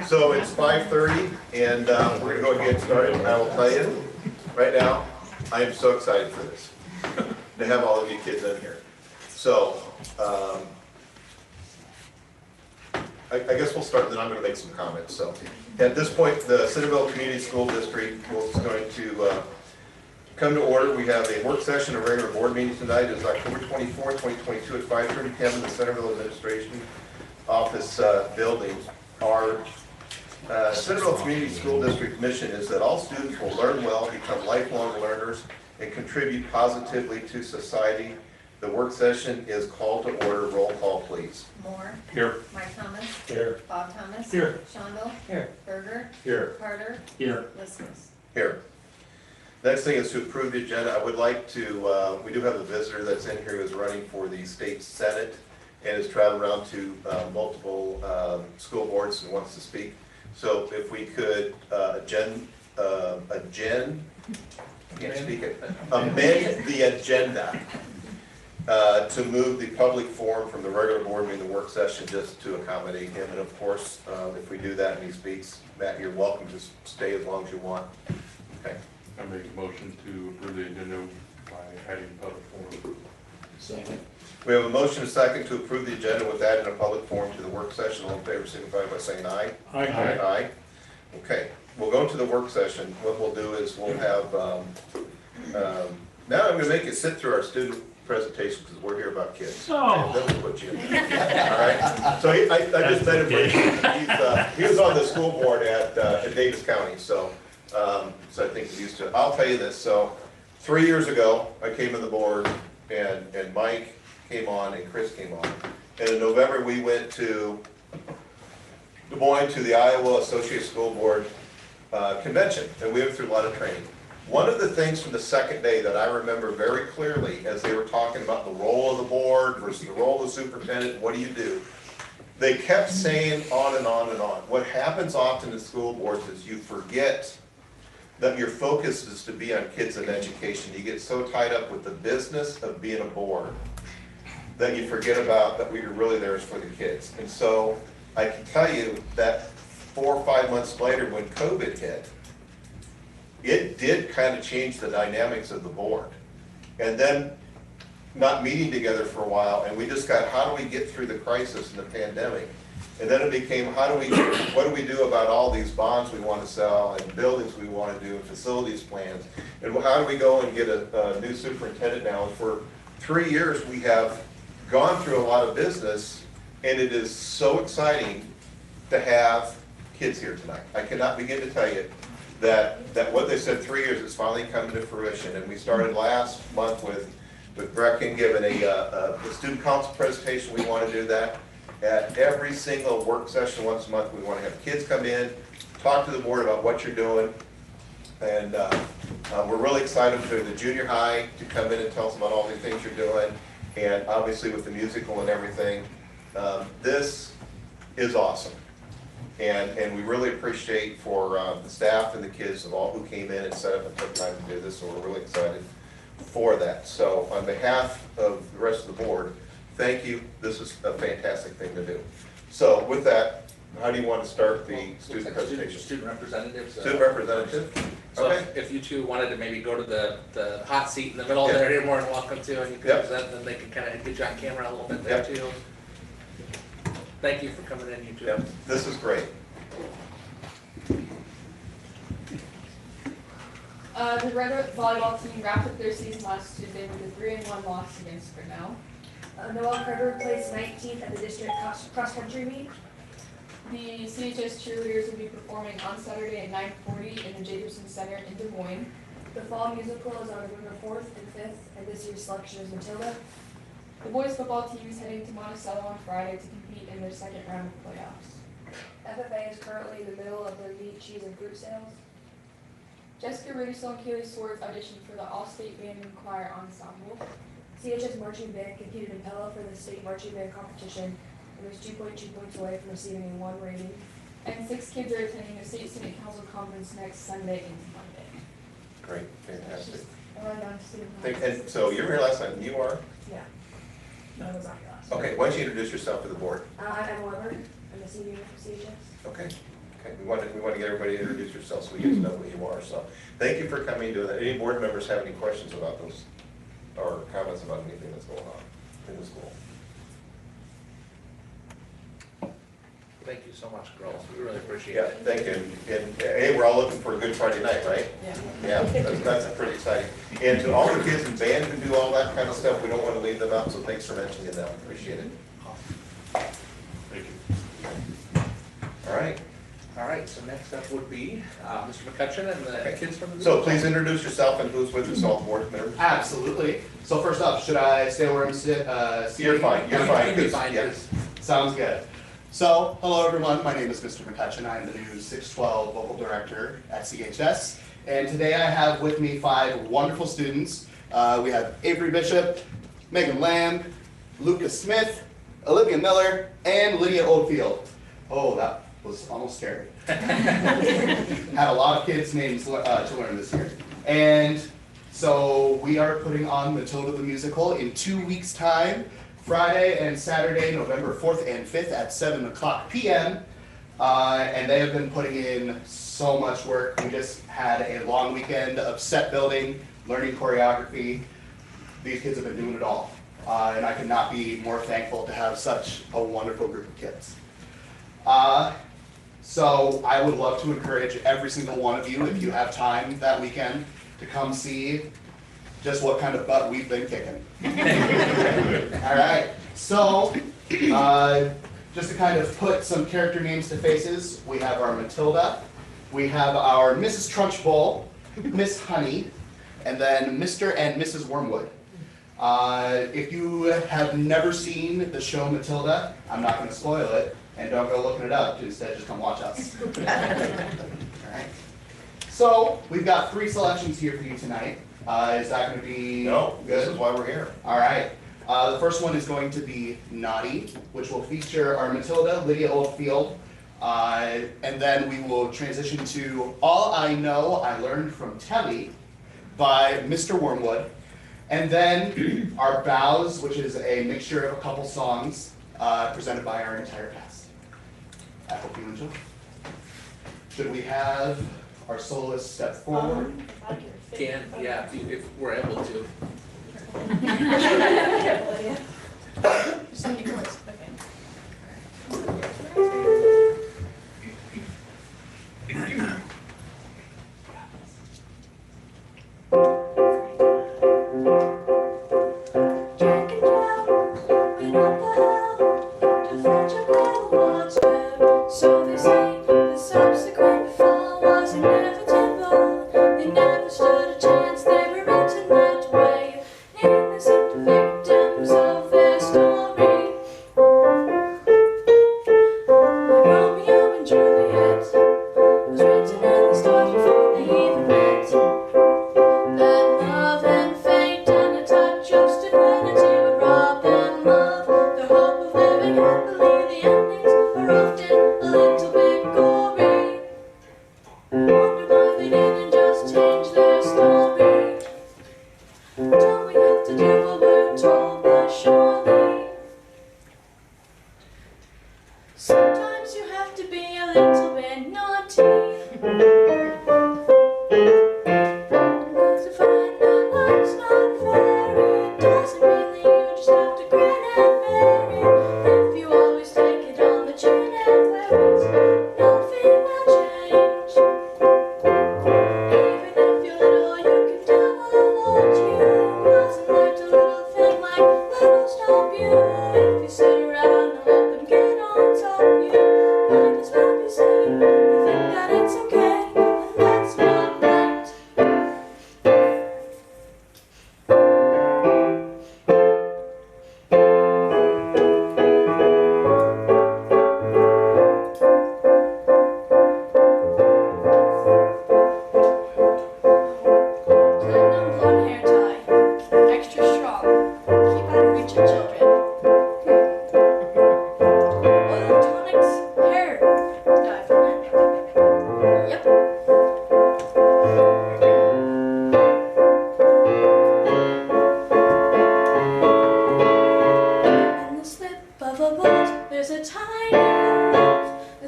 So it's 5:30 and we're gonna go ahead and get started. I will tell you, right now, I am so excited for this, to have all of you kids in here. So, I guess we'll start, then I'm gonna make some comments. So, at this point, the Centerville Community School District is going to come to order. We have a work session, a regular board meeting tonight. It's October 24th, 2022 at 5:30 p.m. in the Centerville Administration Office building. Our Centerville Community School District mission is that all students will learn well, become lifelong learners, and contribute positively to society. The work session is called to order. Roll call, please. Moore. Here. Mike Thomas. Here. Bob Thomas. Here. Shonda. Here. Berger. Here. Carter. Here. Liskus. Here. Next thing is to approve the agenda. I would like to, we do have a visitor that's in here who is running for the state senate and has traveled around to multiple school boards and wants to speak. So if we could amend the agenda to move the public forum from the regular board meeting, the work session, just to accommodate him. And of course, if we do that and he speaks, Matt, you're welcome to stay as long as you want. Okay. I make a motion to approve the agenda by adding public forum. Second. We have a motion and a second to approve the agenda with adding a public forum to the work session. All in favor, signify by saying aye. Aye. Aye. Okay, we'll go into the work session. What we'll do is we'll have, now I'm gonna make you sit through our student presentation because we're here about kids. Oh. Then we'll put you in. All right, so I just met him briefly. He was on the school board at Davis County, so I think he's used to it. I'll tell you this, so 3 years ago, I came on the board and Mike came on and Chris came on. And in November, we went to Des Moines to the Iowa Associate School Board Convention, and we went through a lot of training. One of the things from the second day that I remember very clearly as they were talking about the role of the board versus the role of the superintendent, what do you do? They kept saying on and on and on. What happens often in school boards is you forget that your focus is to be on kids and education. You get so tied up with the business of being a board that you forget about that what you're really there is for the kids. And so I can tell you that 4 or 5 months later when COVID hit, it did kind of change the dynamics of the board. And then not meeting together for a while, and we just got, how do we get through the crisis and the pandemic? And then it became, what do we do about all these bonds we want to sell and buildings we want to do and facilities plans? And how do we go and get a new superintendent now? And for 3 years, we have gone through a lot of business, and it is so exciting to have kids here tonight. I cannot begin to tell you that what they said 3 years is finally coming to fruition. And we started last month with Brecken giving a student council presentation. We want to do that at every single work session once a month. We want to have kids come in, talk to the board about what you're doing. And we're really excited for the junior high to come in and tell us about all the things you're doing. And obviously with the musical and everything, this is awesome. And we really appreciate for the staff and the kids of all who came in and set up and took time to do this. So we're really excited for that. So on behalf of the rest of the board, thank you. This is a fantastic thing to do. So with that, how do you want to start the student presentation? Student representative. Student representative? So Okay. if you two wanted to maybe go to the hot seat in the middle there, you're more than welcome to, and you can present, then they can kind of get you on camera a little bit there too. Thank you for coming in, you two. Yep, this is great. The Red Rock volleyball team wrapped up their season last Tuesday with a 3-1 loss against Grinnell. Noel Carter placed 19th at the district cross-country meet. The CHS cheerleaders will be performing on Saturday at 9:40 in the Jacobson Center in Des Moines. The fall musical is on November 4th and 5th, and this year's selection is Matilda. The boys football team is heading to Monticello on Friday to compete in their second round of playoffs. FFA is currently in the middle of their meat, cheese, and fruit sales. Jessica Russo and Kaylee Swords auditioned for the All-State Band and Choir Ensemble. CHS marching band competed in Pella for the state marching band competition and was 2.2 points away from receiving a 1 rating. And 6 kids are attending the State Senate Council Conference next Sunday and Monday. Great, fantastic. And So you were here last time, and you are? Yeah. That was not last. Okay, why don't you introduce yourself to the board? I'm Emma Weber. I'm the a senior for CHS. Okay, okay, we want to get everybody to introduce yourself so we get to know who you are, so. Thank you for coming and doing that. Any board members have any questions about those, or comments about anything that's going on in the school? Thank you so much, girls. We really appreciate Yeah, it. thank you. And, hey, we're all looking for a good Friday night, right? Yeah, that's pretty exciting. And to all the kids in band who do all that kind of stuff, we don't want to leave them out, so thanks for mentioning them. Appreciate it. Thank you. All right. All right, so next up would be Mr. McCutcheon and the kids from the. So please introduce yourself and who's with us, all board members. Absolutely. So first off, should I stay where I'm sitting? You're fine, you're fine. You'll be fine, Yeah. yes. Sounds good. So, hello everyone, my name is Mr. McCutcheon. I am the new 612 Vocal Director at CHS. And today I have with me 5 wonderful students. We have Avery Bishop, Megan Lamb, Lucas Smith, Olivia Miller, and Lydia Oldfield. Oh, that was almost scary. Had a lot of kids' names to learn this year. And so we are putting on Matilda the Musical in 2 weeks' time. Friday and Saturday, November 4th and 5th at 7 o'clock p.m. And they have been putting in so much work. We just had a long weekend of set building, learning choreography. These kids have been doing it all. And I could not be more thankful to have such a wonderful group of kids. So I would love to encourage every single one of you, if you have time that weekend, to come see just what kind of butt we've been kicking. All right, so just to kind of put some character names to faces, we have our Matilda, we have our Mrs. Trunchbull, Miss Honey, and then Mr. and Mrs. Wormwood. If you have never seen the show Matilda, I'm not going to spoil it, and don't go looking it up. Instead, just come watch us. All right. So we've got 3 selections here for you tonight. Is that going to be No, good? this is why we're here. All right. The first one is going to be Naughty, which will feature our Matilda, Lydia Oldfield. And then we will transition to All I Know I Learned from Telly by Mr. Wormwood. And then our Bows, which is a mixture of a couple songs presented by our entire cast. I hope you enjoy. Should we have our soloist step forward? Yeah, if we're able to. Just need your voice, okay. Jack and Jill went up the hill to fetch a pail of water. So they say the subsequent fall was inevitable. They never stood a chance, they were written that way. Innocent victims of their story.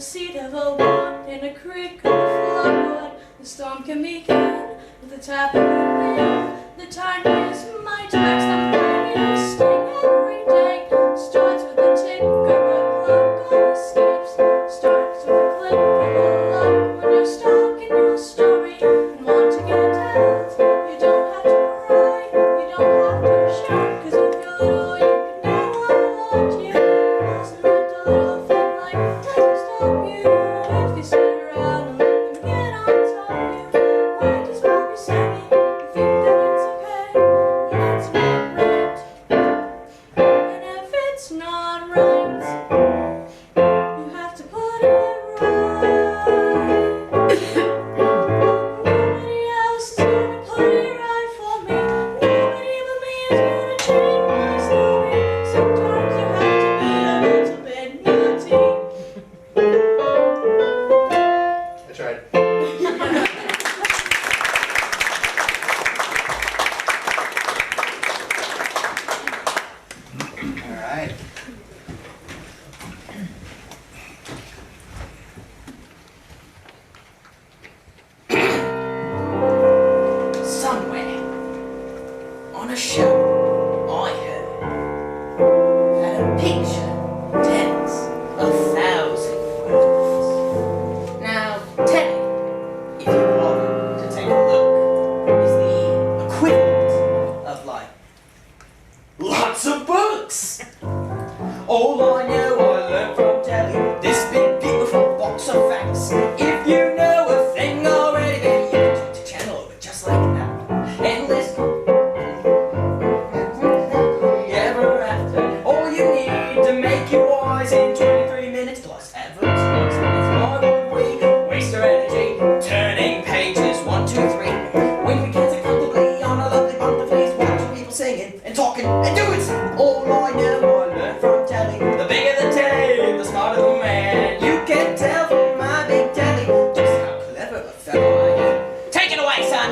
the seed of a wood in a creek or a floodwood. The storm can begin with a tap of the wind. The tide is my tracks, the fire sting every day. Starts with the tick of a clock on the skips. Starts with a click of a lock when you're stuck in your story and want to get out. You don't have to cry, you don't have to shout, 'cause if you're little, you can know I loved you. Wasn't meant a little thing like that to stop you. If you sit around and let them get on top of you, might as well be singing. You think that it's okay, that's not right. And if it's not right, you have to put it right. Nobody else is gonna put it right for me. Nobody but me is gonna change my story. Sometimes you have to be a little bit naughty. I tried. All right. Somewhere on a show I heard that a picture tells 1,000 words. Now, tell me, if you bother to take a look, is the equivalent of like lots of books. All I know I learned from telly this big beautiful box of facts. If you know a thing already, then you can switch the channel over just like that and listen. Ever after, all you need to make you wise in 23 minutes plus adverts. Why would we waste our energy turning pages 1, 2, 3 when we can sit comfortably on a lovely bump of fleas watching people singing and talking and doing something? All I know I learned from telly. The bigger the telly, the smarter the man. You can tell from my big telly just how clever a fellow I am. Take it away, son.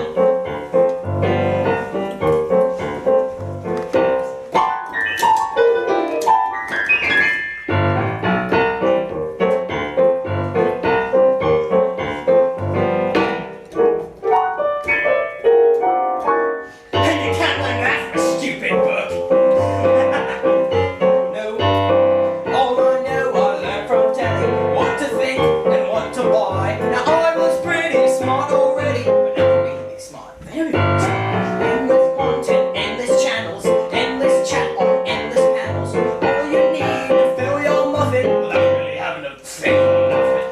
And you can't learn that from a stupid book. No, all I know I learned from telly what to think and what to buy. Now I was pretty smart already, but not really smart, very much. Endless content, endless channels, endless chat on endless panels. All you need to fill your muffin without really having to think or nothing.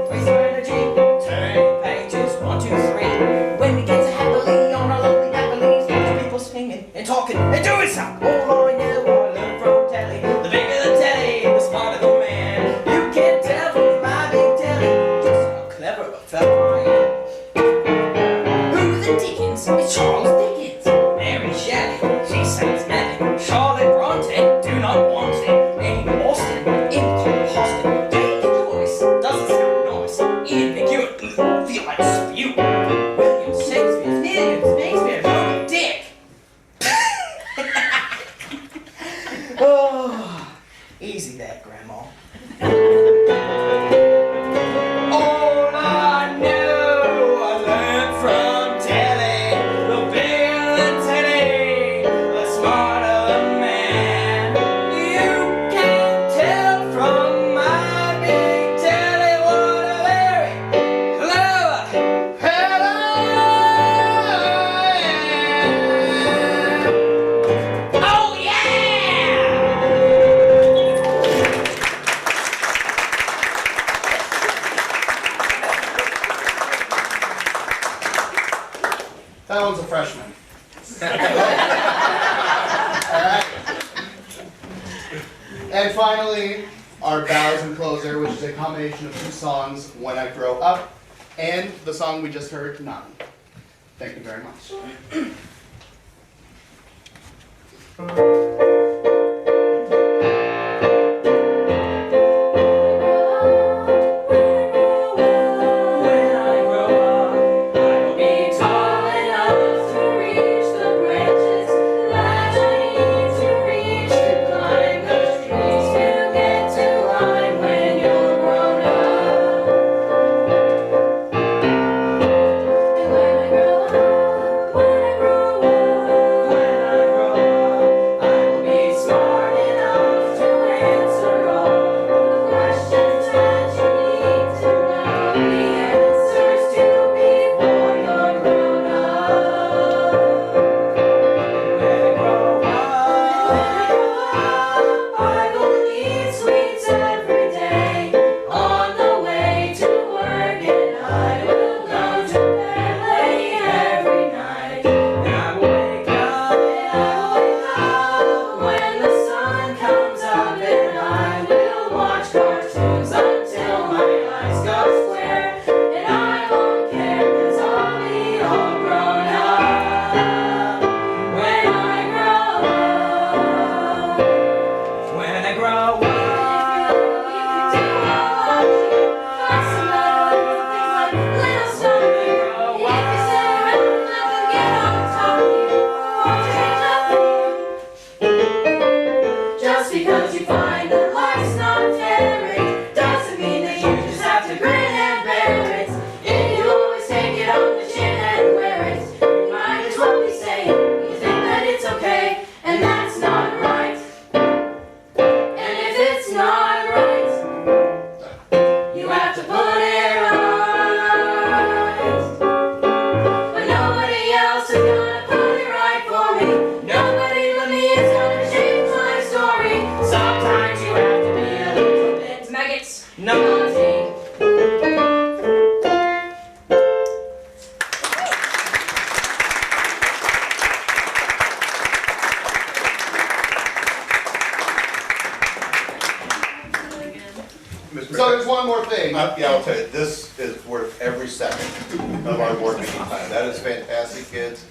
Waste your energy, turning pages 1, 2, 3. When we get to happily on our lovely happily, watch people singing and talking and doing something. All I know I learned from telly. The bigger the telly, the smarter the man. You can't tell from my big telly just how clever a fellow I am. Who the Dickens is Charles Dickens? Mary Shelley, she says nothing. Charlotte Bronte, do not want it. Amy Austen, incomposted. David Joyce, doesn't sound nice. Ian McEwan, feel like spew. William Shakespeare, Shakespeare, no dick. Oh, easy there, Grandma. All I know I learned from telly. The bigger the telly, the smarter the man. You can tell from my big telly what a very clever fellow I am. Oh yeah! That one's a freshman. All right. And finally, our bows and closer, which is a combination of two songs, When I Grow Up, and the song we just heard, None. Thank you very much. When I grow up, I will be tall enough to reach the branches that I need to reach to climb the trees to get to line when you're naughty. Mr. So there's one more thing. Yeah, I'll tell you, this is worth every second of our board meeting time. That is fantastic, kids,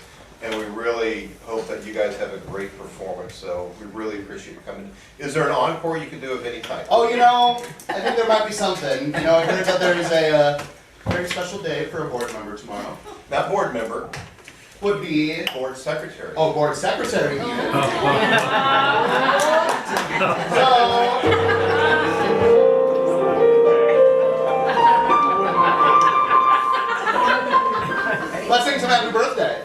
and we really hope that you guys have a great performance, so we really appreciate you coming. Is there an encore you can do of any type? Oh, you know, I think there might be something. You know, I heard that there is a very special day for a board member tomorrow. Not board member, Would be, board secretary. oh, board secretary here. So, let's sing some happy birthday.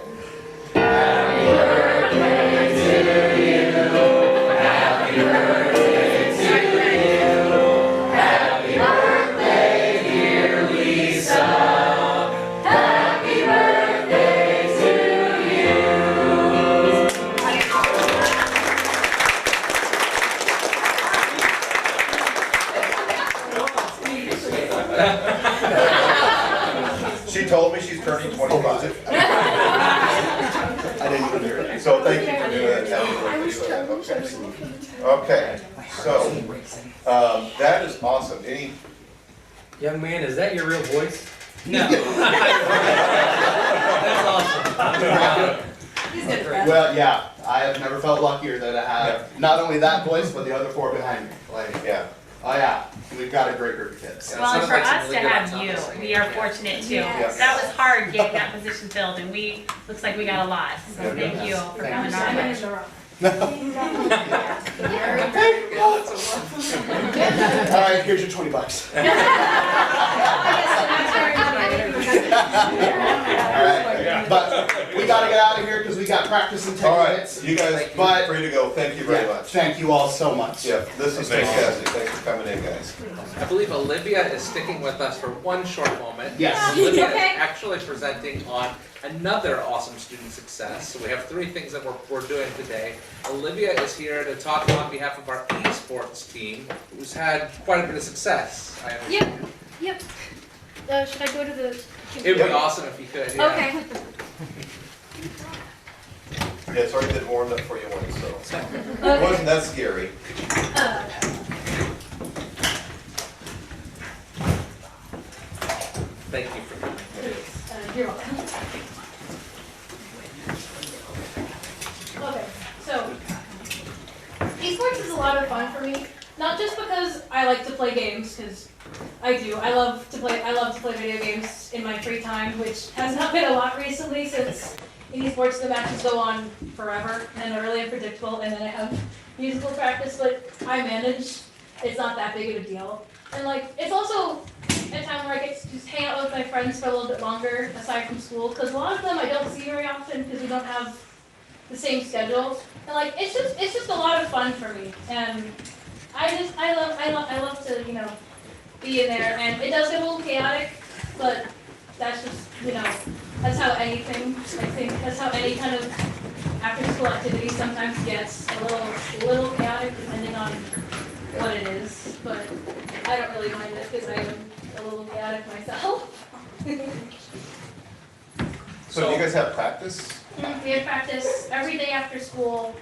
She told me she's turning 25. I didn't even hear it. So thank you for doing that. Happy birthday to that. Okay, so, that is awesome. Any, Young man, is that your real voice? No. That's awesome. Well, yeah, I have never felt luckier that I have not only that voice, but the other four behind me. Like, yeah, oh yeah, we've got a great group of kids. Yeah, it Well, and sounds for like some us really to good have ensembles. you, we are fortunate too. Yes. That was hard getting that position filled, and we, looks like we got a lot, so Yeah, thank you for Thank coming our way. All right, here's your $20. All right, but we gotta get out of here because we got practice in 10 all right, minutes. you guys, But- free to go. Thank you very Yeah, much. thank you all so much. Yeah, this is fantastic. Thanks for coming in, guys. I believe Olivia is sticking with us for one short moment. Yes. Olivia is Okay. actually presenting on another awesome student success. So we have three things that we're doing today. Olivia is here to talk on behalf of our esports team, who's had quite a bit of success. I understand. Yep. Should I go to the? It would be awesome if you could, yeah. Okay. Yeah, it's already been warmed up for you once, so. It wasn't that scary. Thank you for coming. You're welcome. Okay, so esports is a lot of fun for me. Not just because I like to play games, because I do. I love to play video games in my free time, which has not been a lot recently since in esports the matches go on forever and are really unpredictable, and then I have musical practice, but I manage. It's not that big of a deal. And like, it's also a time where I get to just hang out with my friends for a little bit longer, aside from school, because a lot of them I don't see very often because we don't have the same schedule. And like, it's just a lot of fun for me. And I love to, you know, be in there. And it does get a little chaotic, but that's just, you know, that's how anything, I think, that's how any kind of after school activity sometimes gets a little chaotic depending on what it is. But I don't really mind it because I am a little chaotic myself. So do you guys have practice? We have practice every day after school,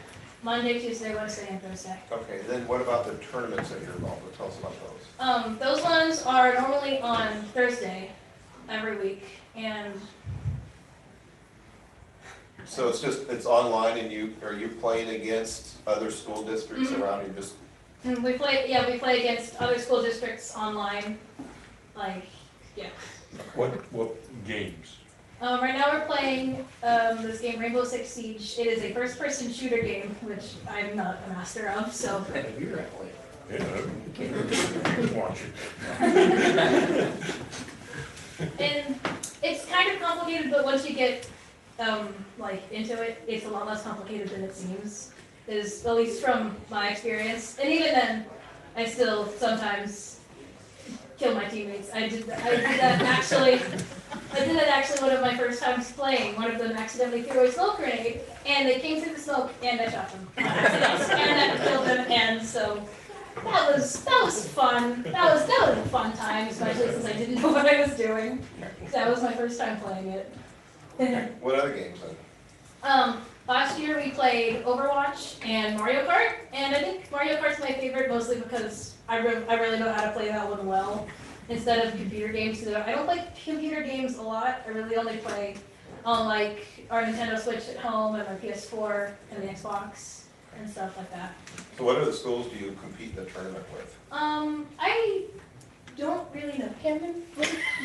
Monday, Tuesday, Wednesday, and Thursday. Okay, then what about the tournaments that you're involved with? Tell us about those. Those ones are normally on Thursday every week, and So it's online and are you playing against other school districts around you? Just, we play against other school districts online, like, yeah. What games? Right now we're playing this game, Rainbow Six Siege. It is a first-person shooter game, which I'm not a master of, so. Yeah, watch it. And it's kind of complicated, but once you get like into it, it's a lot less complicated than it seems. Is at least from my experience. And even then, I still sometimes kill my teammates. I did that actually one of my first times playing. One of them accidentally threw a smoke grenade, and they came through the smoke, and I shot them on accident, and that killed them. And so that was fun. That was a fun time, especially since I didn't know what I was doing. That was my first time playing it. What other games then? Last year we played Overwatch and Mario Kart, and I think Mario Kart's my favorite mostly because I really know how to play that one well, instead of computer games. I don't play computer games a lot. I really only play on like our Nintendo Switch at home and my PS4 and the Xbox and stuff like that. So what other schools do you compete in the tournament with? I don't really know. Cameron,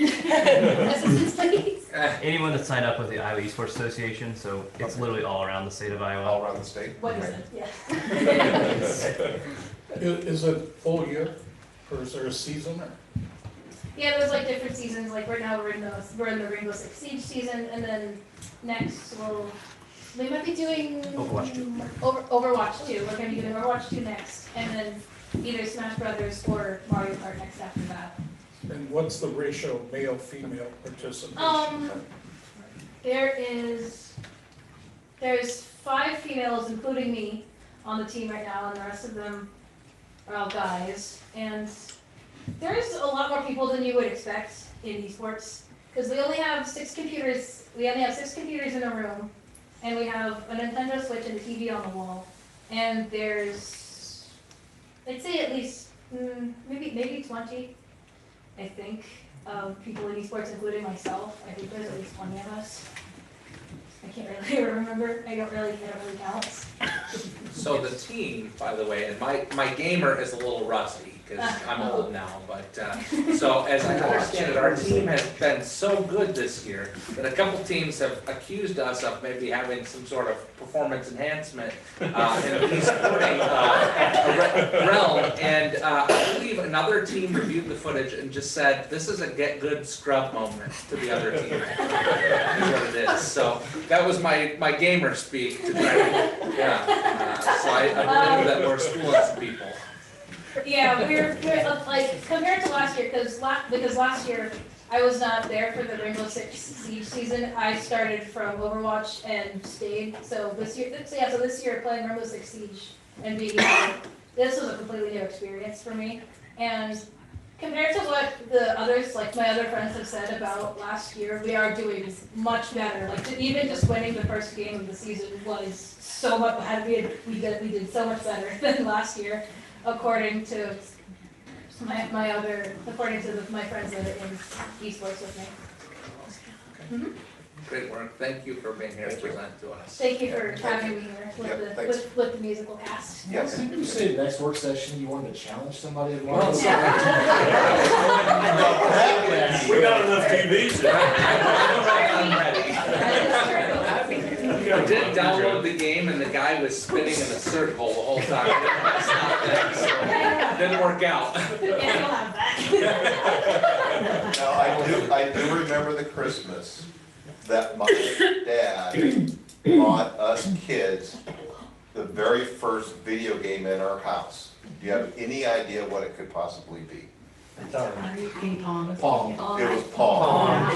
assistance, please. Anyone that's signed up with the Iowa Esports Association, so it's literally all around the state of All Iowa. around the state? What is Okay. it? Yeah. Is it full year, or is there a season, or? Yeah, there's like different seasons. Like right now we're in the Rainbow Six Siege season, and then next we might be doing Overwatch 2. Overwatch 2. We're gonna be doing Overwatch 2 next, and then either Smash Brothers or Mario Kart next after that. And what's the ratio male-female participation? There's 5 females, including me, on the team right now, and the rest of them are all guys. And there's a lot more people than you would expect in esports, because we only have 6 computers. We only have 6 computers in a room, and we have a Nintendo Switch and a TV on the wall. And there's, I'd say at least maybe 20, I think, of people in esports, including myself. I think there's at least 20 of us. I can't really remember. I don't really count. So the team, by the way, and my gamer is a little rusty because I'm old now, but so as I understand it, our team has been so good this year that a couple teams have accused us of maybe having some sort of performance enhancement in the esporting realm, and I believe another team reviewed the footage and just said this is a get good scrub moment to the other team. Is what it is. So that was my gamer speak to try to, so I believe that we're schooling some people. Yeah, we're like compared to last year, because last year I was not there for the Rainbow Six Siege season. I started from Overwatch and stayed. So this year playing Rainbow Six Siege and being this was a completely new experience for me. And compared to what the others, like my other friends have said about last year, we are doing much better. Like even just winning the first game of the season was so much. We did so much better than last year, according to my friends that are in esports with me. Mm-hmm. Great work. Thank you for being here to present to us. Thank you for having me here Yeah, thanks. with the musical cast. Yes. Didn't you say the next work session you wanted to challenge somebody at Well, once? so- We got enough TVs. I'm ready. I did download the game and the guy was spinning in a circle the whole time. Didn't work out. Yeah, you'll have that. Now, I do remember the Christmas that my dad bought us kids the very first video game in our house. Do you have any idea what it could possibly be? Ping pong. It was Pong.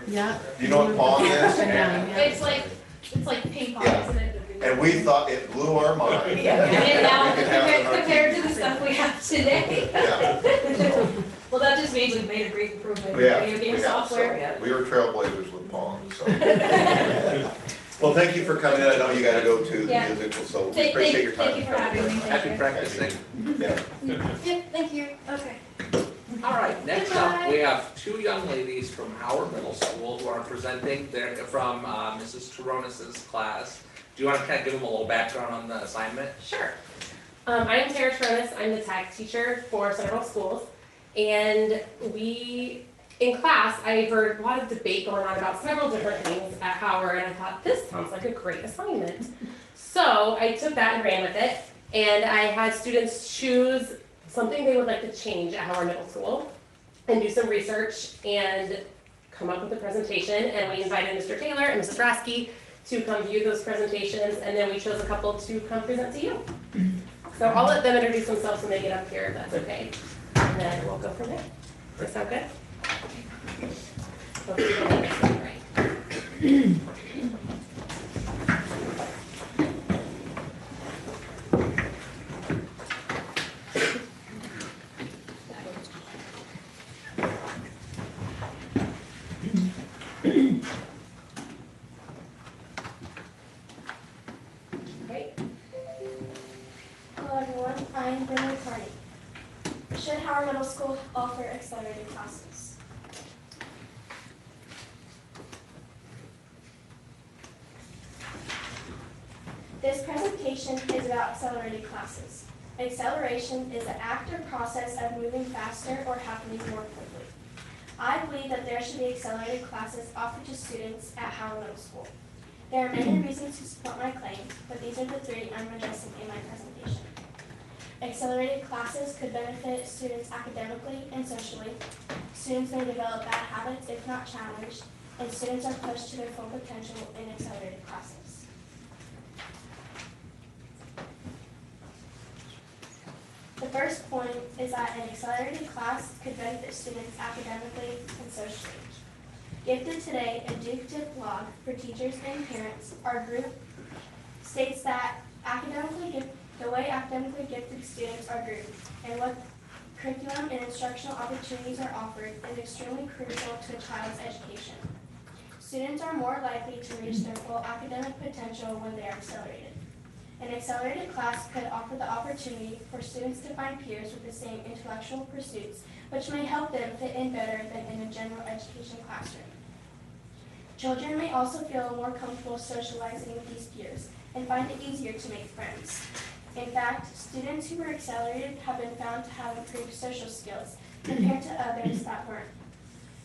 Yeah. Do you know what Pong is? It's like ping pong, Yeah. isn't it? And we thought it blew our mind. And now, We could have it on our compared to the stuff we have today. Yeah, Well, that just means we've made a great improvement in yeah. video game we have, software. so we were trailblazers with Pong, so. Well, thank you for coming in. I know you gotta go to the Yeah. musical, so we Thank appreciate your time. you for having me. Happy practicing. Yeah. Yeah, thank you. Okay. All right, next up, we have 2 young ladies from Howard Middle School who are presenting. They're from Mrs. Toronis's class. Do you want to kind of give them a little background on the assignment? Sure. I'm Tara Tronis. I'm the tag teacher for Central Schools. And in class, I heard a lot of debate going on about several different things at Howard, and I thought, this sounds like a great assignment. So I took that and ran with it, and I had students choose something they would like to change at Howard Middle School, and do some research, and come up with a presentation, and we invited Mr. Taylor and Mrs. Rasky to come view those presentations, and then we chose a couple to come present to you. So I'll let them introduce themselves when they get up here, if that's okay. And then we'll go from there. Does that sound good? Hopefully you'll make it sound right. Should Howard Middle School offer accelerated classes? This presentation is about accelerated classes. Acceleration is the act or process of moving faster or happening more quickly. I believe that there should be accelerated classes offered to students at Howard Middle School. There are many reasons to support my claim, but these are the three I'm addressing in my presentation. Accelerated classes could benefit students academically and socially. Students may develop bad habits if not challenged, and students are pushed to their full potential in accelerated classes. The first point is that an accelerated class could benefit students academically and socially. Gifted Today, a Duke Tip blog for teachers and parents, our group states that the way academically gifted students are grouped and what curriculum and instructional opportunities are offered is extremely crucial to a child's education. Students are more likely to reach their full academic potential when they are accelerated. An accelerated class could offer the opportunity for students to find peers with the same intellectual pursuits, which may help them fit in better than in a general education classroom. Children may also feel more comfortable socializing with these peers and find it easier to make friends. In fact, students who were accelerated have been found to have improved social skills compared to others that weren't.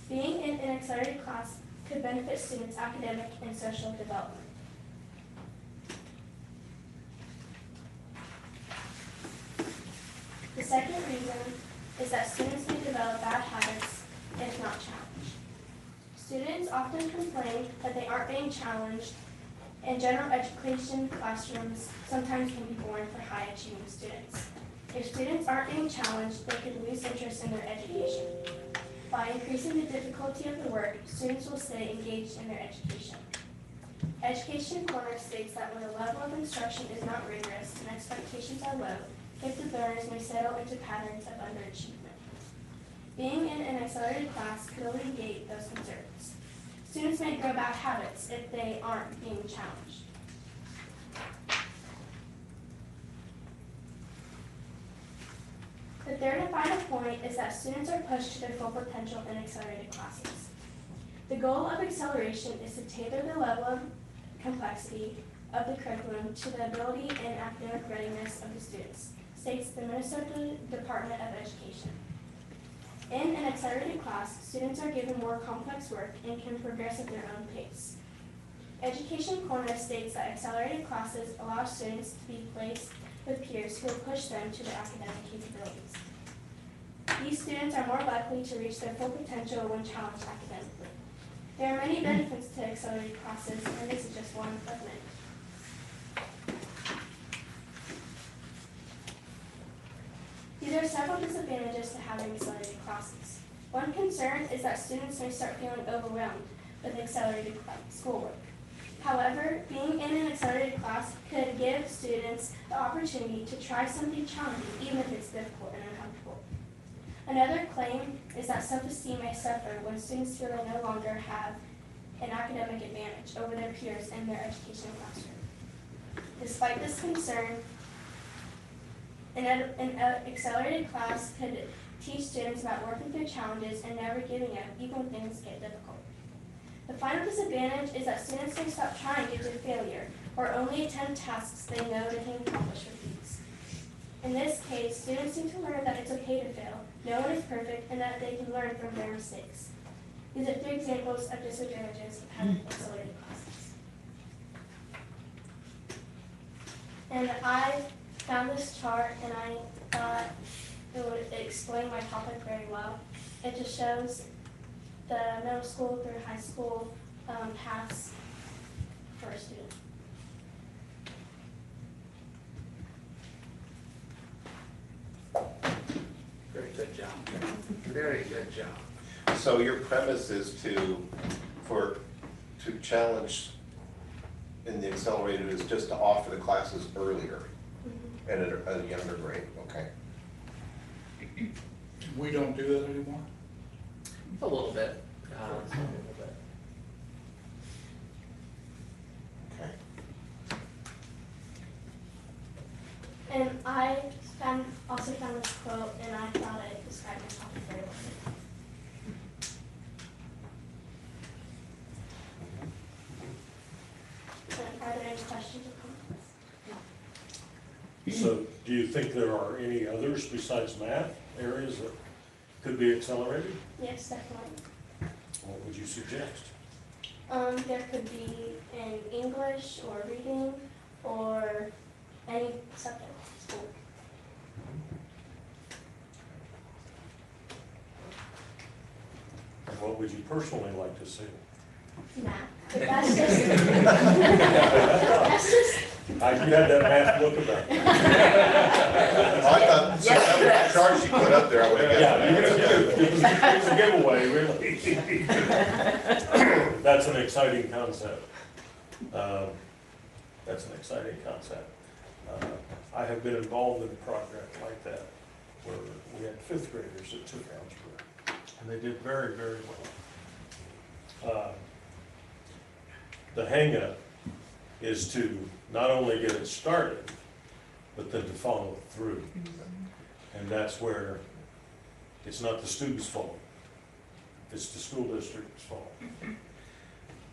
Being in an accelerated class could benefit students' academic and social development. The second reason is that students may develop bad habits if not challenged. Students often complain that they aren't being challenged, and general education classrooms sometimes can be boring for high-achieving students. If students aren't being challenged, they could lose interest in their education. By increasing the difficulty of the work, students will stay engaged in their education. Education Corner states that when the level of instruction is not rigorous and expectations are low, gifted learners may settle into patterns of underachievement. Being in an accelerated class could alleviate those concerns. Students may grow bad habits if they aren't being challenged. The third and final point is that students are pushed to their full potential in accelerated classes. The goal of acceleration is to tailor the level of complexity of the curriculum to the ability and academic readiness of the students, states the Minnesota Department of Education. In an accelerated class, students are given more complex work and can progress at their own pace. Education Corner states that accelerated classes allow students to be placed with peers who will push them to their academic capabilities. These students are more likely to reach their full potential when challenged academically. There are many benefits to accelerated classes, and this is just one of many. These are several disadvantages to having accelerated classes. One concern is that students may start feeling overwhelmed with accelerated schoolwork. However, being in an accelerated class could give students the opportunity to try something challenging, even if it's difficult and uncomfortable. Another claim is that self-esteem may suffer when students feel they no longer have an academic advantage over their peers in their educational classroom. Despite this concern, an accelerated class could teach students about working through challenges and never giving up, even when things get difficult. The final disadvantage is that students may stop trying due to failure, or only attempt tasks they know they can accomplish with ease. In this case, students need to learn that it's okay to fail, no one is perfect, and that they can learn from their mistakes. These are 3 examples of disadvantages of having accelerated classes. And I found this chart and I thought it would explain my topic very well. It just shows the middle school through high school paths for a student. Very good job. Very good job. So your premise is to challenge in the accelerated is just to offer the classes earlier and at a younger grade, okay? We don't do that anymore? A little bit. Okay. And I also found this quote and I thought Do you think there are any others besides math, areas that could be accelerated? Yes, definitely. What would you suggest? There could be in English or reading or any subject in school. And what would you personally like to see? Math. But that's just, that's just, You had that math look about you. Oh, I thought, so that chart she put up there, I would have guessed. It's a giveaway, really. That's an exciting concept. That's an exciting concept. I have been involved in a project like that, where we had fifth graders that took algebra, and they did very, very well. The hangup is to not only get it started, but then to follow it through. And that's where it's not the student's fault, it's the school district's fault.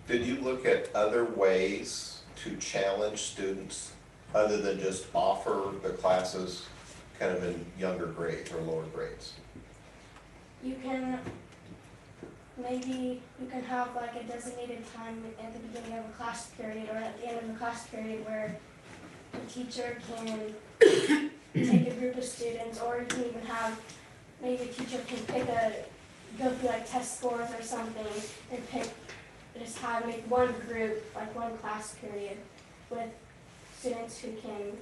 Did you look at other ways to challenge students other than just offer the classes kind of in younger grades or lower grades? you can, maybe you can have like a designated time at the beginning of a class period or at the end of the class period where the teacher can take a group of students, or you can even have, maybe the teacher can go through like test scores or something and make one group, like one class period with students who can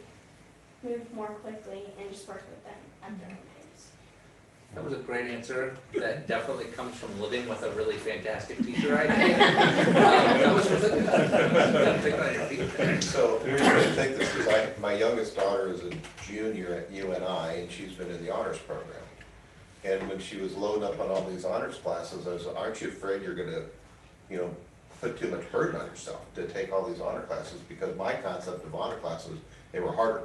move more quickly and just work with them at their own pace. That was a great answer. That definitely comes from living with a really fantastic teacher, I think. That was really good. Think on your feet. So the reason I think this is my youngest daughter is a junior at UNI, and she's been in the honors program. And when she was loading up on all these honors classes, I said, aren't you afraid you're gonna, put too much burden on yourself to take all these honor classes? Because my concept of honor classes, they were harder.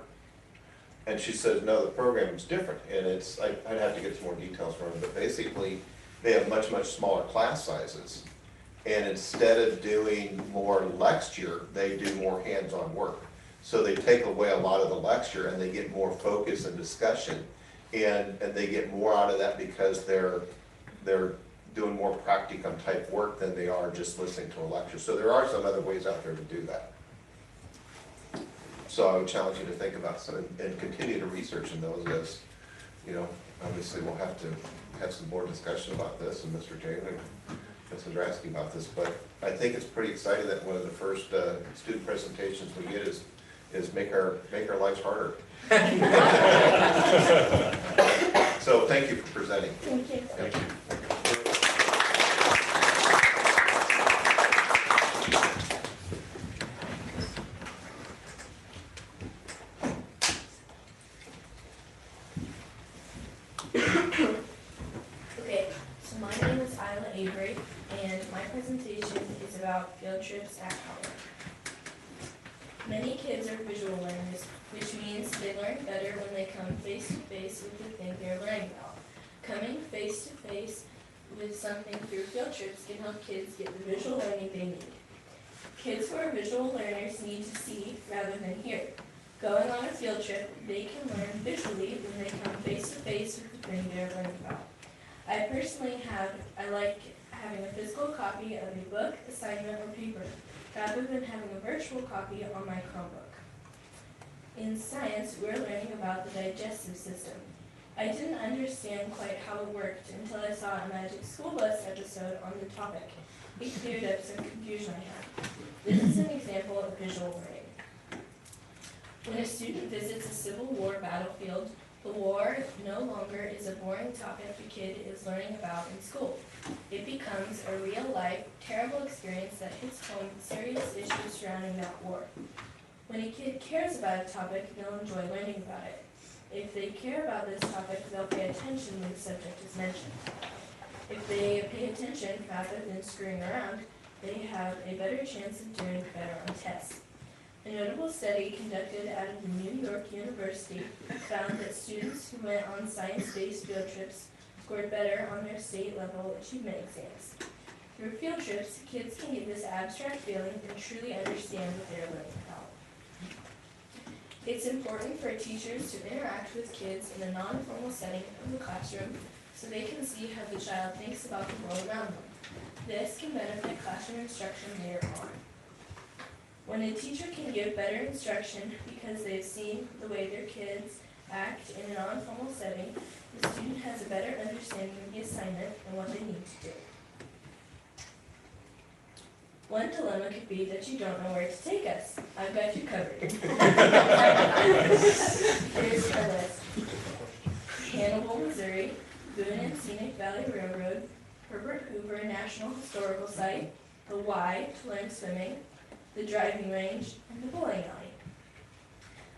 And she says, no, the program's different, and I'd have to get some more details from her, but basically, they have much, much smaller class sizes. And instead of doing more lecture, they do more hands-on work. So they take away a lot of the lecture and they get more focus and discussion. And they get more out of that because they're doing more practicum type work than they are just listening to a lecture. So there are some other ways out there to do that. So I would challenge you to think about some and continue to research in those as, obviously we'll have to have some more discussion about this, and Mr. Taylor and Ms. Andrasky about this, but I think it's pretty exciting that one of the first student presentations we get is make our lives harder. So thank you for presenting. Thank you. Thank you. Okay, so my name is Isla Avery, and my presentation is about field trips at college. Many kids are visual learners, which means they learn better when they come face to face with the thing they're learning about. Coming face to face with something through field trips can help kids get the visual learning they need. Kids who are visual learners need to see rather than hear. Going on a field trip, they can learn visually when they come face to face with the thing they're learning about. I like having a physical copy of a book, assignment, or paper, rather than having a virtual copy on my Chromebook. In science, we're learning about the digestive system. I didn't understand quite how it worked until I saw a Magic School Bus episode on the topic. It cleared up some confusion I had. This is an example of visual learning. When a student visits a Civil War battlefield, the war no longer is a boring topic the kid is learning about in school. It becomes a real-life, terrible experience that hits home serious issues surrounding that war. When a kid cares about a topic, they'll enjoy learning about it. If they care about this topic, they'll pay attention when the subject is mentioned. If they pay attention rather than screwing around, they have a better chance of doing better on tests. A notable study conducted out of the New York University found that students who went on science-based field trips scored better on their state-level achievement exams. Through field trips, kids can get this abstract feeling and truly understand what they're learning about. It's important for teachers to interact with kids in a non-formal setting of the classroom so they can see how the child thinks about the world around them. This can benefit classroom instruction later on. When a teacher can give better instruction because they've seen the way their kids act in a non-formal setting, the student has a better understanding of the assignment and what they need to do. One dilemma could be that you don't know where to take us. I've got you covered. Here's my list. Hannibal, Missouri, Boone and Scenic Valley Railroad, Herbert Hoover National Historical Site, the Y to learn swimming, the driving range, and the bowling alley.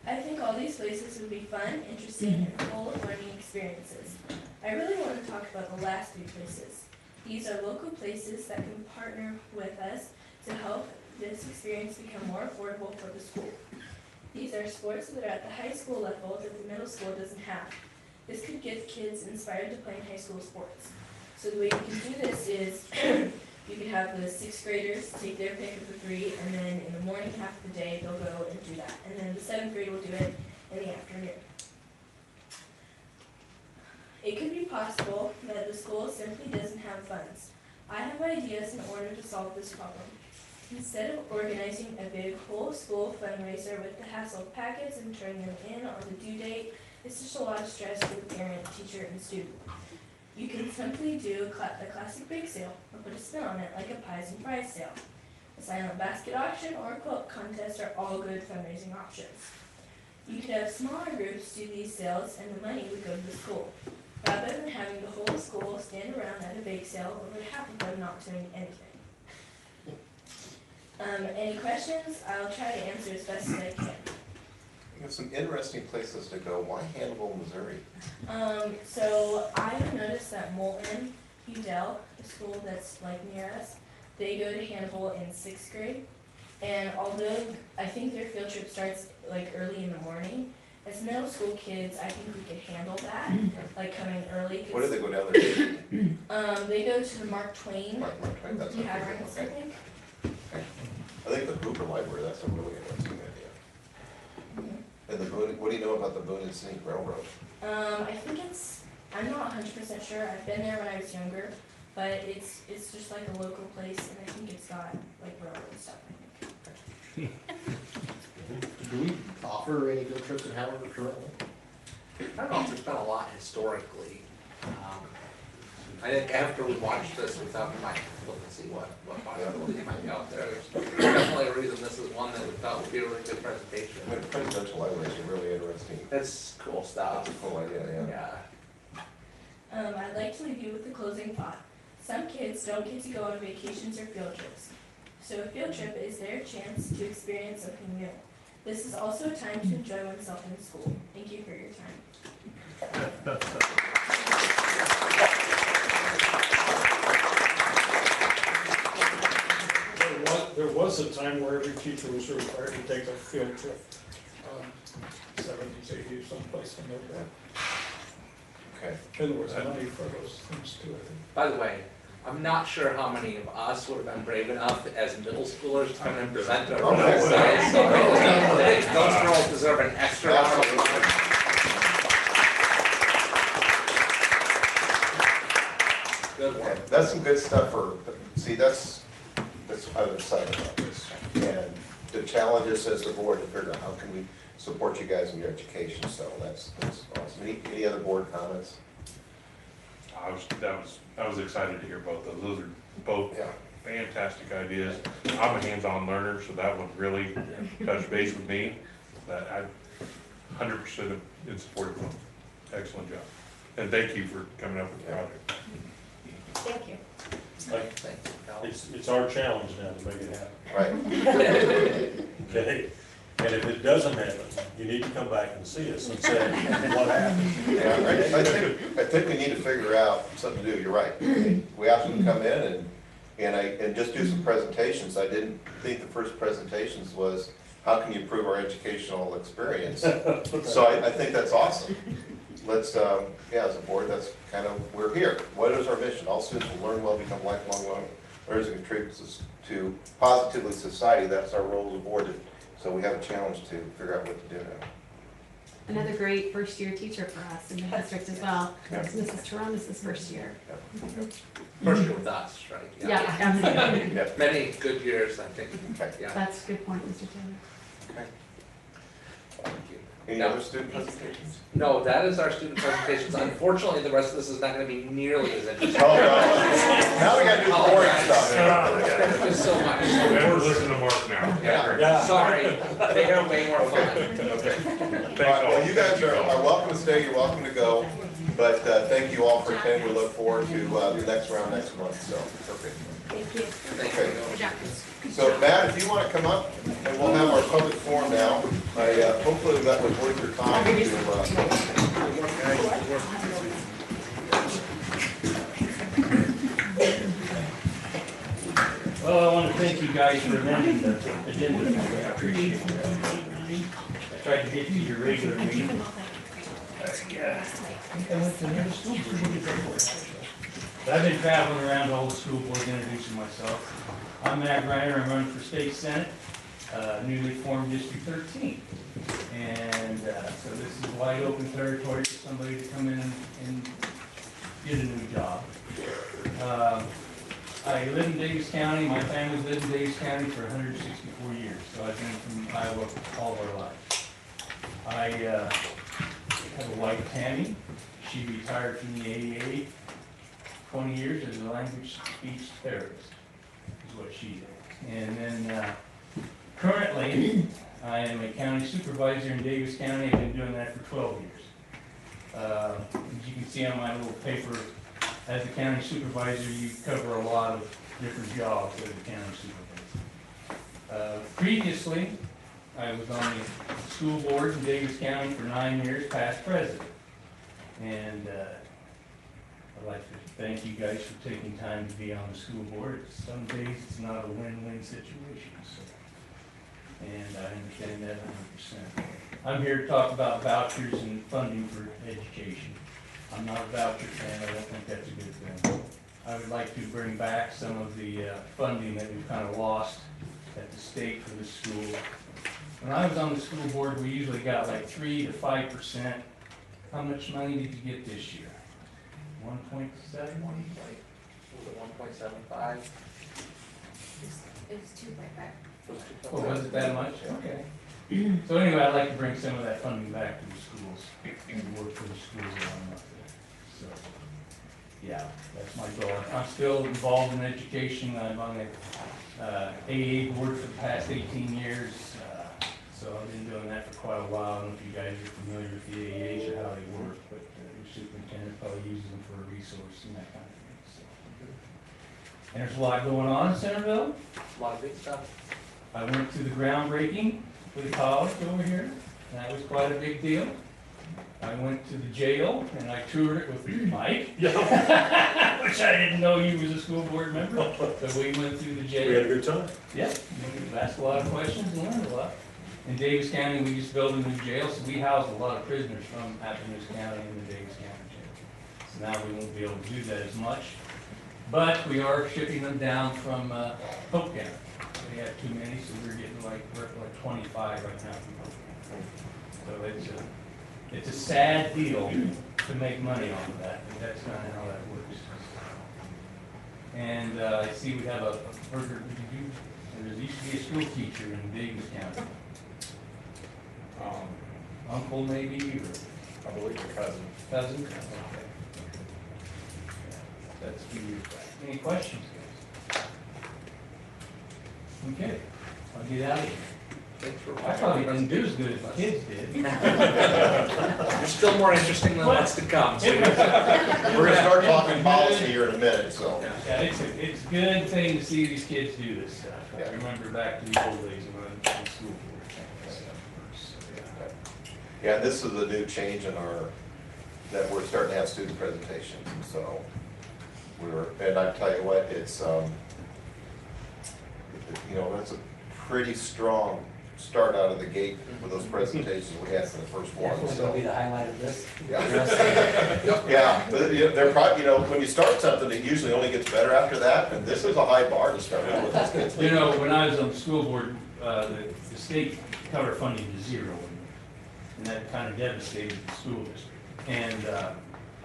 I think all these places would be fun, interesting, and full of learning experiences. I really want to talk about the last three places. These are local places that can partner with us to help this experience become more affordable for the school. These are sports that are at the high school level that the middle school doesn't have. This could get kids inspired to play in high school sports. So the way you can do this is you could have the 6th graders take their pick of the 3, and then in the morning half of the day they'll go and do that. And then the 7th grade will do it in the afternoon. It could be possible that the school simply doesn't have funds. I have ideas in order to solve this problem. Instead of organizing a big whole school fundraiser with the hassle of packets and turning them in on the due date, it's just a lot of stress for the parent, teacher, and student. You can simply do a classic bake sale, or put a spin on it like a pies and fries sale. A silent basket auction or a quilt contest are all good fundraising options. You could have smaller groups do these sales and the money would go to the school, rather than having the whole school stand around at a bake sale or with half of them not doing anything. Any questions? I'll try to answer as best as I can. You have some interesting places to go. Why Hannibal, Missouri? So I have noticed that Moulton, Udell, the school that's like near us, they go to Hannibal in 6th grade. And although I think their field trip starts like early in the morning, as middle school kids, I think we could handle that, like coming early. Where do they go down there? They go to the Mark Twain. Mark Twain, that's okay. Caverns, I think. Okay. I think the Hoover Library, that's a really interesting idea. And the Boone, what do you know about the Boone and Scenic Railroad? I think I'm not 100% sure. I've been there when I was younger, but it's just like a local place, and I think it's got like railroad stuff, I think. Do we offer any field trips in Howard currently? I don't know if there's been a lot historically. I think after we watched this, we thought we might look and see what possibilities might be out there. There's definitely a reason this is one that we thought would be a really good presentation. I mean, presidential libraries are really interesting. It's cool stuff. That's a cool idea, yeah. I'd like to leave you with a closing thought. Some kids don't get to go on vacations or field trips, so a field trip is their chance to experience something new. This is also a time to enjoy oneself in school. Thank you for your time. There was a time where every teacher was required to take a field trip, 70s, 80s, someplace in there. Okay. And there was money for those things too, I think. By the way, I'm not sure how many of us would have been brave enough as middle schoolers to come and present our science. Those girls deserve an extra round of applause. Good Okay, work. that's some good stuff for, see, that's I'm excited about this. And the challenge is as the board to figure out how can we support you guys in your education, so that's awesome. Any other board comments? I was excited to hear both of those. Those are both Yeah. fantastic ideas. I'm a hands-on learner, so that one really touched base with me. That I 100% in support of them. Excellent job. And thank you for coming up with the project. Thank you. Like, Thanks, Cal. it's our challenge now to make it happen. Right. Okay? And if it doesn't happen, you need to come back and see us and say, what happened? Yeah, I think we need to figure out something to do, you're right. We asked them to come in and just do some presentations. I didn't think the first presentations was, how can you improve our educational experience? So I think that's awesome. Let's, yeah, as a board, that's kind of, we're here. What is our mission? All students will learn well, become lifelong learners, and contribute to positively society. That's our role as a board. So we have a challenge to figure out what to do now. another great first-year teacher for us in the district as well. It's Mrs. Taronis' first year. First year with us, right? Yeah, absolutely. Yeah. Many good years, I think. Okay. Yeah. That's a good point, Mr. Taylor. Thank you. Any other student presentations? No, that is our student presentations. Unfortunately, the rest of this is not gonna be nearly as interesting. Oh, no. Now we gotta do the boring stuff. Thank you so much. We have to listen to Mark now. Yeah, sorry, they have way more fun. Okay. All right, well, you guys are welcome to stay, you're welcome to go, but thank you all for attending. We look forward to the next round next month, so, perfect. Thank you. Thank Okay. you. Good job. So Matt, if you want to come up, and we'll have our public forum now. Hopefully that was worth your time Well, I want to thank you guys for amending the agenda. I appreciate it. I tried to get to your regular meeting. I've been traveling around to all the school boards introducing myself. I'm Matt Reiner, I'm running for state senate, newly formed District 13. And so this is wide open territory for somebody to come in and get a new job. I live in Davis County, my family's lived in Davis County for 164 years, so I've been from Iowa all of our lives. I have a wife, Tammy. She retired from the AEA 20 years as a language speech therapist, is what she did. And then currently, I am a county supervisor in Davis County. I've been doing that for 12 years. As you can see on my little paper, as a county supervisor, you cover a lot of different jobs as a county supervisor. Previously, I was on the school board in Davis County for 9 years, past president. And I'd like to thank you guys for taking time to be on the school board. Some days it's not a win-win situation, so. And I understand that 100%. I'm here to talk about vouchers and funding for education. I'm not a voucher fan, I don't think that's a good thing. I would like to bring back some of the funding that we've kind of lost at the state for the school. When I was on the school board, we usually got like 3 to 5%. How much money did you get this year? 1.7? Was it 1.75? It was 2.5. Oh, was it that much? Okay. So anyway, I'd like to bring some of that funding back to the schools and work for the schools around up there. So, yeah, that's my goal. I'm still involved in education. I'm on the AEA board for the past 18 years. So I've been doing that for quite a while. I don't know if you guys are familiar with the AEAs or how they work, but the superintendent probably uses them for a resource and that kind of thing. So. And there's a lot going on in Centerville. A lot of big stuff. I went to the groundbreaking for the college over here, and that was quite a big deal. I went to the jail, and I toured it with Mike, which I didn't know you was a school board member, so we went through the jail. We had a good time. Yeah, we asked a lot of questions and learned a lot. In Davis County, we just built a new jail, so we housed a lot of prisoners from Appalachia County in the Davis County jail. So now we won't be able to do that as much, but we are shipping them down from Hope County. We had too many, so we're getting like 25 right now from Hope County. So it's a sad deal to make money off of that, but that's kind of how that works. And I see we have a burger. There used to be a school teacher in Davis County. Uncle maybe, or I believe a cousin. cousin? Okay. That's for you. Any questions, guys? Okay, I'll get out of here. Thanks for I probably didn't do as good as my kids did. You're still more interesting than what's to come. So We're gonna start talking policy here in a minute, so. Yeah, it's a good thing to see these kids do this stuff. I remember back to the old days when I was in school. Yeah, this is a new change in that we're starting to have student presentations, so and I tell you what, it's, that's a pretty strong start out of the gate with those presentations we had for the first one, That's so. gonna be the highlight of this. Yeah, but they're probably, when you start something, it usually only gets better after that, and this is a high bar to start with these kids. You know, when I was on the school board, the state covered funding to zero. and that kind of devastated the school district. And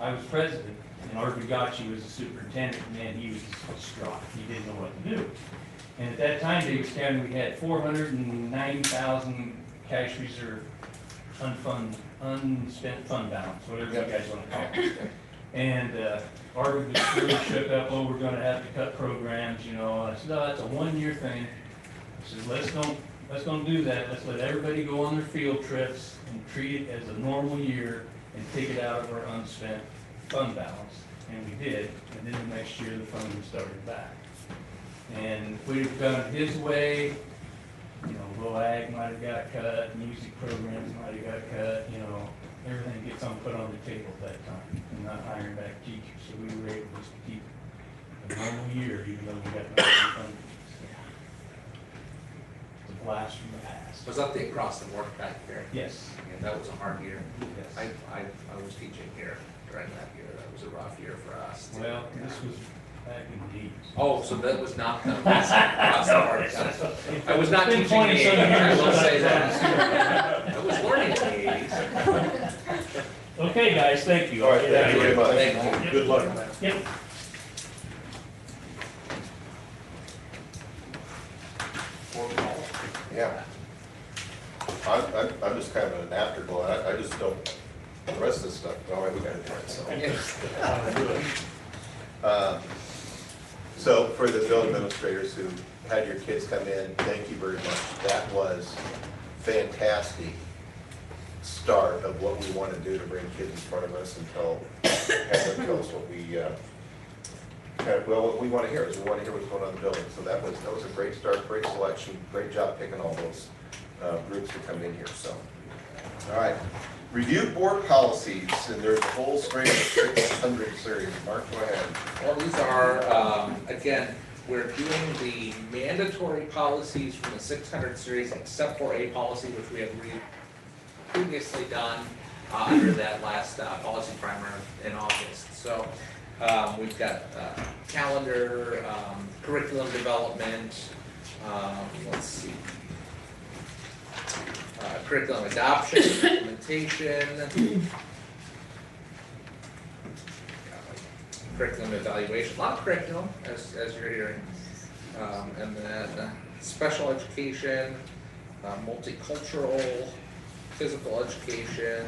I was president, and Art Bugacci was the superintendent, and man, he was distraught. He didn't know what to do. And at that time, Davis County, we had 490,000 cash reserve, unspent fund balance, whatever you guys want to call it. And Art was really shook up, oh, we're gonna have to cut programs, you know. And I said, no, that's a one-year thing. I said, let's don't do that. Let's let everybody go on their field trips and treat it as a normal year and take it out of our unspent fund balance. And we did, and then the next year, the funding started back. And if we'd have done it his way, you know, LOAG might have got cut, music programs might have got cut, you know, everything gets put on the table at that time, and not hiring back teachers. So we were able just to keep a normal year, even though we got no funding. It's a blast from the past. Was that the across the board back here? Yes. Yeah, that was a hard year. Yes. I was teaching here during that year. That was a rough year for us. too. Well, this was back in the 80s. Oh, so that was not the across the board. I was not It's been teaching in the 20-some 80s, I years will since say I've that. I was learning in the 80s. Okay, guys, thank you. All right, thank you very much. Thank you. Good luck, man. Yep. Yeah. I'm just kind of an afterglow, I just don't, the rest of this stuff, all right, we gotta do it, so. So for the bill administrators who had your kids come in, thank you very much. That was fantastic start of what we want to do to bring kids in front of us and have them tell us what we, what we want to hear is we want to hear what's going on in the building. So that was a great start, great selection, great job picking all those groups to come in here, so. All right, review board policies, and there's a whole string of 600 series. Mark, go ahead. Well, these are, again, we're doing the mandatory policies from the 600 series, except for a policy which we have previously done under that last policy primer in August. So we've got calendar, curriculum development, let's see, curriculum adoption, implementation, curriculum evaluation, a lot of curriculum, as you're hearing, and then special education, multicultural, physical education,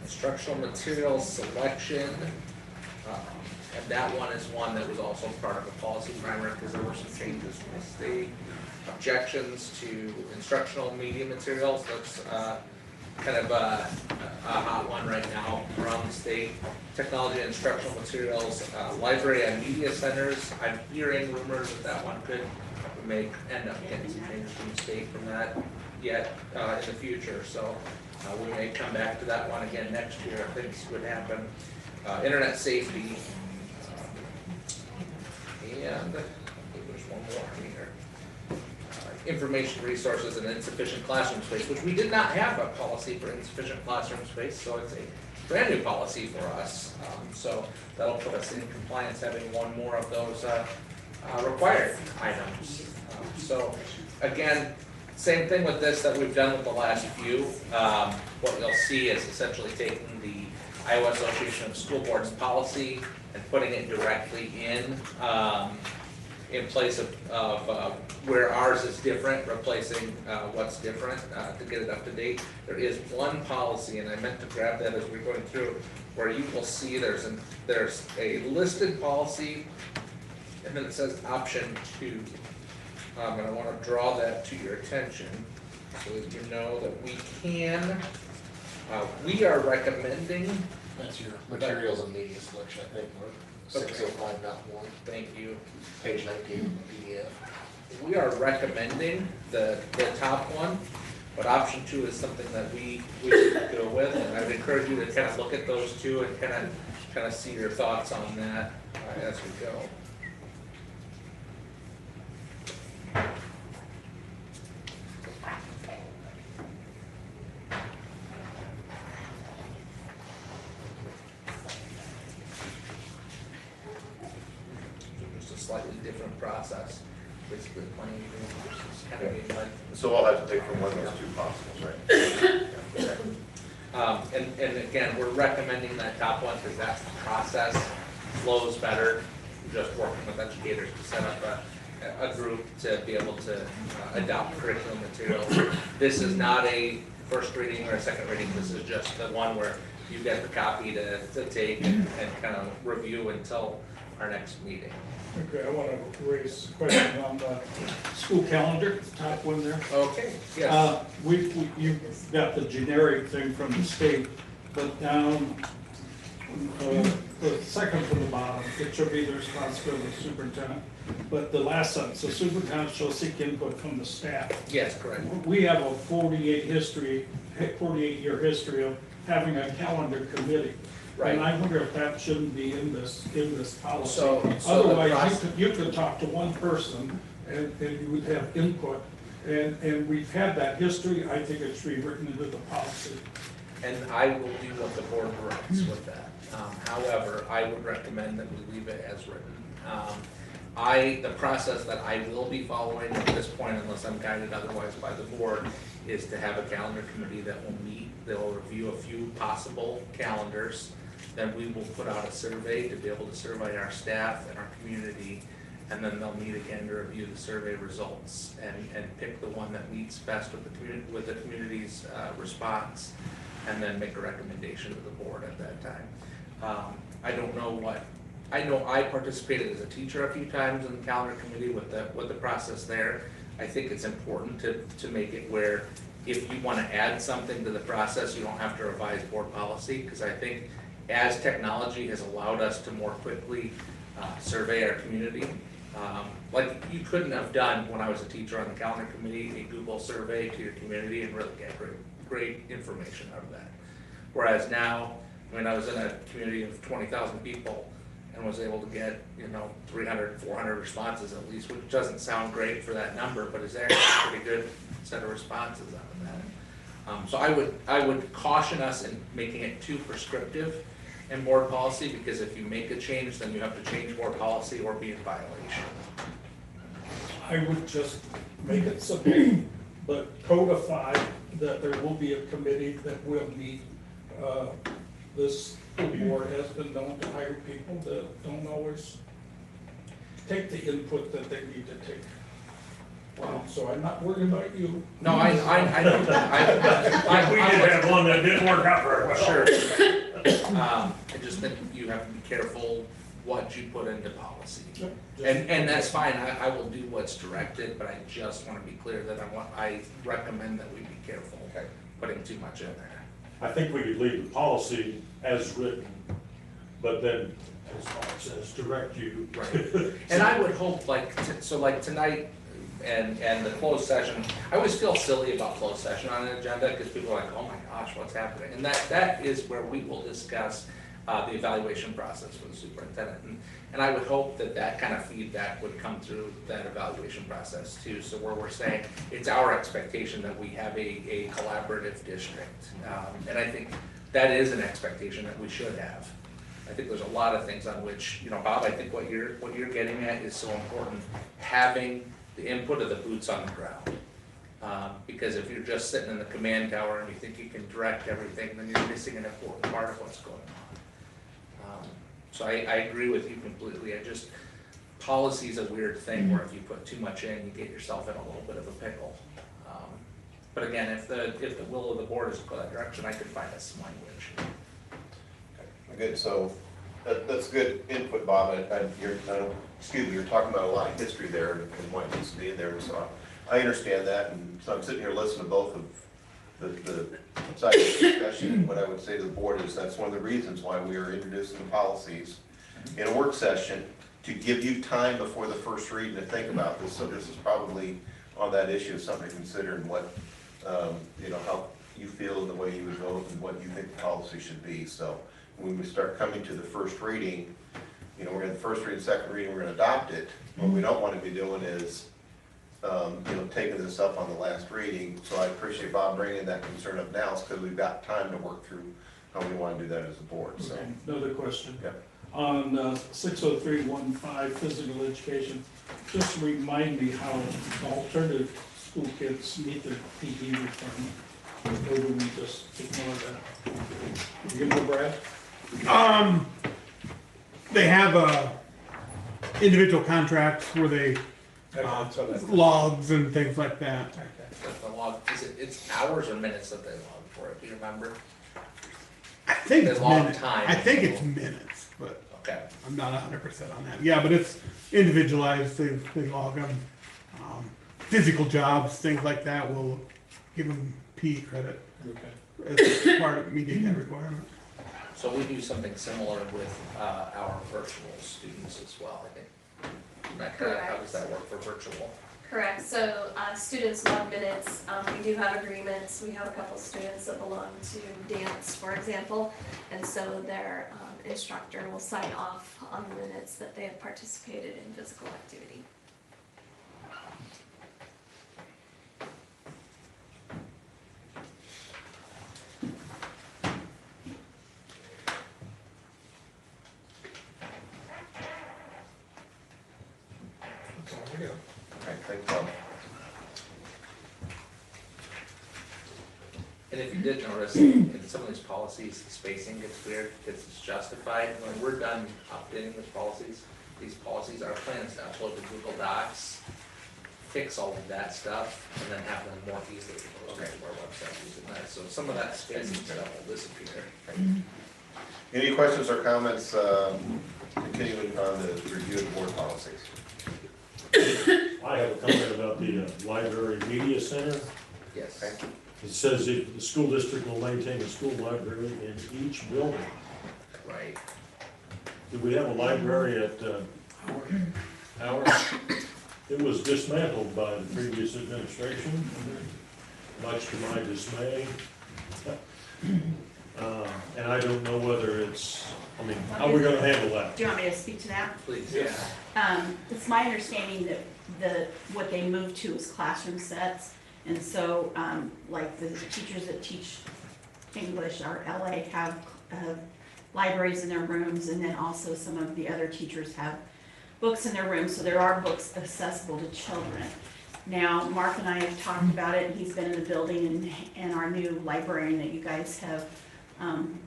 instructional materials selection, and that one is one that was also part of the policy primer because there were some changes from the state. Objections to instructional media materials, that's kind of a hot one right now around the state. Technology and instructional materials, library and media centers, I'm hearing rumors that one could end up getting some changes from the state from that yet in the future, so we may come back to that one again next year if things would happen. Internet safety, and I think there's one more here. Information resources and insufficient classroom space, which we did not have a policy for insufficient classroom space, so it's a brand new policy for us. So that'll put us in compliance having one more of those required items. So again, same thing with this that we've done with the last few. What you'll see is essentially taking the Iowa Association of School Boards policy and putting it directly in place of where ours is different, replacing what's different to get it up to date. There is one policy, and I meant to grab that as we're going through, where you will see there's a listed policy, and then it says option 2. And I want to draw that to your attention so that you know that we are recommending. That's your materials and media selection, I think, Mark. 605.1. Thank you. Page 19 of the PDF. We are recommending the top one, but option 2 is something that we should go with, and I would encourage you to kind of look at those two and kind of see your thoughts on that as we go. Just a slightly different process. basically playing games versus kind of being like. So I'll have to pick from one of those two possibles, right? And again, we're recommending that top one because that's the process, flows better, just working with educators to set up a group to be able to adopt curriculum materials. This is not a first reading or a second reading, this is just the one where you get the copy to take and kind of review until our next meeting. Okay, I want to raise a question on the school calendar, the top one there. Okay, yes. You've got the generic thing from the state, but down, the second from the bottom, it should be the responsibility of the superintendent. But the last sentence, the superintendent shall seek input from the staff. Yes, correct. We have a 48-year history of having a calendar committee. Right. And I wonder if that shouldn't be in this policy. So the Otherwise, you could talk to one person and you would have input. And we've had that history. I think it should be written into the policy. And I will do what the board directs with that. However, I would recommend that we leave it as written. The process that I will be following at this point, unless I'm guided otherwise by the board, is to have a calendar committee that will meet, they will review a few possible calendars. Then we will put out a survey to be able to survey our staff and our community, and then they'll meet again to review the survey results and pick the one that meets best with the community's response, and then make a recommendation to the board at that time. I know I participated as a teacher a few times in the calendar committee with the process there. I think it's important to make it where if you want to add something to the process, you don't have to revise board policy, because I think as technology has allowed us to more quickly survey our community, like you couldn't have done when I was a teacher on the calendar committee, a Google survey to your community and really get great information out of that. Whereas now, when I was in a community of 20,000 people and was able to get, 300, 400 responses at least, which doesn't sound great for that number, but is actually a pretty good set of responses out of that. So I would caution us in making it too prescriptive in board policy, because if you make a change, then you have to change board policy or be in violation. I would just make it simple, but codify that there will be a committee that will meet. This board has been known to hire people that don't always take the input that they need to take. So I'm not worried about you. No, I know that. We did have one that didn't work out very well. Sure. I just think you have to be careful what you put into policy. And that's fine, I will do what's directed, but I just want to be clear that I recommend that we be careful putting too much in there. I think we could leave the policy as written, but then, as Mark says, direct you. Right. And I would hope, like tonight and the closed session, I always feel silly about closed session on an agenda, because people are like, oh my gosh, what's happening? And that is where we will discuss the evaluation process for the superintendent. And I would hope that kind of feedback would come through that evaluation process too. So where we're saying it's our expectation that we have a collaborative district. And I think that is an expectation that we should have. I think there's a lot of things on which, Bob, I think what you're getting at is so important, having the input of the boots on the ground. Because if you're just sitting in the command tower and you think you can direct everything, then you're missing an important part of what's going on. So I agree with you completely. Policy is a weird thing where if you put too much in, you get yourself in a little bit of a pickle. But again, if the will of the board is to go that direction, I could find us some language. Good, so that's good input, Bob. You're talking about a lot of history there and what needs to be in there, so I understand that. And so I'm sitting here listening to both of the sides of the discussion. And what I would say to the board is that's one of the reasons why we are introducing the policies in a work session, to give you time before the first reading to think about this. So this is probably on that issue of something to consider, and what, how you feel and the way you would vote and what you think the policy should be. So when we start coming to the first reading, we're going to the first reading, second reading, we're going to adopt it. What we don't want to be doing is, taking this up on the last reading. So I appreciate Bob bringing that concern up now, because we've got time to work through how we want to do that as a board. So Okay, another question. Yeah. on 60315 physical education, just remind me how the alternative school kids meet their PE requirement. Or do we just ignore that? You give Brad? They have individual contracts where they logs and things like that. But the log, it's hours or minutes that they log for it, do you remember? I think They it's log minutes. time. I think it's minutes, but Okay. I'm not 100% on that. Yeah, but it's individualized. They log them. Physical jobs, things like that, will give them PE credit. Okay. It's part of meeting that requirement. So we do something similar with our virtual students as well, I think. Rebecca, how does that work for virtual? Correct, so students log minutes, we do have agreements, we have a couple students that belong to dance, for example, and so their instructor will sign off on the minutes that they have participated in physical activity. Okay, thanks, Bob. And if you did notice, in some of these policies, spacing gets weird, because it's justified. When we're done updating these policies, our plan is to upload to Google Docs, fix all of that stuff, and then have them more easily posted to our website using that. So some of that spacing stuff will disappear. Any questions or comments, continuing on the review of board policies? I have a comment about the library media center. Yes. It says the school district will maintain a school library in each building. Right. Do we have a library at Howard? It was dismantled by the previous administration, much to my dismay. And I don't know whether it's, how are we gonna handle that? Do you want me to speak to that? Please, yeah. It's my understanding that what they moved to is classroom sets. And so, like the teachers that teach English or LA have libraries in their rooms, and then also some of the other teachers have books in their rooms, so there are books accessible to children. Now, Mark and I have talked about it, and he's been in the building, and our new librarian that you guys have, and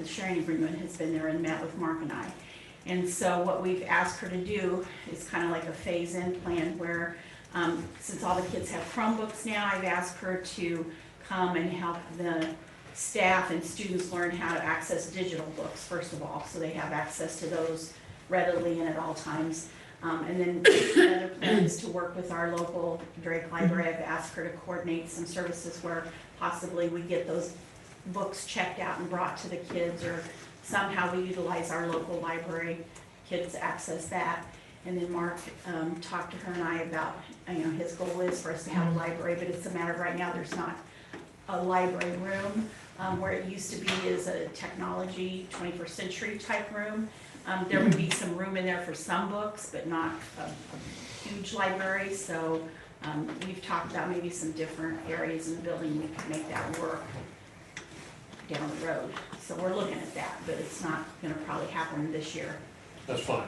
the sharing agreement has been there and met with Mark and I. And so what we've asked her to do is kind of like a phase-in plan where, since all the kids have Chromebooks now, I've asked her to come and help the staff and students learn how to access digital books, first of all, so they have access to those readily and at all times. And then another plan is to work with our local Drake Library. I've asked her to coordinate some services where possibly we get those books checked out and brought to the kids, or somehow we utilize our local library, kids access that. And then Mark talked to her and I about, his goal is for us to have a library, but it's a matter of right now there's not a library room. Where it used to be is a technology 21st century type room. There would be some room in there for some books, but not a huge library. So we've talked about maybe some different areas in the building we could make that work down the road. So we're looking at that, but it's not gonna probably happen this year. That's fine,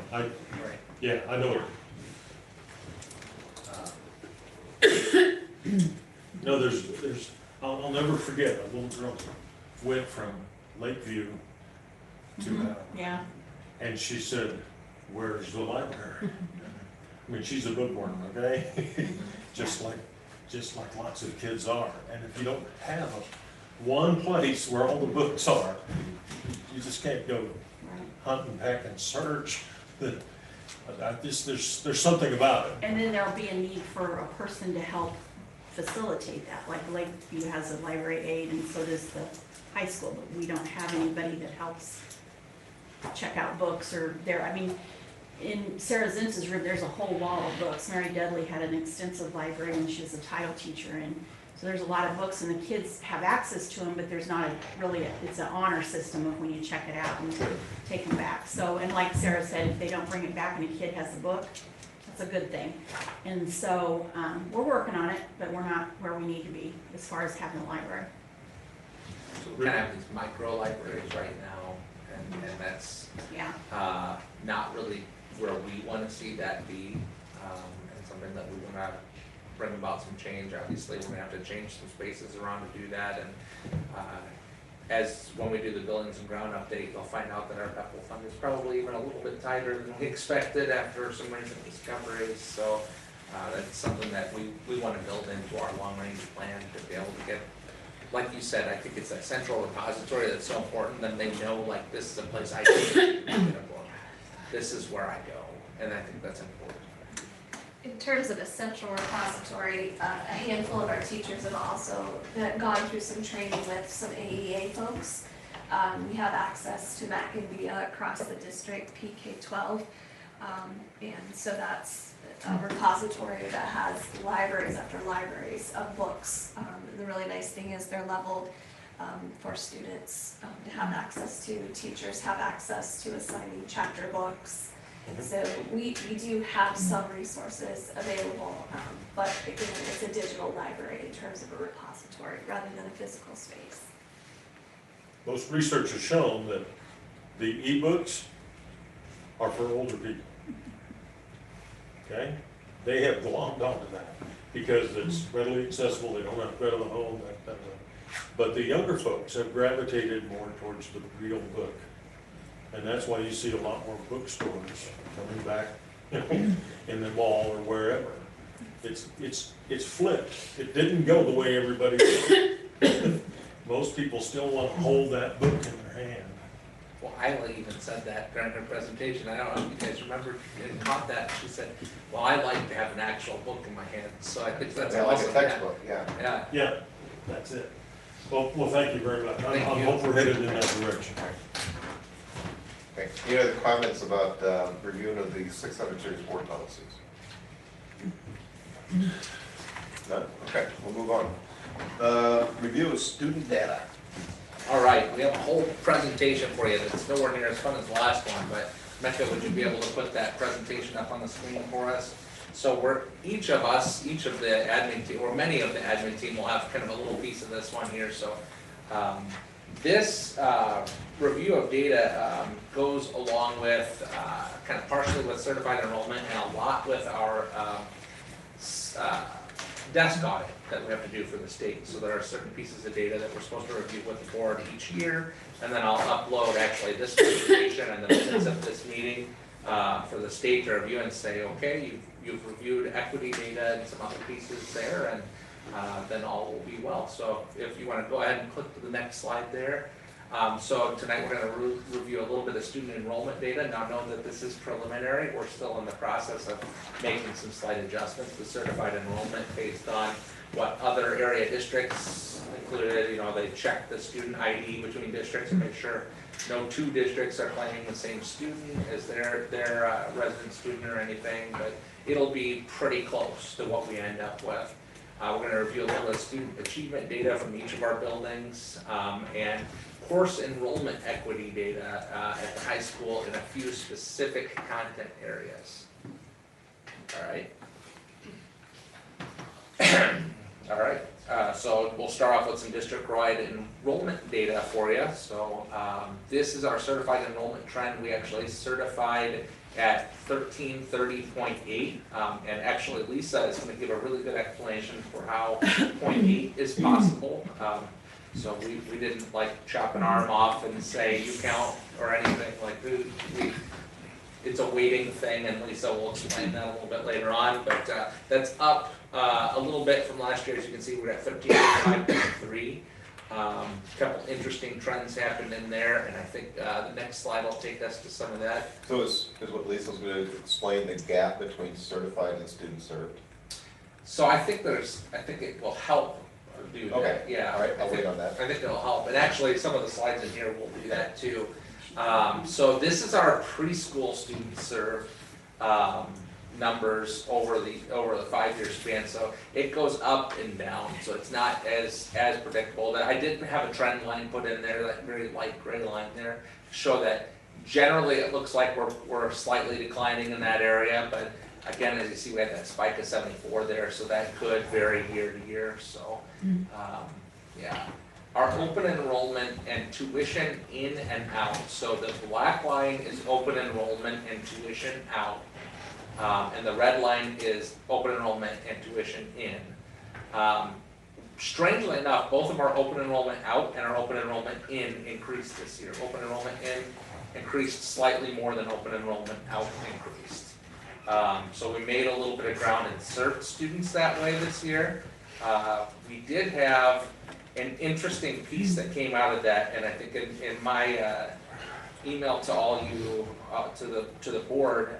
yeah, I know it. No, there's, I'll never forget, a little girl went from Lakeview to, Yeah. and she said, "Where's the library?" I mean, she's a bookworm, okay? just like lots of kids are. And if you don't have one place where all the books are, you just can't go hunt and peck and search. There's something about it. And then there'll be a need for a person to help facilitate that. Like Lakeview has a library aide, and so does the high school, but we don't have anybody that helps check out books or in Sarah Zintz's room, there's a whole wall of books. Mary Dudley had an extensive library when she was a title teacher, and so there's a lot of books, and the kids have access to them, but there's not it's an honor system of when you check it out and take them back. So, and like Sarah said, if they don't bring it back and a kid has the book, that's a good thing. And so, we're working on it, but we're not where we need to be as far as having a library. So we kind of have these micro libraries right now, and and that's Yeah. not really where we want to see that be, and something that we want to bring about some change. Obviously, we're going to have to change some spaces around to do that, and as when we do the buildings and ground update, you'll find out that our capital fund is probably even a little bit tighter than we expected after some recent discoveries. So that's something that we want to build into our long-range plan to be able to get, like you said, I think it's that central repository that's so important. Then they know, like, this is a place I can get a book. This is where I go, and I think that's important. In terms of a central repository, a handful of our teachers have also gone through some training with some AEA folks. We have access to MacNVIA across the district, PK-12, and so that's a repository that has libraries after libraries of books. The really nice thing is they're leveled for students to have access to. Teachers have access to assigning chapter books. So we do have some resources available, but again, it's a digital library in terms of a repository rather than a physical space. Most research has shown that the ebooks are for older people. Okay? They have glommed onto that because it's readily accessible, they don't have to go to the home, that. But the younger folks have gravitated more towards the real book. And that's why you see a lot more bookstores coming back, you know, in the mall or wherever. It's flipped. It didn't go the way everybody did. Most people still want to hold that book in their hand. Well, Isla even said that during her presentation. I don't know if you guys remember and caught that. She said, well, I like to have an actual book in my hand. So I think that's awesome. Like a textbook, yeah. Yeah. Yeah, that's it. Well, thank you very much. I Thank you. hope we're headed in that direction. Okay. Any other comments about reviewing of the 600 series board policies? None? Okay, we'll move on. Review of student data. All right, we have a whole presentation for you that's nowhere near as fun as the last one, but Mecca, would you be able to put that presentation up on the screen for us? So each of the admin team, or many of the admin team will have kind of a little piece of this one here. So this review of data goes along with kind of partially with certified enrollment and a lot with our desk audit that we have to do for the state. So there are certain pieces of data that we're supposed to review with the board each year, and then I'll upload actually this presentation and the minutes of this meeting for the state to review and say, okay, you've reviewed equity data and some other pieces there, and then all will be well. So if you want to go ahead and click to the next slide there. So tonight we're going to review a little bit of student enrollment data. Now know that this is preliminary. We're still in the process of making some slight adjustments to certified enrollment based on what other area districts included. You know, they check the student ID between districts and make sure no two districts are claiming the same student as their resident student or anything, but it'll be pretty close to what we end up with. We're going to review a little bit of student achievement data from each of our buildings and course enrollment equity data at the high school in a few specific content areas. All right. All right. So we'll start off with some district-wide enrollment data for you. So this is our certified enrollment trend. We actually certified at 1330.8, and actually Lisa is going to give a really good explanation for how 0.8 is possible. So we didn't like chop an arm off and say you count or anything like it's a weighting thing, and Lisa will explain that a little bit later on, but that's up a little bit from last year. As you can see, we're at 13.5.3. Couple interesting trends happened in there, and I think the next slide will take us to some of that. So is what Lisa's going to explain the gap between certified and student served? So I think it will help do that. Okay. Yeah. All right, I'll wait on that. I think it'll help, and actually some of the slides in here will do that too. So this is our preschool student served numbers over the 5-year span. So it goes up and down. So it's not as predictable. I did have a trend line put in there, that very light gray line there, to show that generally it looks like we're slightly declining in that area. But again, as you see, we had that spike of 74 there, so that could vary year to year. So yeah. are open enrollment and tuition in and out. So the black line is open enrollment and tuition out. And the red line is open enrollment and tuition in. Strangely enough, both of our open enrollment out and our open enrollment in increased this year. Open enrollment in increased slightly more than open enrollment out increased. So we made a little bit of ground in CERT students that way this year. We did have an interesting piece that came out of that, and I think in my email to all you, to the board,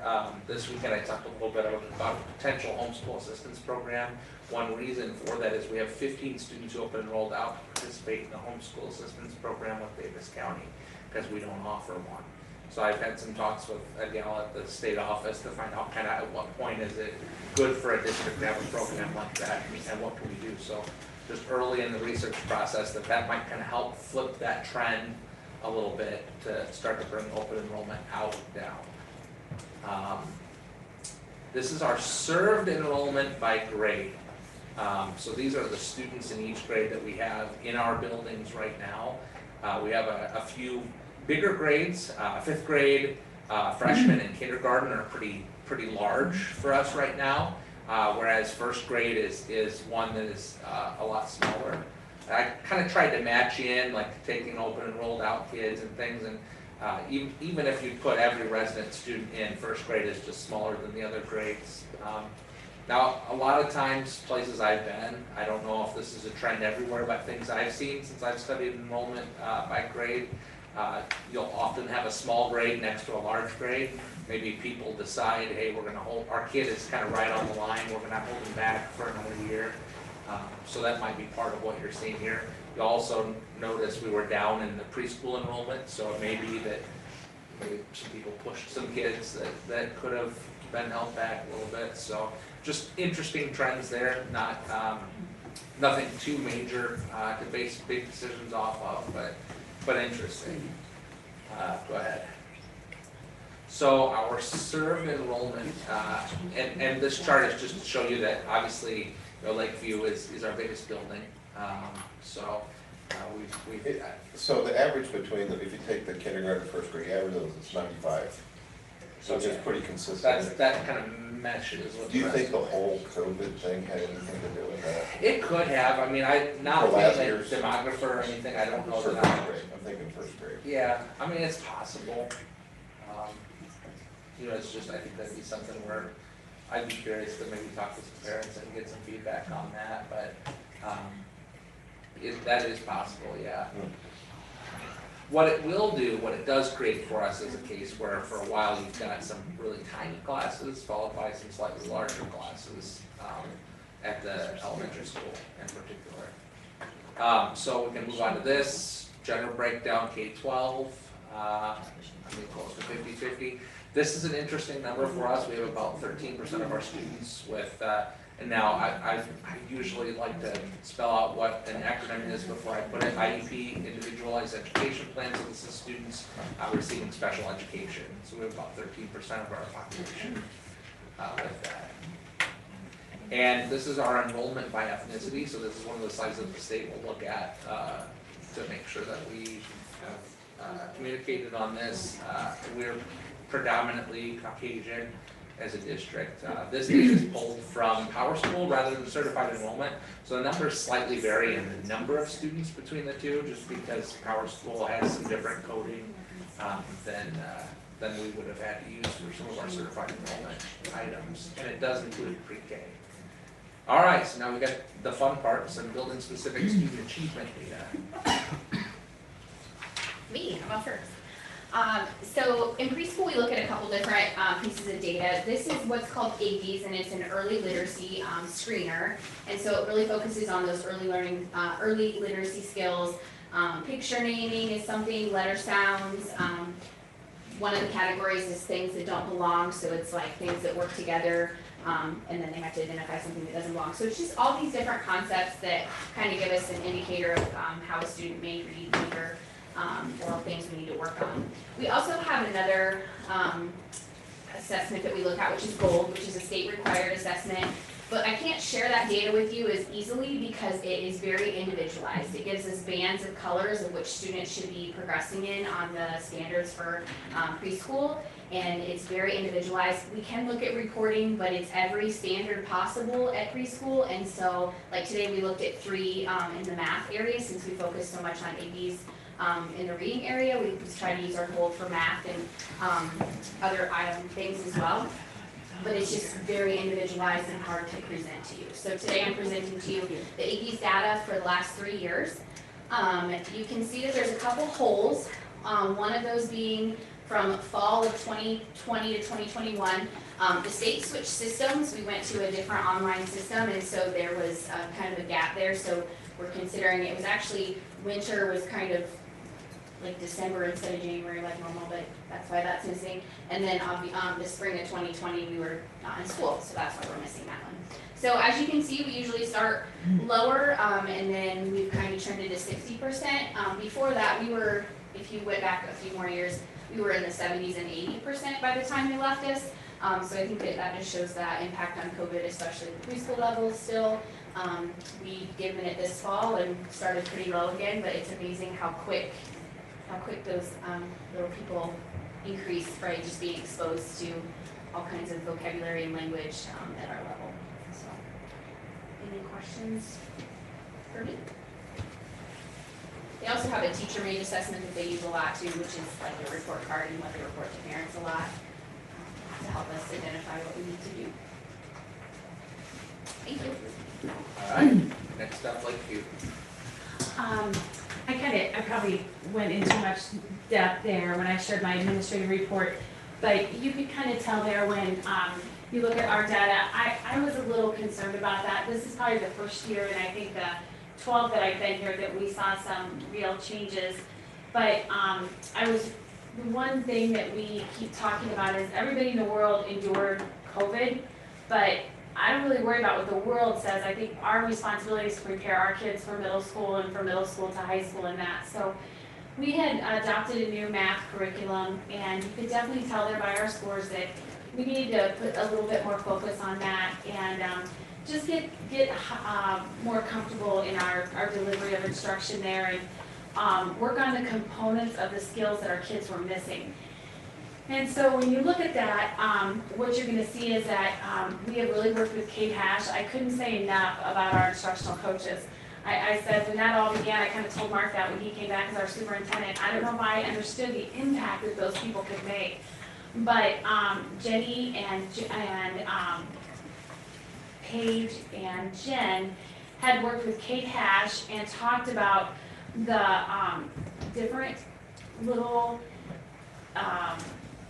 this weekend I talked a little bit about a potential homeschool assistance program. One reason for that is we have 15 students who open enrolled out to participate in the homeschool assistance program with Davis County, because we don't offer one. So I've had some talks with a gal at the state office to find out kind of at what point is it good for a district to have a program like that, and what can we do. So just early in the research process, that might kind of help flip that trend a little bit to start to bring open enrollment out down. This is our served enrollment by grade. So these are the students in each grade that we have in our buildings right now. We have a few bigger grades. 5th grade, freshmen, and kindergarten are pretty large for us right now, whereas 1st grade is one that is a lot smaller. I kind of tried to match in, like taking open enrolled out kids and things, and even if you put every resident student in, 1st grade is just smaller than the other grades. Now, a lot of times, places I've been, I don't know if this is a trend everywhere, but things I've seen since I've studied enrollment by grade, you'll often have a small grade next to a large grade. Maybe people decide, hey, we're gonna hold, our kid is kind of right on the line, we're gonna hold him back for another year. So that might be part of what you're seeing here. You'll also notice we were down in the preschool enrollment, so it may be that maybe some people pushed some kids that could have been held back a little bit. So just interesting trends there, not nothing too major to base big decisions off of, but interesting. Go ahead. So our served enrollment, and this chart is just to show you that obviously, you know, Lakeview is our biggest building. So the average between if you take the kindergarten and 1st grade average, it's 95. So it's just pretty consistent. That kind of meshes with. Do you think the whole COVID thing had anything to do with that? It could have. I mean, not being a demographer or anything, I don't know that. I'm thinking 1st grade. Yeah, I mean, it's possible. You know, it's just, I think that'd be something where I'd be curious to maybe talk to some parents and get some feedback on that, but that is possible, yeah. What it will do, what it does create for us is a case where for a while you've got some really tiny classes followed by some slightly larger classes at the elementary school in particular. So we can move on to this, general breakdown K-12, I mean close to 50-50. This is an interesting number for us. We have about 13% of our students with, and now I usually like to spell out what an acronym is before I put it. IEP, Individualized Education Plan. So this is students receiving special education. So we have about 13% of our population with that. And this is our enrollment by ethnicity. So this is one of the slides that the state will look at to make sure that we have communicated on this. We're predominantly Caucasian as a district. This data is pulled from PowerSchool rather than certified enrollment. So the numbers slightly vary in the number of students between the two, just because PowerSchool has some different coding than we would have had to use for some of our certified enrollment items. And it does include pre-K. All right, so now we got the fun part, some building specific student achievement data. Me, I'm up first. So in preschool, we look at a couple different pieces of data. This is what's called AVs, and it's an early literacy screener. And so it really focuses on those early learning, early literacy skills. Picture naming is something, letter sounds. One of the categories is things that don't belong, so it's like things that work together, and then they have to identify something that doesn't belong. So it's just all these different concepts that kind of give us an indicator of how a student may read, either or things we need to work on. We also have another assessment that we look at, which is GOLD, which is a state required assessment. But I can't share that data with you as easily because it is very individualized. It gives us bands of colors of which students should be progressing in on the standards for preschool, and it's very individualized. We can look at reporting, but it's every standard possible at preschool, and so like today we looked at 3 in the math area since we focused so much on ABs. In the reading area, we just try to use our goal for math and other things as well. But it's just very individualized and hard to present to you. So today I'm presenting to you the AB's data for the last 3 years. You can see that there's a couple holes, one of those being from fall of 2020 to 2021. The state switched systems. We went to a different online system, and so there was kind of a gap there. So we're considering it was actually winter was kind of like December instead of January like normal, but that's why that's missing. And then the spring of 2020 we were not in school, so that's why we're missing that one. So as you can see, we usually start lower, and then we've kind of trended to 60%. Before that, we were, if you went back a few more years, we were in the 70s and 80% by the time they left us. So I think that just shows that impact on COVID, especially the preschool levels still. We given it this fall and started pretty low again, but it's amazing how quick those little people increase, right, just being exposed to all kinds of vocabulary and language at our level. So, any questions for me? They also have a teacher-made assessment that they use a lot too, which is like a report card and what they report to parents a lot to help us identify what we need to do. Thank you. All right, next up, Lakeview. I probably went into much depth there when I shared my administrative report, but you could kind of tell there when you look at our data, I was a little concerned about that. This is probably the first year, and I think the 12 that I've been here that we saw some real changes. But the one thing that we keep talking about is everybody in the world endured COVID, but I don't really worry about what the world says. I think our responsibility is to prepare our kids for middle school and from middle school to high school and that. So we had adopted a new math curriculum, and you could definitely tell there by our scores that we need to put a little bit more focus on that and just get more comfortable in our delivery of instruction there and work on the components of the skills that our kids were missing. And so when you look at that, what you're going to see is that we have really worked with Kate Hash. I couldn't say enough about our instructional coaches. I said when that all began, I kind of told Mark that when he came back as our superintendent. I don't know if I understood the impact that those people could make. But Jenny and Paige and Jen had worked with Kate Hash and talked about the different little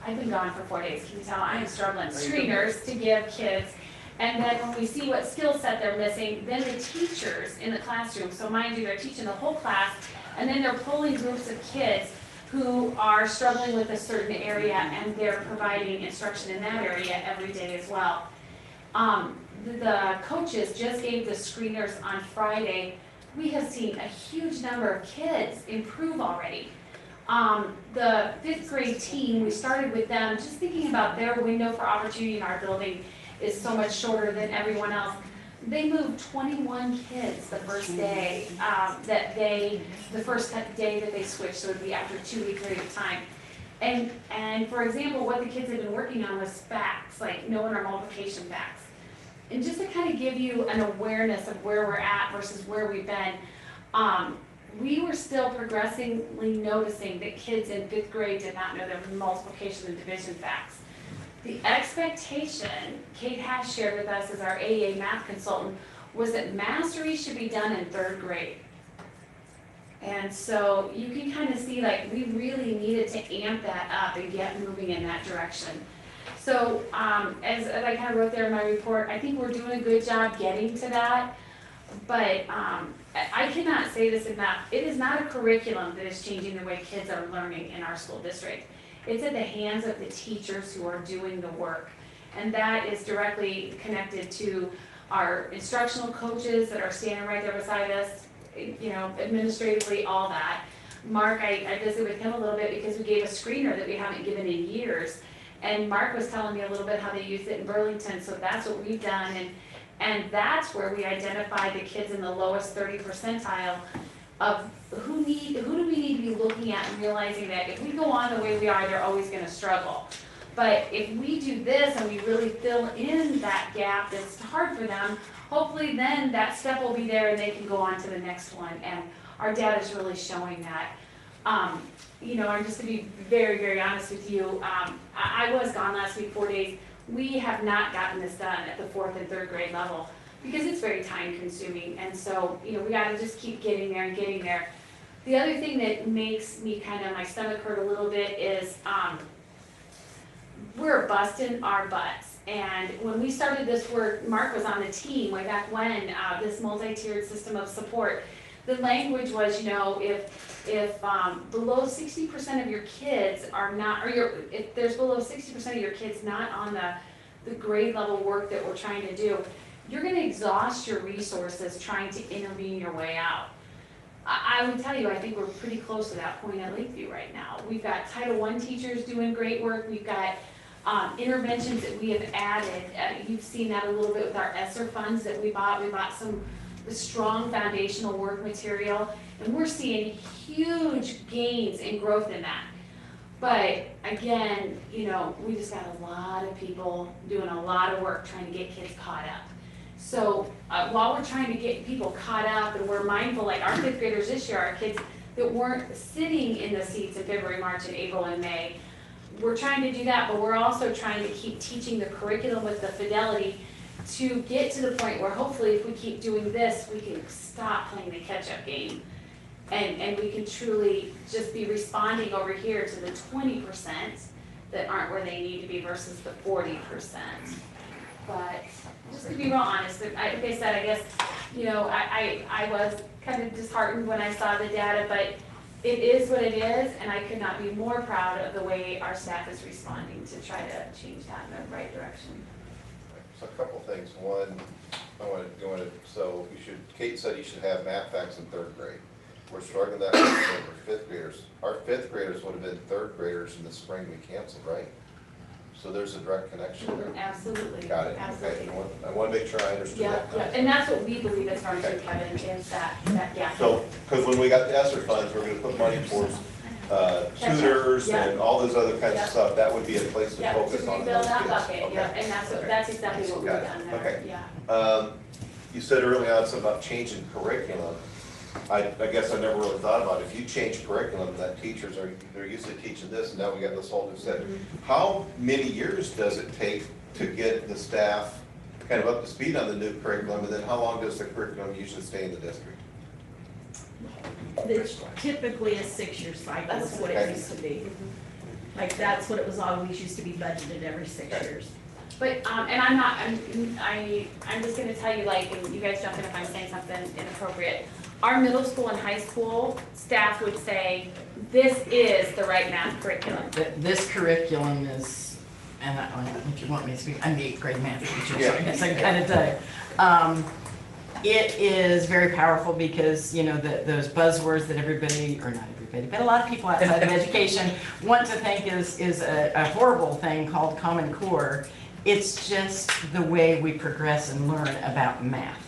I've been gone for 4 days, can you tell? I am struggling. Screeners to give kids. And then when we see what skill set they're missing, then the teachers in the classroom, so mind you, they're teaching the whole class, and then they're pulling groups of kids who are struggling with a certain area, and they're providing instruction in that area every day as well. The coaches just gave the screeners on Friday. We have seen a huge number of kids improve already. The 5th grade team, we started with them just thinking about their window for opportunity in our building is so much shorter than everyone else. They moved 21 kids the first day the first day that they switched, so it would be after a 2-week period of time. And for example, what the kids have been working on was facts, like knowing our multiplication facts. And just to kind of give you an awareness of where we're at versus where we've been, we were still progressively noticing that kids in 5th grade did not know their multiplication and division facts. The expectation Kate Hash shared with us as our AEA math consultant was that mastery should be done in 3rd grade. And so you can kind of see like we really needed to amp that up and get moving in that direction. So as I kind of wrote there in my report, I think we're doing a good job getting to that. But I cannot say this enough. It is not a curriculum that is changing the way kids are learning in our school district. It's at the hands of the teachers who are doing the work. And that is directly connected to our instructional coaches that are standing right there beside us, you know, administratively, all that. Mark, I visited with him a little bit because we gave a screener that we haven't given in years. And Mark was telling me a little bit how they used it in Burlington, so that's what we've done. And that's where we identify the kids in the lowest 30 percentile of who do we need to be looking at and realizing that if we go on the way we are, they're always gonna struggle. But if we do this and we really fill in that gap that's hard for them, hopefully then that step will be there and they can go on to the next one. And our data is really showing that. You know, I'm just to be very, very honest with you, I was gone last week, 4 days. We have not gotten this done at the 4th and 3rd grade level because it's very time consuming. And so, you know, we gotta just keep getting there and getting there. The other thing that makes me kind of, my stomach hurt a little bit is, we're busting our butts. And when we started this work, Mark was on the team way back when, this multi-tiered system of support. The language was, you know, if below 60% of your kids are not, or if there's below 60% of your kids not on the grade level work that we're trying to do, you're gonna exhaust your resources trying to intervene your way out. I would tell you, I think we're pretty close to that point at Lakeview right now. We've got Title I teachers doing great work. We've got interventions that we have added. You've seen that a little bit with our ESSER funds that we bought. We bought some strong foundational work material, and we're seeing huge gains in growth in that. But again, you know, we just got a lot of people doing a lot of work trying to get kids caught up. So while we're trying to get people caught up, and we're mindful, like our 5th graders this year are kids that weren't sitting in the seats in February, March, and April, and May. We're trying to do that, but we're also trying to keep teaching the curriculum with the fidelity to get to the point where hopefully if we keep doing this, we can stop playing the catch-up game. And we can truly just be responding over here to the 20% that aren't where they need to be versus the 40%. But just to be real honest, like I said, I guess, you know, I was kind of disheartened when I saw the data, but it is what it is, and I could not be more proud of the way our staff is responding to try to change that in the right direction. So a couple things. One, Kate said you should have math facts in 3rd grade. We're struggling that with our 5th graders. Our 5th graders would have been 3rd graders in the spring we canceled, right? So there's a direct connection there. Absolutely. Got it. Absolutely. Okay. I want to make sure I understood that. Yeah, and that's what we believe is starting to, Kevin, is that gap. So, because when we got the ESSER funds, we're gonna put money towards tutors and all those other kinds of stuff. That would be a place to focus on. Rebuild those that kids. bucket, Okay. yeah, and that's exactly what we've Got it. done there, Okay. yeah. You said early on something about changing curriculum. I guess I never really thought about it. If you change curriculum, that they're used to teaching this, and now we got this whole new set. How many years does it take to get the staff kind of up to speed on the new curriculum, and then how long does the curriculum usually stay in the district? It's typically a 6-year cycle is what it used to be. Like, that's what it was always used to be budgeted every 6 years. But, and I'm just gonna tell you, like, and you guys jump in if I'm saying something inappropriate. Our middle school and high school staff would say, this is the right math curriculum. This curriculum is, and if you want me to speak, I'm the 8th grade math teacher, so I guess I can kind of tell you. It is very powerful because, you know, those buzzwords that everybody, or not everybody, but a lot of people outside of education want to think is a horrible thing called Common Core. It's just the way we progress and learn about math.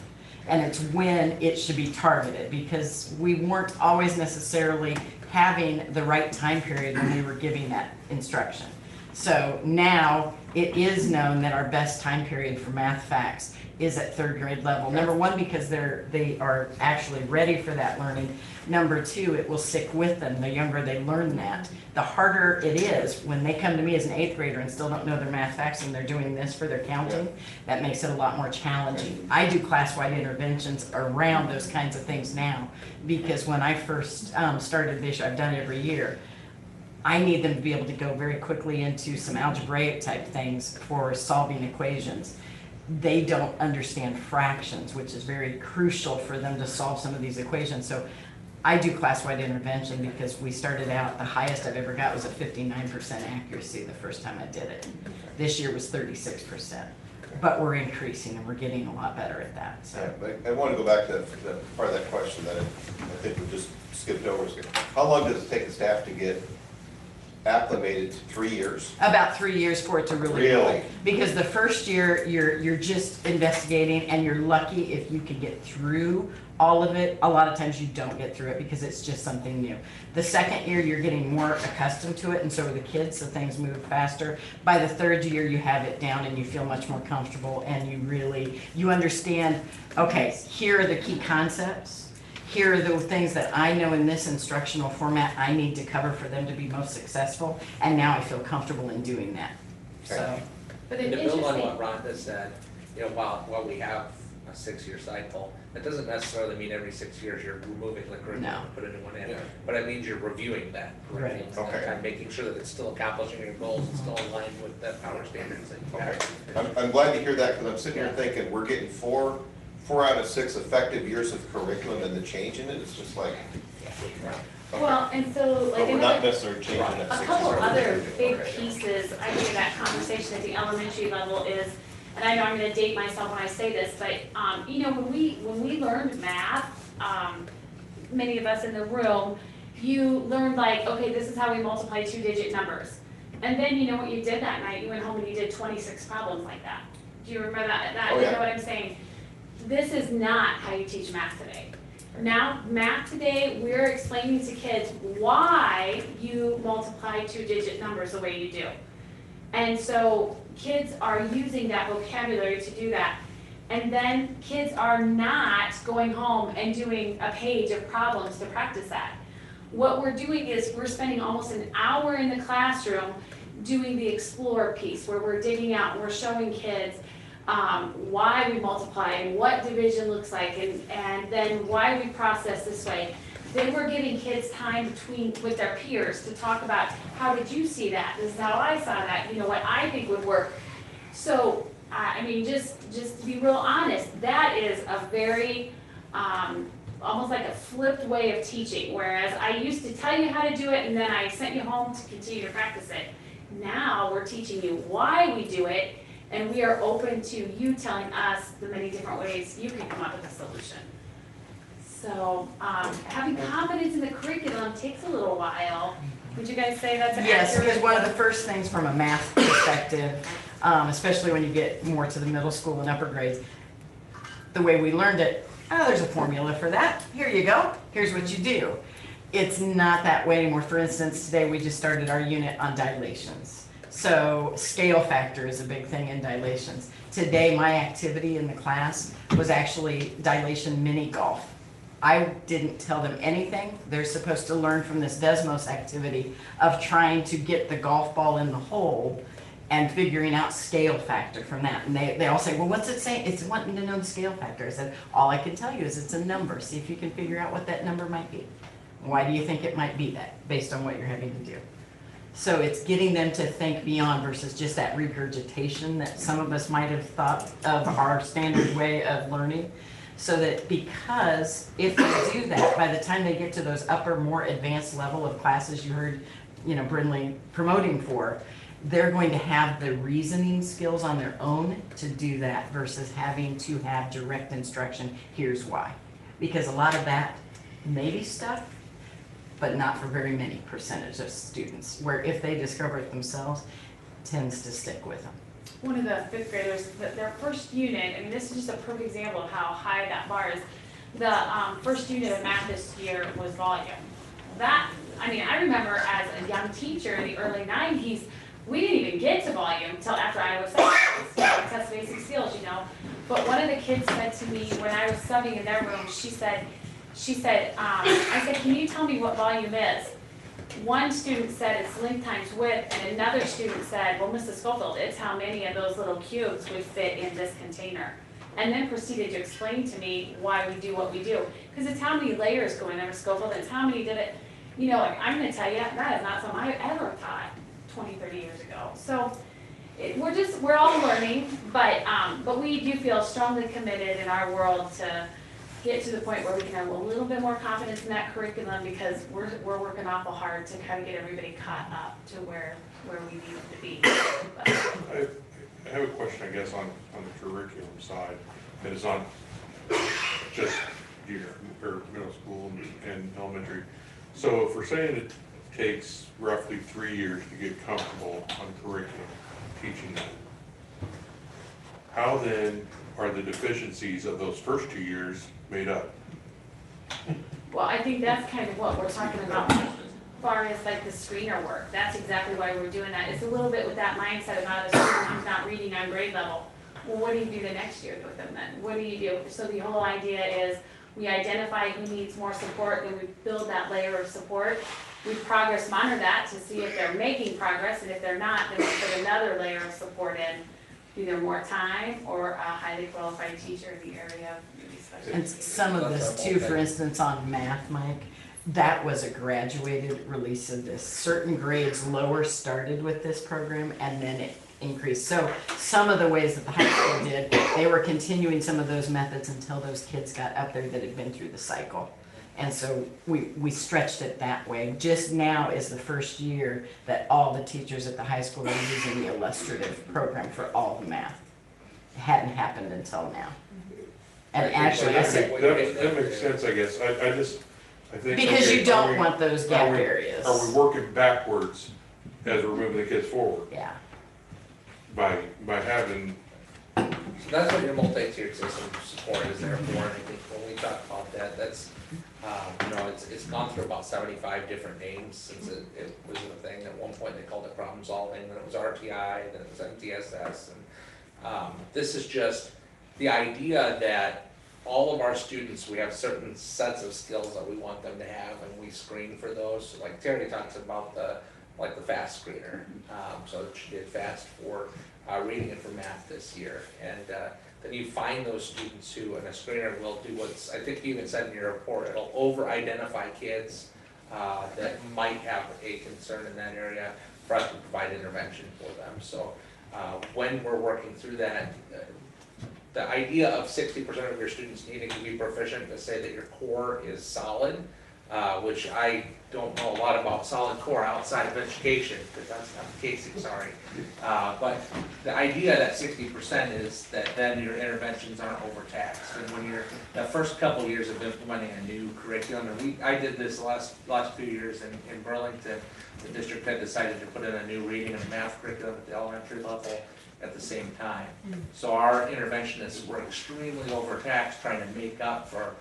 And it's when it should be targeted, because we weren't always necessarily having the right time period when we were giving that instruction. So now it is known that our best time period for math facts is at 3rd grade level. Number one, because they are actually ready for that learning. Number two, it will stick with them. The younger they learn that, the harder it is when they come to me as an 8th grader and still don't know their math facts and they're doing this for their counting. That makes it a lot more challenging. I do class-wide interventions around those kinds of things now, because when I first started this, I've done it every year. I need them to be able to go very quickly into some algebraic type things for solving equations. They don't understand fractions, which is very crucial for them to solve some of these equations. So I do class-wide intervention because we started out, the highest I've ever got was a 59% accuracy the first time I did it. This year was 36%. But we're increasing and we're getting a lot better at that. So. Yeah, but I want to go back to the part of that question that I think we just skipped over. How long does it take the staff to get acclimated to 3 years? About 3 years for it to really. Really? Because the first year, you're just investigating, and you're lucky if you can get through all of it. A lot of times you don't get through it because it's just something new. The second year, you're getting more accustomed to it, and so are the kids, so things move faster. By the third year, you have it down and you feel much more comfortable, and you understand, okay, here are the key concepts. Here are the things that I know in this instructional format I need to cover for them to be most successful, and now I feel comfortable in doing that. So, But to build on what Rhonda said, you know, while we have a 6-year cycle, that doesn't necessarily mean every 6 years you're removing the curriculum and putting a new one in. But it means you're reviewing that curriculum, and making sure that it's still accomplishing your goals, it's still aligned with the power standards that you have. I'm glad to hear that, because I'm sitting here thinking, we're getting 4 out of 6 effective years of curriculum, and the change in it, it's just like. Well, and so like But we're not another, necessarily changing that 6 a couple years. other big pieces, I think, of that conversation at the elementary level is, and I know I'm gonna date myself when I say this, but, you know, when we learned math, many of us in the room, you learned like, okay, this is how we multiply 2-digit numbers. And then you know what you did that night? You went home and you did 26 problems like that. Do you remember that? Oh, You yeah. know what I'm saying? This is not how you teach math today. Now, math today, we're explaining to kids why you multiply 2-digit numbers the way you do. And so kids are using that vocabulary to do that. And then kids are not going home and doing a page of problems to practice that. What we're doing is we're spending almost an hour in the classroom doing the explore piece, where we're digging out and we're showing kids why we multiply and what division looks like, and then why we process this way. Then we're giving kids time with their peers to talk about, how did you see that? This is how I saw that, you know, what I think would work. So, I mean, just to be real honest, that is a very, almost like a flipped way of teaching. Whereas I used to tell you how to do it, and then I sent you home to continue to practice it. Now we're teaching you why we do it, and we are open to you telling us the many different ways you can come up with a solution. So, having confidence in the curriculum takes a little while. Would you guys say that's an yes, accurate? because one of the first things from a math perspective, especially when you get more to the middle school and upper grades, the way we learned it, oh, there's a formula for that. Here you go. Here's what you do. It's not that way anymore. For instance, today we just started our unit on dilations. So scale factor is a big thing in dilations. Today, my activity in the class was actually dilation mini golf. I didn't tell them anything. They're supposed to learn from this Desmos activity of trying to get the golf ball in the hole and figuring out scale factor from that. And they all say, well, what's it saying? It's wanting to know the scale factor. I said, all I can tell you is it's a number. See if you can figure out what that number might be. Why do you think it might be that, based on what you're having to do? So it's getting them to think beyond versus just that regurgitation that some of us might have thought of our standard way of learning. So that, because if they do that, by the time they get to those upper, more advanced level of classes you heard, you know, Brindley promoting for, they're going to have the reasoning skills on their own to do that versus having to have direct instruction, here's why. Because a lot of that may be stuff, but not for very many percentage of students, where if they discover it themselves, tends to stick with them. One of the fifth graders, their first unit, I mean, this is just a perfect example of how high that bar is. The first unit of math this year was volume. That, I mean, I remember as a young teacher in the early 90s, we didn't even get to volume until after I was test basic skills, you know. But one of the kids said to me when I was subbing in their room, she said, I said, can you tell me what volume is? One student said it's length times width, and another student said, well, Mrs. Schofield, it's how many of those little cubes would fit in this container. And then proceeded to explain to me why we do what we do. Because it's how many layers go in there, Mrs. Schofield, it's how many did it, you know, like, I'm gonna tell you, that is not something I ever taught 20, 30 years ago. So we're all learning, but we do feel strongly committed in our world to get to the point where we can have a little bit more confidence in that curriculum, because we're working awful hard to kind of get everybody caught up to where we need them to be. I have a question, I guess, on the curriculum side, that is on just junior or middle school and elementary. So if we're saying that takes roughly 3 years to get comfortable on curriculum, teaching that. How then are the deficiencies of those first 2 years made up? Well, I think that's kind of what we're talking about as far as like the screener work. That's exactly why we're doing that. It's a little bit with that mindset about a student who's not reading on grade level. Well, what do you do the next year with them then? What do you do? So the whole idea is we identify who needs more support, and we build that layer of support. We progress monitor that to see if they're making progress, and if they're not, then we put another layer of support in, either more time or a highly qualified teacher in the area of maybe special And education. some of this too, for instance, on math, Mike, that was a graduated release of this. Certain grades lower started with this program and then it increased. So some of the ways that the high school did, they were continuing some of those methods until those kids got up there that had been through the cycle. And so we stretched it that way. Just now is the first year that all the teachers at the high school are using the illustrative program for all the math. It hadn't happened until now. And actually, I said, That makes sense, I guess. I think. because okay, you don't are we- want those gap are we- areas. Are we working backwards as we're moving the kids forward Yeah. by having, So that's what your multi-tiered system support is there for, and I think when we talk about that, that's, you know, it's gone through about 75 different names since it was a thing. At one point, they called it problem solving, then it was RTI, then it was MTSS, and this is just the idea that all of our students, we have certain sets of skills that we want them to have, and we screen for those. So like Terry talks about the FAST screener, so she did FAST for reading and for math this year, and then you find those students who, and a screener will do what's, I think you even said in your report, it'll over-identify kids that might have a concern in that area for us to provide intervention for them. So when we're working through that, the idea of 60% of your students needing to be proficient to say that your core is solid, which I don't know a lot about solid core outside of education, because that's not the case, I'm sorry. But the idea that 60% is that then your interventions aren't overtaxed. And when you're, the first couple of years of implementing a new curriculum, and I did this last few years in Burlington, the district had decided to put in a new reading and math curriculum at the elementary level at the same time. So our interventionists were extremely overtaxed trying to make up for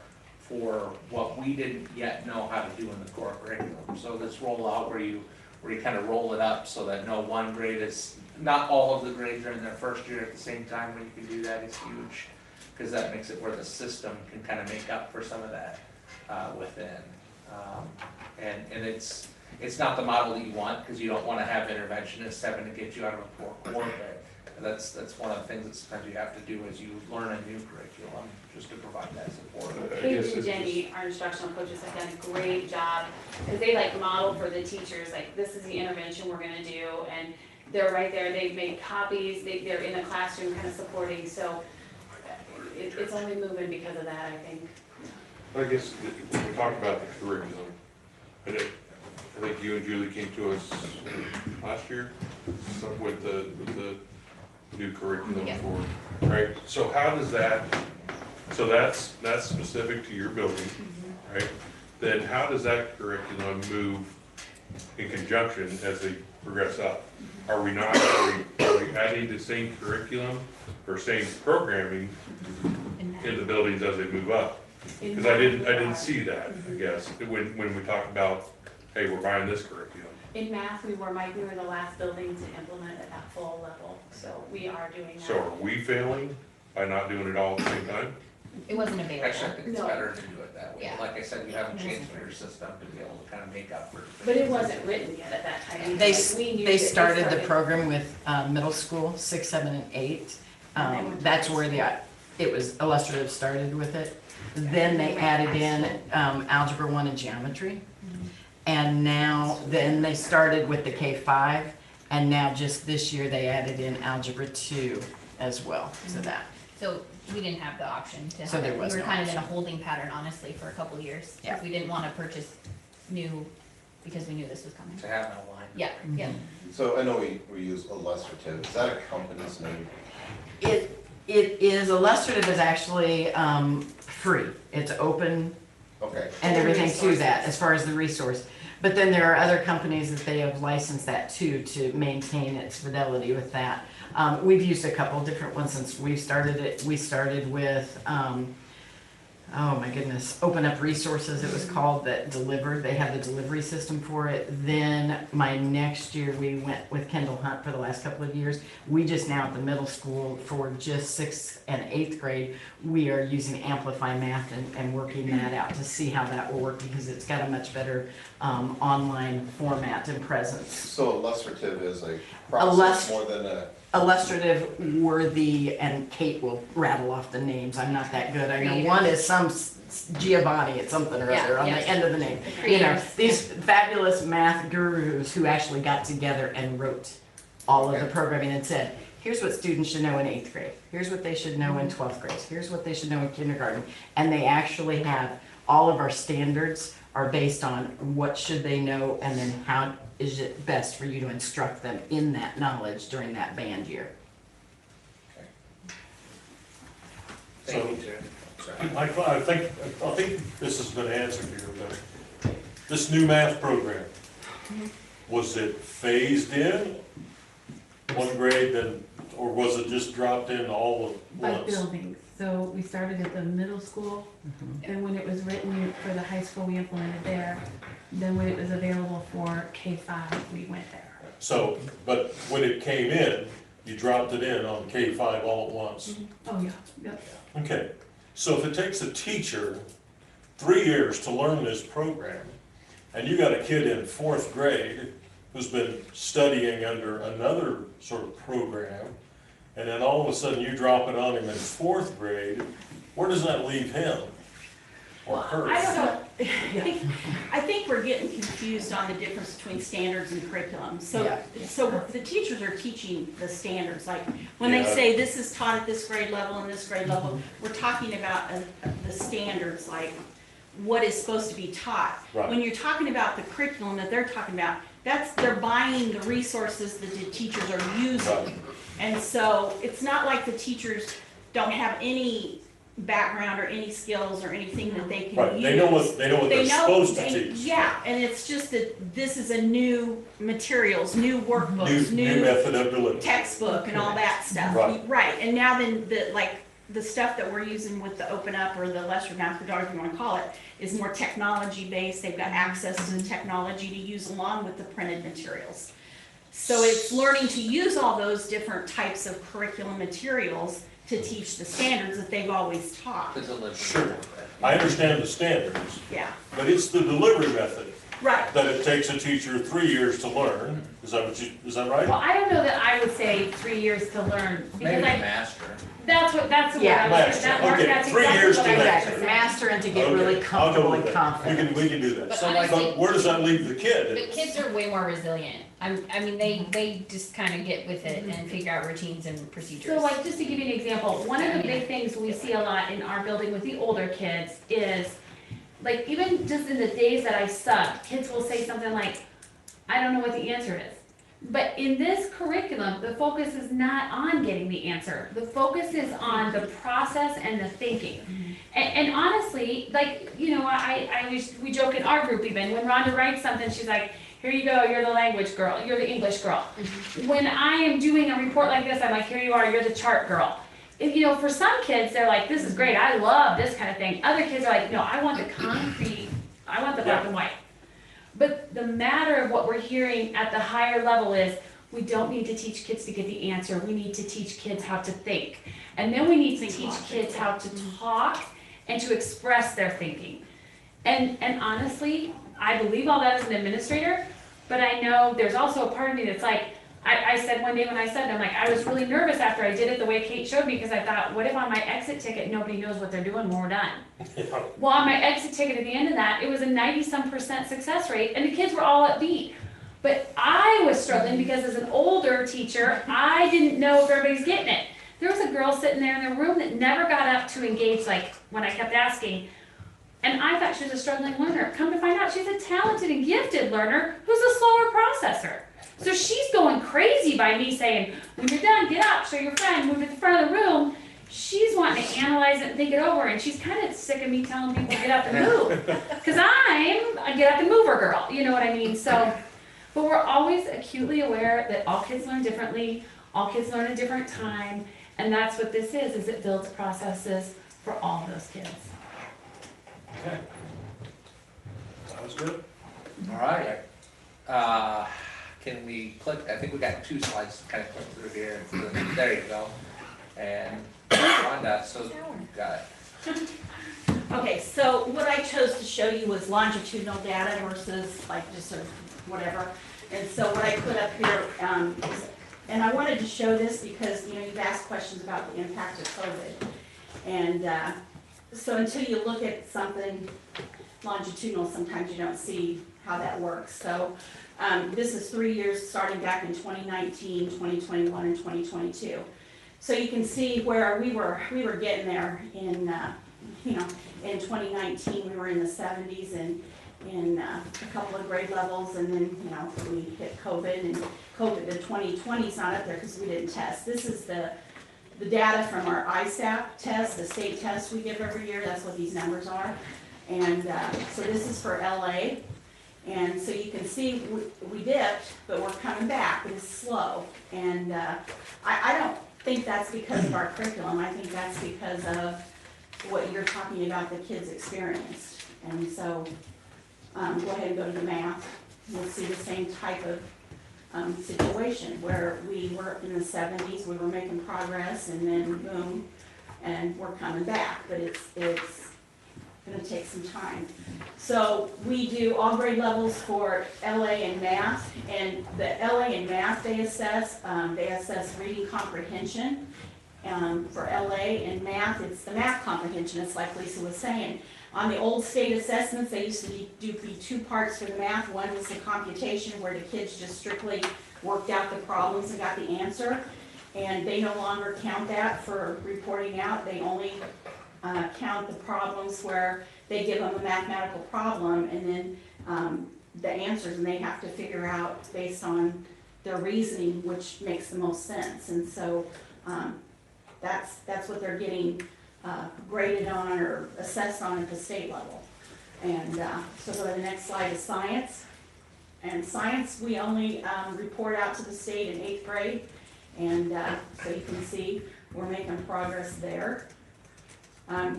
what we didn't yet know how to do in the core curriculum. So this rollout where you kind of roll it up so that no one grade is, not all of the grades are in their first year at the same time when you can do that is huge, because that makes it where the system can kind of make up for some of that within. And it's not the model that you want, because you don't want to have interventionists having to get you out of a poor core, but that's one of the things that sometimes you have to do as you learn a new curriculum, just to provide that support. Kate and Jenny, our instructional coaches, have done a great job, because they like model for the teachers, like, this is the intervention we're gonna do, and they're right there, they've made copies, they're in the classroom kind of supporting, so it's only moving because of that, I think. I guess, when we talk about the curriculum, I think you and Julie came to us last year with the new curriculum Yeah. for, right? So how does that, so that's specific to your building, right? Then how does that curriculum move in conjunction as they progress up? Are we adding the same curriculum or same programming in the buildings as they move up? Because I didn't see that, I guess, when we talk about, hey, we're buying this curriculum. In math, we were the last building to implement at that full level, so we are doing that. So are we failing by not doing it all at the same time? It wasn't available. Actually, I think it's No. better to do it that way. Yeah. Like I said, you haven't changed your system to be able to kind of make up for. But it wasn't written yet at that time. They, Like, we knew they that started the program with middle school, 6, 7, and 8. That's where it was illustrative started with it. Then they added in Algebra 1 and Geometry. And now, then they started with the K-5, and now just this year they added in Algebra 2 as well to that. So we didn't have the option to So have there it. We was were no kind of in a option. holding pattern, honestly, for a couple of years. Yeah. We didn't want to purchase new because we knew this was coming. To have no line. Yeah, yeah. So I know we use illustrative, is that a company's name? It is, illustrative is actually free. It's open Okay. and everything to that, as far as the resource. But then there are other companies that they have licensed that to maintain its fidelity with that. We've used a couple different ones since we started it. We started with, oh my goodness, Open Up Resources, it was called, that delivered. They have the delivery system for it. Then my next year, we went with Kendall Hunt for the last couple of years. We just now at the middle school for just 6th and 8th grade, we are using Amplify Math and working that out to see how that will work because it's got a much better online format and presence. So illustrative is a process more than a. Illustrative, worthy, and Kate will rattle off the names. I'm not that good. I know one is some Giovanni at something or other on the end of the name. You know, these fabulous math gurus who actually got together and wrote all of the programming and said, here's what students should know in 8th grade. Here's what they should know in 12th grade. Here's what they should know in kindergarten. And they actually have all of our standards are based on what should they know and then how is it best for you to instruct them in that knowledge during that band year. So, I think this has been answered here, but this new math program, was it phased in one grade then, or was it just dropped in all at By once? buildings. So we started at the middle school, and when it was written for the high school, we implemented there. Then when it was available for K-5, we went there. So, but when it came in, you dropped it in on K-5 all at once? Oh, yeah, yep. Okay, so if it takes a teacher 3 years to learn this program, and you got a kid in 4th grade who's been studying under another sort of program, and then all of a sudden you drop it on him in 4th grade, where does that leave him or her? I don't know. I think we're getting confused on the difference between standards and curriculum. So the teachers are teaching the standards. Like when they say this is taught at this grade level and this grade level, we're talking about the standards, like what is supposed to be taught. Right. When you're talking about the curriculum that they're talking about, they're buying the resources that the teachers are using. Right. And so it's not like the teachers don't have any background or any skills or anything that they can Right, use. they know what they're supposed to teach. Yeah, and it's just that this is a new materials, new workbooks, New method of delivery. textbook and all that stuff. Right. And now then the stuff that we're using with the Open Up or the Lesser Math, whatever you want to call it, is more technology based. They've got access to the technology to use along with the printed materials. So it's learning to use all those different types of curriculum materials to teach the standards that they've always taught. Sure, I understand the standards, Yeah, but it's the delivery method right. that it takes a teacher 3 years to learn. Is that right? Well, I don't know that I would say 3 years to learn, because Maybe I, master. that's the word Yeah. I was, Master. Mark, Okay, that's 3 exactly years what to I was master. saying. Master and to get Okay, really I'll go comfortable with and that. confident. We can do that. But So, honestly- but where does that leave the kid? The kids are way more resilient. I mean, they just kind of get with it and figure out routines and procedures. So like, just to give you an example, one of the big things we see a lot in our building with the older kids is, like, even just in the days that I sub, kids will say something like, I don't know what the answer is. But in this curriculum, the focus is not on getting the answer. The focus is on the process and the thinking. And honestly, like, you know, we joke in our group even, when Rhonda writes something, she's like, here you go, you're the language girl, you're the English girl. When I am doing a report like this, I'm like, here you are, you're the chart girl. If, you know, for some kids, they're like, this is great, I love this kind of thing. Other kids are like, no, I want the concrete, I want the black and white. But the matter of what we're hearing at the higher level is, we don't need to teach kids to get the answer, we need to teach kids how to think. And then we need to teach kids how to talk and to express their thinking. And honestly, I believe all that as an administrator, but I know there's also a part of me that's like, I said one day when I said, I'm like, I was really nervous after I did it the way Kate showed me, because I thought, what if on my exit ticket, nobody knows what they're doing when we're done? Well, on my exit ticket at the end of that, it was a 90-some% success rate, and the kids were all upbeat. But I was struggling because as an older teacher, I didn't know if everybody's getting it. There was a girl sitting there in the room that never got up to engage, like, when I kept asking. And I thought she was a struggling learner. Come to find out, she's a talented and gifted learner who's a slower processor. So she's going crazy by me saying, when you're done, get up, show your friend, move to the front of the room. she's wanting to analyze it and think it over, and she's kind of sick of me telling people get up and move. Because I'm a get up and mover girl, you know what I mean? So, but we're always acutely aware that all kids learn differently, all kids learn at a different time, and that's what this is it builds processes for all those kids. Okay. Sounds good. All right. Can we click? I think we got 2 slides to kind of click through here. There you go. And Rhonda, so you got it. Okay, so what I chose to show you was longitudinal data versus like just sort of whatever. And so what I put up here is, and I wanted to show this because, you know, you've asked questions about the impact of COVID. And so until you look at something longitudinal, sometimes you don't see how that works. So this is 3 years starting back in 2019, 2021, and 2022. So you can see where we were getting there in, you know, in 2019 we were in the 70s and in a couple of grade levels, and then, you know, we hit COVID, and COVID, the 2020's not up there because we didn't test. This is the data from our ISAP test, the state test we give every year. That's what these numbers are. And so this is for LA. And so you can see we dipped, but we're coming back, but it's slow. And I don't think that's because of our curriculum. I think that's because of what you're talking about the kids experienced. And so go ahead and go to the math. You'll see the same type of situation where we were in the 70s, we were making progress, and then boom, and we're coming back. But it's going to take some time. So we do all grade levels for LA and math, and the LA and math they assess reading comprehension. For LA and math, it's the math comprehension, it's like Lisa was saying. On the old state assessments, they used to be 2 parts for the math. One was the computation, where the kids just strictly worked out the problems and got the answer. And they no longer count that for reporting out. They only count the problems where they give them a mathematical problem and then the answers, and they have to figure out based on their reasoning which makes the most sense. And so that's what they're getting graded on or assessed on at the state level. And so go to the next slide is science. And science, we only report out to the state in 8th grade. And so you can see we're making progress there.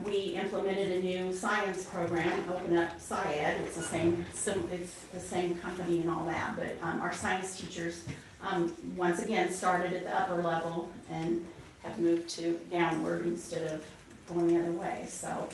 We implemented a new science program, Open Up SciEd. It's the same company and all that, but our science teachers once again started at the upper level and have moved to downward instead of going the other way. So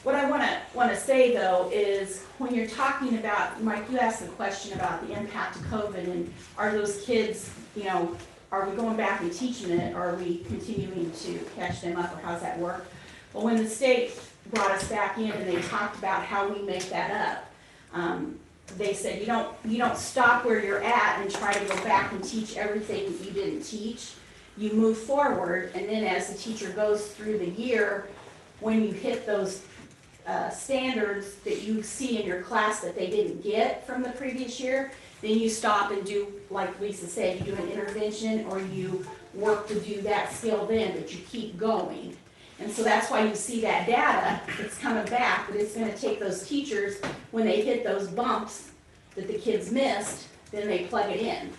what I want to say though is when you're talking about, Mike, you asked the question about the impact of COVID and are those kids, you know, are we going back and teaching it, or are we continuing to catch them up, or how's that work? Well, when the state brought us back in and they talked about how we make that up, they said you don't stop where you're at and try to go back and teach everything that you didn't teach. You move forward, and then as the teacher goes through the year, when you hit those standards that you see in your class that they didn't get from the previous year, then you stop and do, like Lisa said, you do an intervention or you work to do that skill then, but you keep going. And so that's why you see that data, it's coming back, but it's gonna take those teachers, when they hit those bumps that the kids missed, then they plug it in.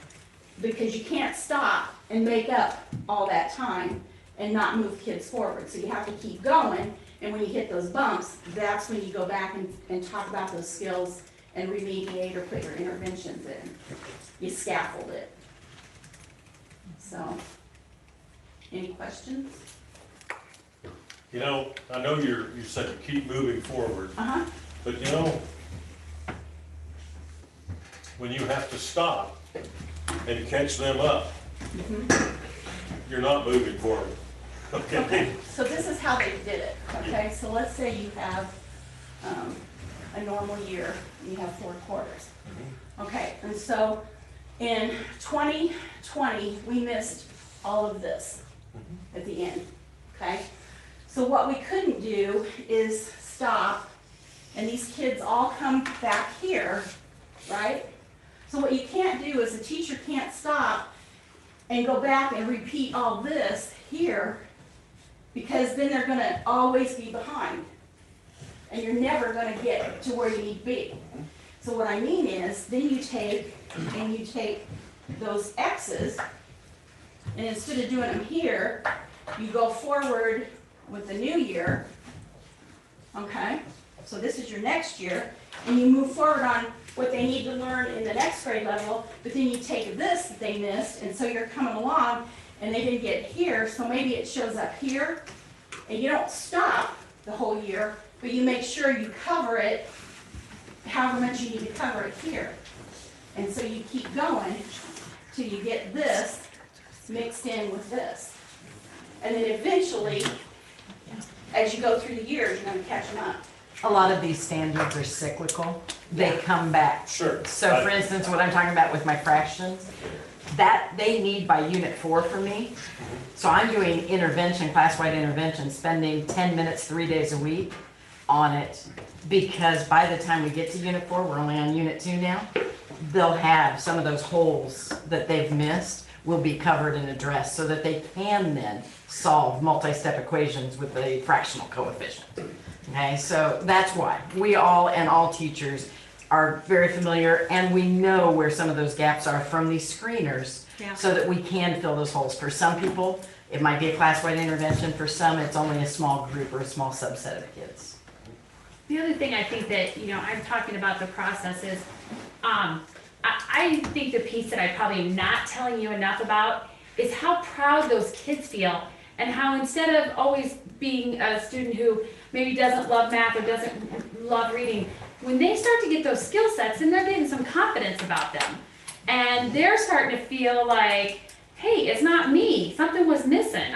Because you can't stop and make up all that time and not move kids forward. So you have to keep going, and when you hit those bumps, that's when you go back and talk about those skills and remediate or put your interventions in. You scaffold it. So, any questions? You know, I know you said to keep moving forward, but you know, when you have to stop and catch them up, you're not moving forward. Okay. So this is how they did it. Okay. So let's say you have a normal year, and you have 4 quarters. Okay. And so in 2020, we missed all of this at the end. Okay. So what we couldn't do is stop, and these kids all come back here, right? So what you can't do is the teacher can't stop and go back and repeat all this here, because then they're gonna always be behind. And you're never gonna get to where you need to be. So what I mean is, then you take those X's, and instead of doing them here, you go forward with the new year, okay? So this is your next year, and you move forward on what they need to learn in the next grade level, but then you take this that they missed, and so you're coming along, and they didn't get here, so maybe it shows up here, and you don't stop the whole year, but you make sure you cover it however much you need to cover it here. And so you keep going till you get this mixed in with this. And then eventually, as you go through the years, you're gonna catch them up. A lot of these standards are cyclical. They come back. Sure. So for instance, what I'm talking about with my fractions, that they need by unit 4 for me. So I'm doing intervention, class-wide intervention, spending 10 minutes 3 days a week on it, because by the time we get to unit 4, we're only on unit 2 now, they'll have some of those holes that they've missed will be covered and addressed so that they can then solve multi-step equations with the fractional coefficient. Okay, so that's why we all and all teachers are very familiar, and we know where some of those gaps are from these screeners, so that we can fill those holes. For some people, it might be a class-wide intervention. For some, it's only a small group or a small subset of kids. The other thing I think that, I'm talking about the process is, I think the piece that I probably am not telling you enough about is how proud those kids feel, and how instead of always being a student who maybe doesn't love math or doesn't love reading, when they start to get those skill sets, then they're getting some confidence about them. And they're starting to feel like, hey, it's not me, something was missing.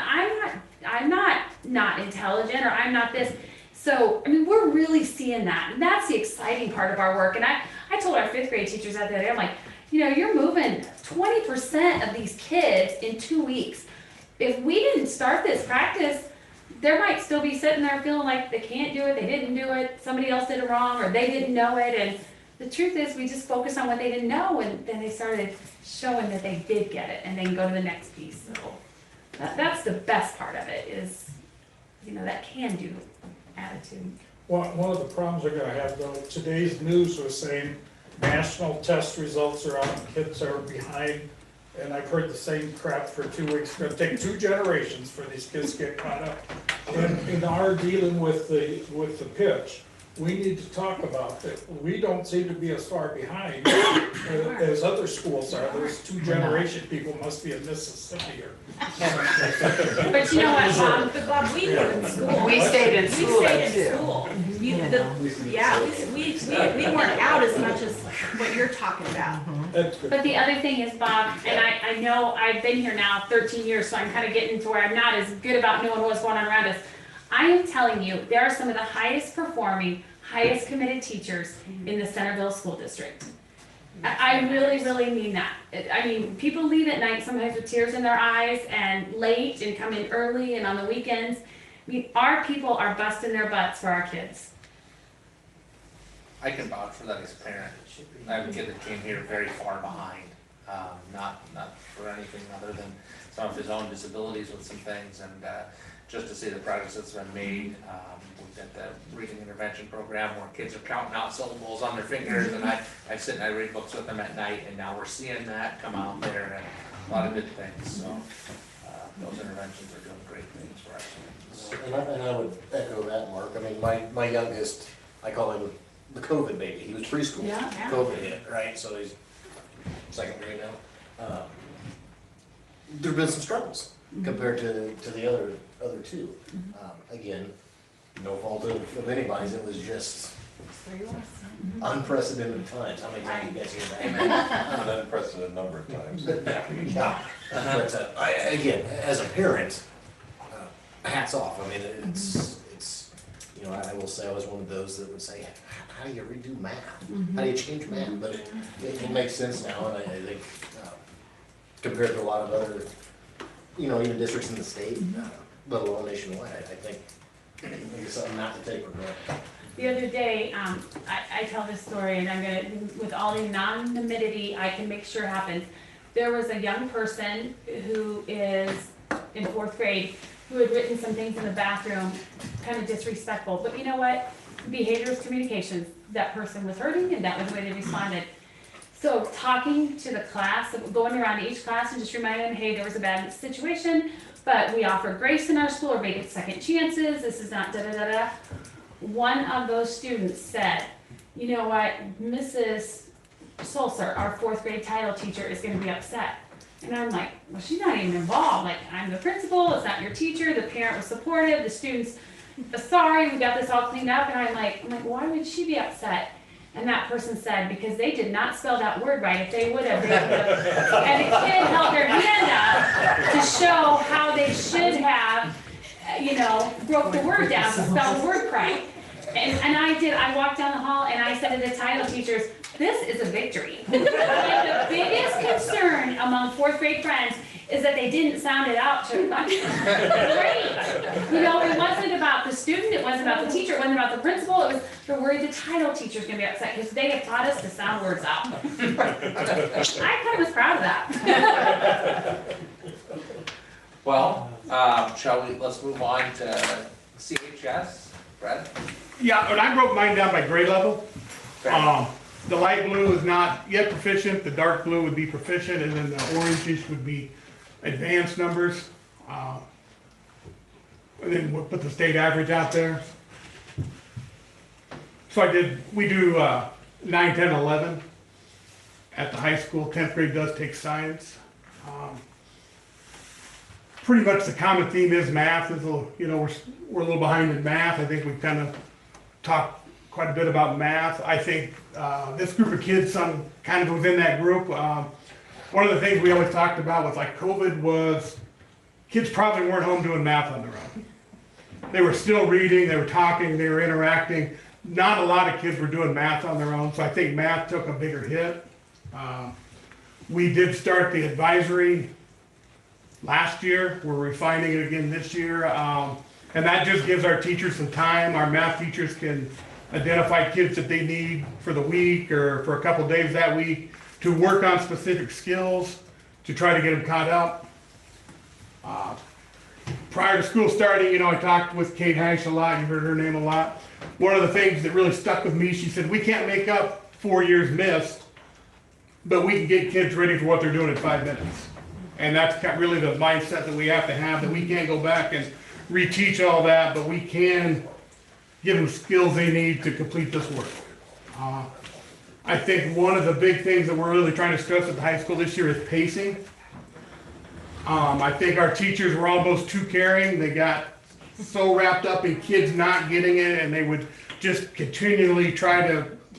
I'm not intelligent, or I'm not this. So, we're really seeing that, and that's the exciting part of our work. And I told our 5th grade teachers out there, I'm like, you're moving 20% of these kids in 2 weeks. If we didn't start this practice, there might still be sitting there feeling like they can't do it, they didn't do it, somebody else did it wrong, or they didn't know it. And the truth is, we just focused on what they didn't know, and then they started showing that they did get it, and then go to the next piece. So that's the best part of it, is, that can-do attitude. One of the problems we're gonna have though, today's news was saying national test results are out, kids are behind, and I've heard the same crap for 2 weeks. It's gonna take 2 generations for these kids to get caught up. And in our dealing with the pitch, we need to talk about that. We don't seem to be as far behind as other schools are. There's 2 generation people must be in Mississippi or. But you know what, But Bob, we were in school. We stayed in school, We stayed too. in school. We weren't out as much as what you're talking about. But the other thing is, Bob, and I know I've been here now 13 years, so I'm kind of getting to where I'm not as good about knowing what's going on around us. I am telling you, there are some of the highest performing, highest committed teachers in the Centerville School District. I really, really mean that. People leave at night sometimes with tears in their eyes and late and come in early and on the weekends. Our people are busting their butts for our kids. I can vouch for that as a parent. I have a kid that came here very far behind, not for anything other than some of his own disabilities with some things, and just to see the progress that's been made. We've got the reading intervention program where kids are counting out syllables on their fingers, and I sit and I read books with them at night, and now we're seeing that come out there, and a lot of good things. So those interventions are doing great things for us. And I would echo that, Mark. My youngest, I call him the COVID baby. He was preschool. Yeah. COVID hit, right? So he's 2nd grade now. There've been some struggles compared to the other 2. Again, no fault of anybody's. It was just unprecedented times. How many times you guys hear that? An unprecedented number of times. Yeah. But again, as a parent, hats off. It's I will say I was one of those that would say, how do you redo math? How do you change math? But it makes sense now, and I think compared to a lot of other, even districts in the state, let alone nationwide, I think it's something not to take for granted. The other day, I tell this story, and I'm gonna, with all the anonymity I can make sure happens. there was a young person who is in 4th grade who had written some things in the bathroom, kind of disrespectful, but you know what? Behavior is communications. That person was hurting and that was the way they responded. So talking to the class, going around to each class and just reminding them, hey, there was a bad situation, but we offer grace in our school, or make it second chances, this is not da-da-da-da. One of those students said, you know what, Mrs. Sulzer, our 4th grade title teacher, is gonna be upset. And I'm like, well, she's not even involved. Like, I'm the principal, it's not your teacher, the parent was supportive, the students, sorry, we got this all cleaned up. And I'm like, why would she be upset? And that person said, because they did not spell that word right. If they would have, they would have. And the kid held their hand up to show how they should have, broke the word down to spell the word right. And I walked down the hall and I said to the title teachers, this is a victory. And the biggest concern among 4th grade friends is that they didn't sound it out to great. It wasn't about the student, it wasn't about the teacher, it wasn't about the principal, it was they're worried the title teacher's gonna be upset because they have taught us to sound words out. I kind of was proud of that. Well, let's move on to CHS, Brad? Yeah, and I broke mine down by grade level. The light blue is not yet proficient, the dark blue would be proficient, and then the orangish would be advanced numbers. And then we'll put the state average out there. So we do 9, 10, 11 at the high school. 10th grade does take science. Pretty much the common theme is math. We're a little behind in math. I think we've kind of talked quite a bit about math. I think this group of kids, some kind of within that group, one of the things we always talked about with like COVID was kids probably weren't home doing math on their own. They were still reading, they were talking, they were interacting. Not a lot of kids were doing math on their own, so I think math took a bigger hit. We did start the advisory last year. We're refining it again this year. And that just gives our teachers some time. Our math teachers can identify kids that they need for the week or for a couple days that week to work on specific skills to try to get them caught up. Prior to school starting, I talked with Kate Hash a lot. You heard her name a lot. One of the things that really stuck with me, she said, we can't make up 4 years missed, but we can get kids ready for what they're doing in 5 minutes. And that's really the mindset that we have to have, that we can't go back and reteach all that, but we can give them skills they need to complete this work. I think one of the big things that we're really trying to stress at the high school this year is pacing. I think our teachers were almost too caring. They got so wrapped up in kids not getting it, and they would just continually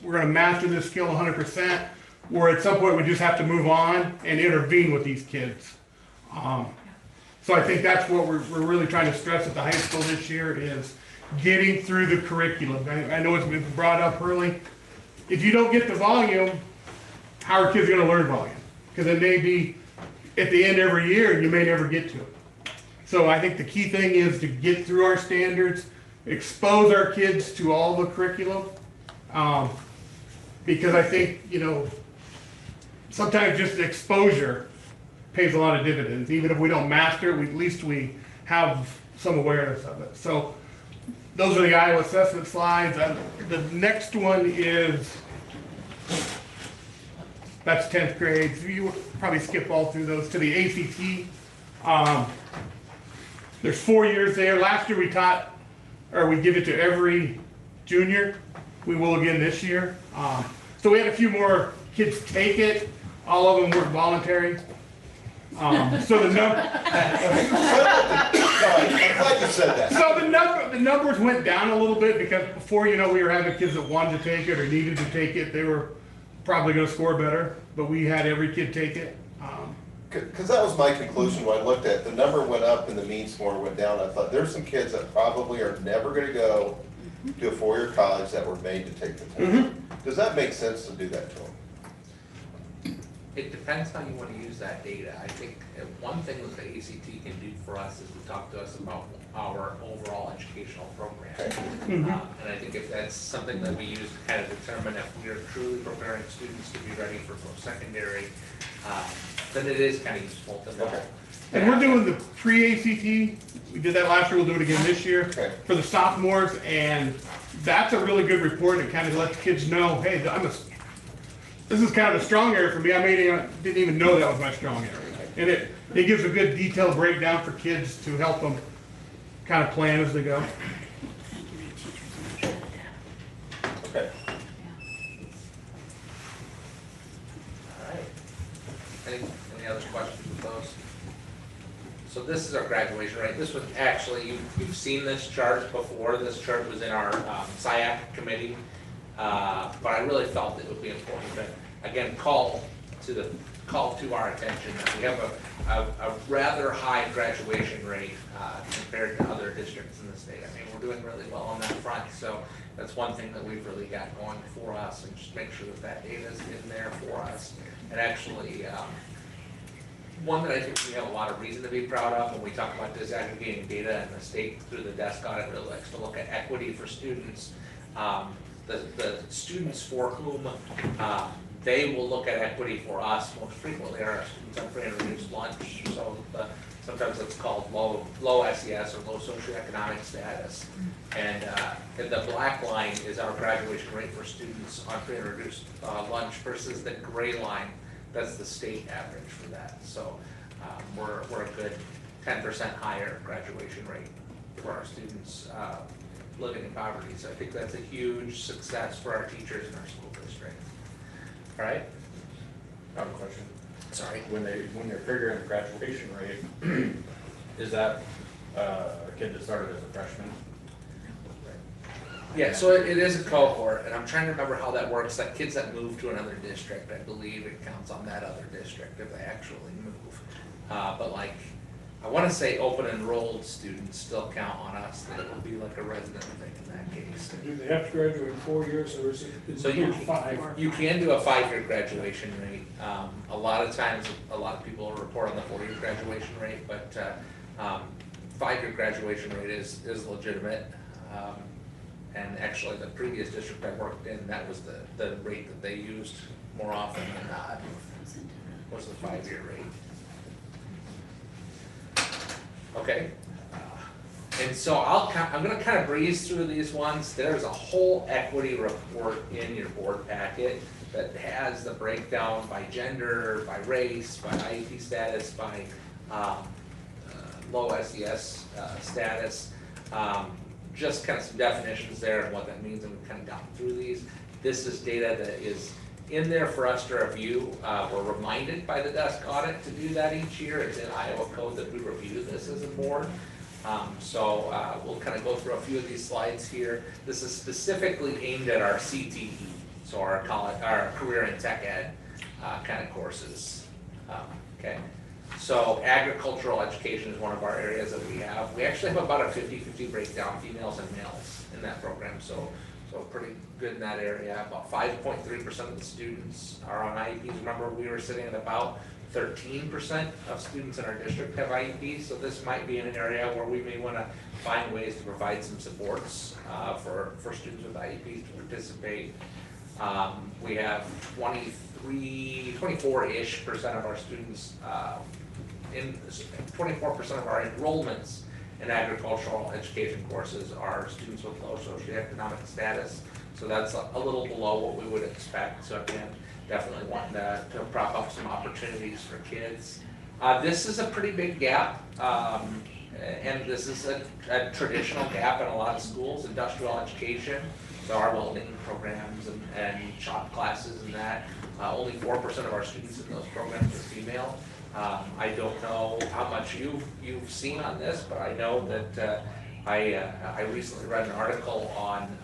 we're gonna master this skill 100%, where at some point we just have to move on and intervene with these kids. So I think that's what we're really trying to stress at the high school this year is getting through the curriculum. I know it's been brought up early. If you don't get the volume, how are kids gonna learn volume? Because it may be at the end every year and you may never get to it. So I think the key thing is to get through our standards, expose our kids to all the curriculum. Because I think, sometimes just exposure pays a lot of dividends. Even if we don't master it, at least we have some awareness of it. So those are the Iowa assessment slides. The next one is, that's 10th grade. So you will probably skip all through those to the ACT. There's 4 years there. Last year we give it to every junior. We will again this year. So we had a few more kids take it. All of them were voluntary. So the number. I'm glad you said that. So the numbers went down a little bit because before, we were having kids that wanted to take it or needed to take it. They were probably going to score better, but we had every kid take it. Because that was my conclusion when I looked at the number went up and the mean score went down. I thought there's some kids that probably are never going to go to a four-year college that were made to take the test. Does that make sense to do that to them? It depends how you want to use that data. I think one thing that the ACT can do for us is to talk to us about our overall educational program. And I think if that's something that we use to kind of determine if we are truly preparing students to be ready for post-secondary, then it is kind of useful to know. And we're doing the pre-ACT, we did that last year, we'll do it again this year, for the sophomores, and that's a really good report, and it kind of lets kids know, hey, this is kind of a strong area for me, I didn't even know that was my strong area. And it gives a good detailed breakdown for kids to help them kind of plan as they go. Okay. All right. Any other questions with those? So this is our graduation rate. This was actually, you've seen this chart before. This chart was in our SIAC committee. But I really felt it would be important to, again, call to our attention that we have a rather high graduation rate compared to other districts in the state. I mean, we're doing really well on that front, so that's one thing that we've really got going for us, and just make sure that that data is in there for us. And actually, one that I think we have a lot of reason to be proud of when we talk about disaggregating data, and the state through the desk audit really likes to look at equity for students. The students for whom they will look at equity for us most frequently are our students on free and reduced lunch. So sometimes it's called low SES or low socioeconomic status. And the black line is our graduation rate for students on free and reduced lunch versus the gray line. That's the state average for that. So we're a good 10% higher graduation rate for our students living in poverty. So I think that's a huge success for our teachers in our school district. All right? I have a question. Sorry. When they're figuring the graduation rate, is that a kid that started as a freshman? Yeah, so it is a cohort, and I'm trying to remember how that works. Like kids that move to another district, I believe it counts on that other district if they actually move. But like, I want to say open enrolled students still count on us, that it will be like a resident thing in that case. Do they have to graduate in 4 years, or is it So you 5? You can do a 5-year graduation rate. A lot of times, a lot of people report on the 4-year graduation rate, but 5-year graduation rate is legitimate. And actually, the previous district I worked in, that was the rate that they used more often than not, was the 5-year rate. Okay, and so I'm gonna kind of breeze through these ones. There's a whole equity report in your board packet that has the breakdown by gender, by race, by IEP status, by low SES status. Just kind of some definitions there and what that means, and we've kind of gotten through these. This is data that is in there for us to review. We're reminded by the desk audit to do that each year. It's in Iowa code that we review this as a board. So we'll kind of go through a few of these slides here. This is specifically aimed at our CTE, so our career and tech ed kind of courses. Okay. So agricultural education is one of our areas that we have. We actually have about a 50-50 breakdown, females and males in that program. So pretty good in that area. About 5.3% of the students are on IEPs. Remember, we were sitting at about 13% of students in our district have IEPs. So this might be an area where we may want to find ways to provide some supports for students with IEPs to participate. We have 24-ish% of our students 24% of our enrollments in agricultural education courses are students with low socioeconomic status. So that's a little below what we would expect. So again, definitely wanting to prop up some opportunities for kids. This is a pretty big gap, and this is a traditional gap in a lot of schools, industrial education. So our welding programs and shop classes and that, only 4% of our students in those programs are female. I don't know how much you've seen on this, but I know that I recently read an article on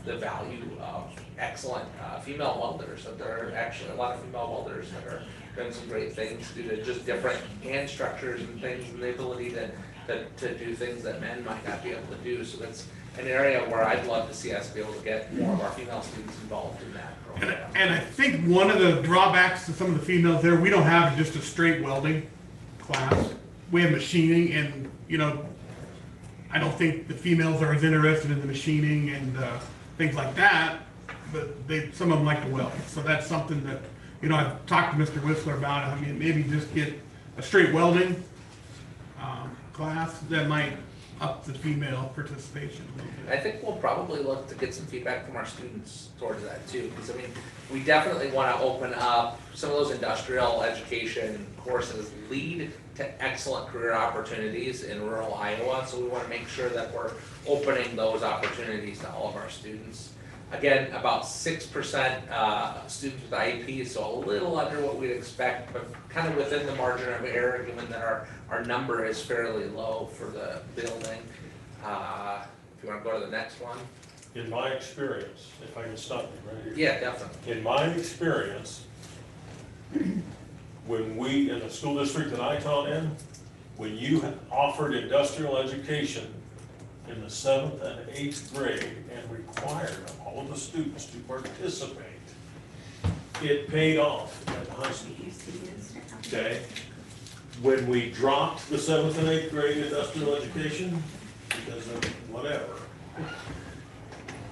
the value of excellent female welders. That there are actually a lot of female welders that are doing some great things due to just different hand structures and things, and the ability to do things that men might not be able to do. So that's an area where I'd love to see us be able to get more of our female students involved in that program. And I think one of the drawbacks to some of the females there, we don't have just a straight welding class. We have machining, and I don't think the females are as interested in the machining and things like that, but some of them like to weld. So that's something that you know, I've talked to Mr. Whistler about it, I mean, maybe just get a straight welding, class that might up the female participation a little bit. I think we'll probably look to get some feedback from our students towards that too, because I mean, we definitely want to open up some of those industrial education courses lead to excellent career opportunities in rural Iowa, so we want to make sure that we're opening those opportunities to all of our students. Again, about 6% students with IEPs, so a little under what we'd expect, but kind of within the margin of error, given that our number is fairly low for the building. If you want to go to the next one. In my experience, if I can stop you right here. Yeah, definitely. In my experience, when we, in the school district that I taught in, when you offered industrial education in the 7th and 8th grade and required all of the students to participate, it paid off at the high school. Okay? When we dropped the 7th and 8th grade industrial education, because of whatever,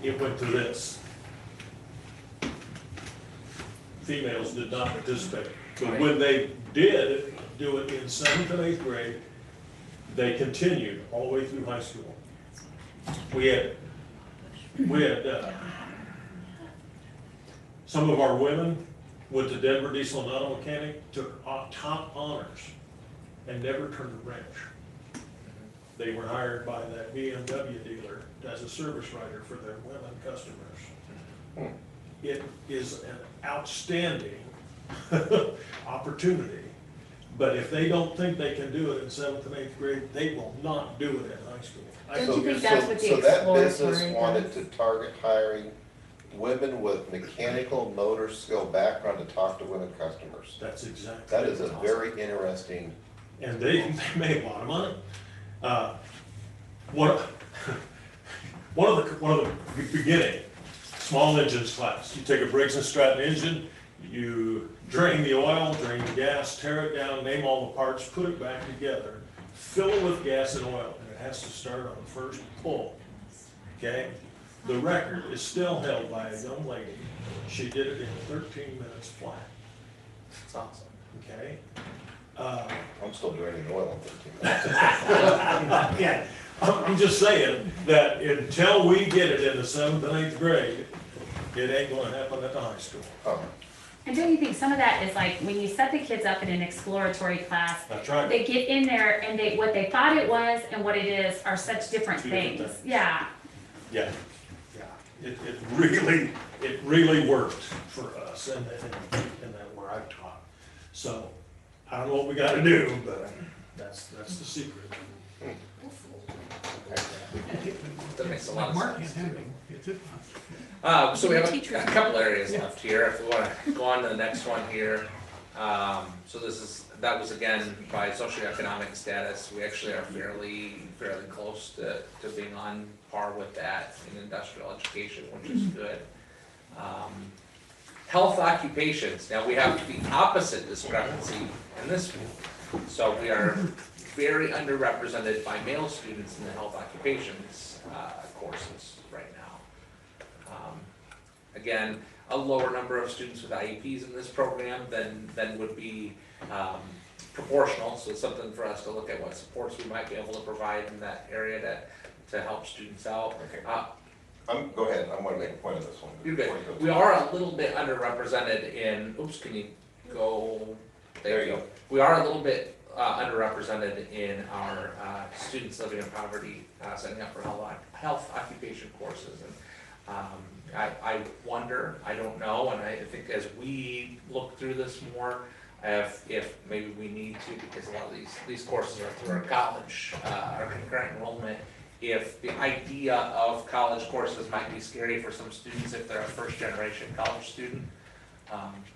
it went to this. Females did not participate. But when they did do it in 7th and 8th grade, they continued all the way through high school. We had some of our women went to Denver Diesel and Auto Mechanic, took top honors, and never turned a wrench. They were hired by that BMW dealer as a service writer for their women customers. It is an outstanding opportunity, but if they don't think they can do it in 7th and 8th grade, they will not do it in high school. Don't you think that's what the exploratory does? So that business wanted to target hiring women with mechanical motor skill background to talk to women customers. That's exactly. That is a very interesting. And they made a lot of money. One of the beginning, small engines class, you take a Briggs & Stratton engine, you drain the oil, drain the gas, tear it down, name all the parts, put it back together, fill it with gas and oil, and it has to start on the first pull, okay? The record is still held by a young lady. She did it in 13 minutes flat. That's awesome. Okay? I'm still draining oil in 13 minutes. Yeah, I'm just saying that until we get it in the 7th and 8th grade, it ain't gonna happen at the high school. And don't you think some of that is like, when you set the kids up in an exploratory class, That's right. they get in there and what they thought it was and what it is are such different Two different things. things. Yeah. Yeah, yeah, it really worked for us and that where I've taught. So, I don't know what we gotta do, but that's the secret. That makes a lot of Mark sense. can't have it. It's it. So we have a couple areas left here, if we wanna go on to the next one here. So that was again by socioeconomic status, we actually are fairly close to being on par with that in industrial education, which is good. Health occupations, now we have the opposite discrepancy in this one. So we are very underrepresented by male students in the health occupations courses right now. Again, a lower number of students with IEPs in this program than would be proportional, so it's something for us to look at what supports we might be able to provide in that area to help students out. Okay. Go ahead, I want to make a point of this one. You're good. We are a little bit underrepresented in, can you go, there you go. We are a little bit underrepresented in our students living in poverty, signing up for health occupation courses. And I wonder, I don't know, and I think as we look through this more, if maybe we need to, because a lot of these courses are through our college, our concurrent enrollment, if the idea of college courses might be scary for some students if they're a first generation college student.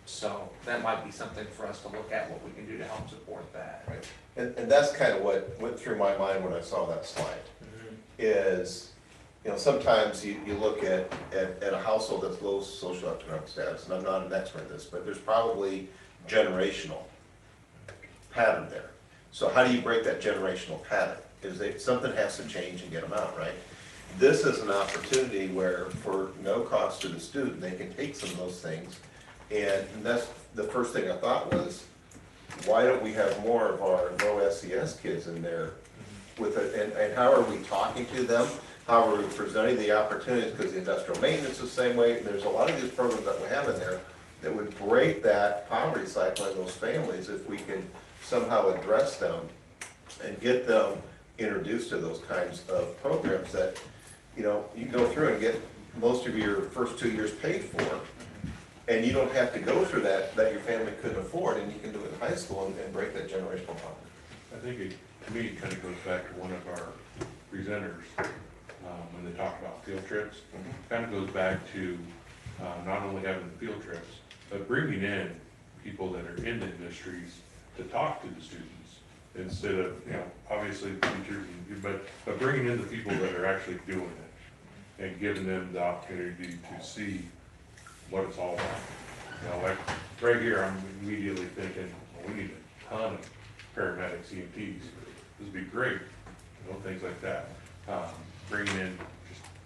So that might be something for us to look at, what we can do to help support that. Right. And that's kind of what went through my mind when I saw that slide, is, sometimes you look at a household that's low socioeconomic status, and I'm not an expert in this, but there's probably generational pattern there. So how do you break that generational pattern? Because something has to change and get them out, right? This is an opportunity where, for no cost to the student, they can take some of those things And that's, the first thing I thought was, why don't we have more of our low SES kids in there with it, and how are we talking to them? How are we presenting the opportunities, because the industrial maintenance is the same way, there's a lot of these programs that we have in there that would break that poverty cycle in those families if we can somehow address them and get them introduced to those kinds of programs that, you know, you go through and get most of your first 2 years paid for, and you don't have to go through that your family couldn't afford, and you can do it in high school and break that generational poverty. I think it, to me, it kind of goes back to one of our presenters, when they talk about field trips. Kind of goes back to not only having the field trips, but bringing in people that are in the industries to talk to the students instead of, you know, obviously the teachers, but bringing in the people that are actually doing it and giving them the opportunity to see what it's all about. You know, like right here, I'm immediately thinking, well, we need a ton of paramedics, EMTs. This would be great, you know, things like that. Bringing in,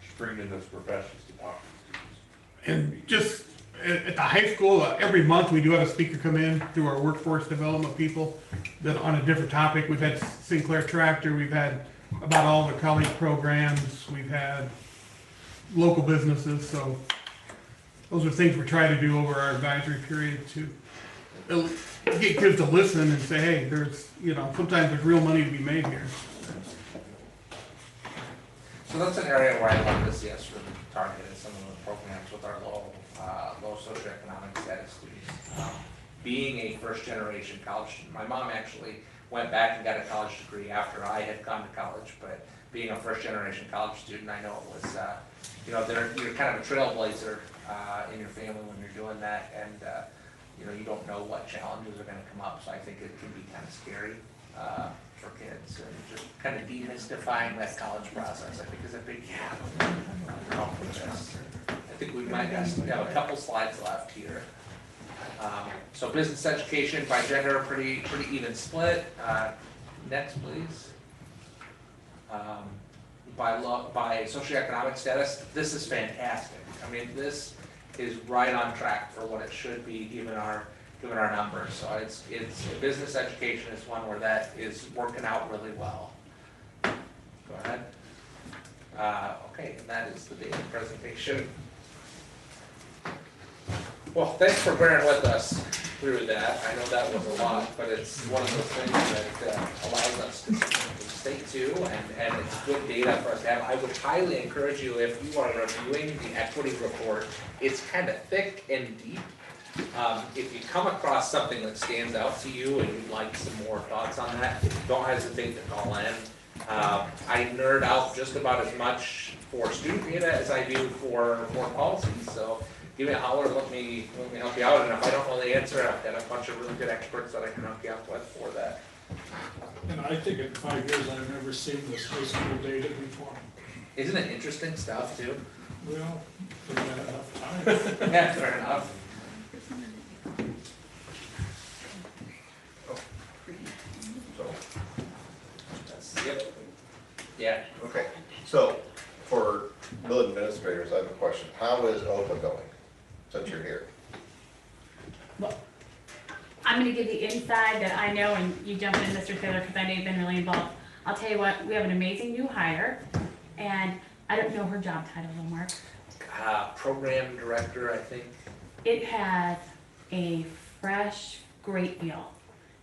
just bringing in those professionals to talk to the students. And just at the high school, every month we do have a speaker come in through our workforce development people that on a different topic. We've had Sinclair Tractor, we've had about all the college programs, we've had local businesses, so those are things we're trying to do over our advisory period to get kids to listen and say, hey, there's, you know, sometimes there's real money to be made here. So that's an area where I love this, yes, really targeted some of the programs with our low socioeconomic status students. Being a first generation college student, my mom actually went back and got a college degree after I had gone to college, but being a first generation college student, I know it was, you know, you're kind of a trailblazer in your family when you're doing that, and you know, you don't know what challenges are gonna come up, so I think it can be kind of scary for kids, and just kind of demystifying that college process, I think is a big help for this. I think we might have a couple slides left here. So business education by gender, pretty even split. Next, please. By socioeconomic status, this is fantastic. I mean, this is right on track for what it should be given our numbers. So it's business education is one where that is working out really well. Go ahead. Okay, and that is the data presentation. Well, thanks for bearing with us through that. I know that was a lot, but it's one of those things that allows us to stay to, and it's good data for us to have. I would highly encourage you, if you are reviewing the equity report, it's kind of thick and deep. If you come across something that stands out to you and you'd like some more thoughts on that, don't hesitate to call in. I nerd out just about as much for student data as I do for policies, so give me a holler, let me help you out, and if I don't know the answer, I've got a bunch of really good experts that I can help you out with for that. And I think in 5 years, I've never seen this high school data before. Isn't it interesting stuff too? Well, we've had enough time. Yeah, fair enough. Yep. Yeah. Okay, so for mill administrators, I have a question. How is OPA going since you're here? I'm gonna give the inside that I know, and you jump in, Mr. Taylor, because I know you've been really involved. I'll tell you what, we have an amazing new hire, and I don't know her job title though, Mark. Program director, I think. It has a fresh, great feel.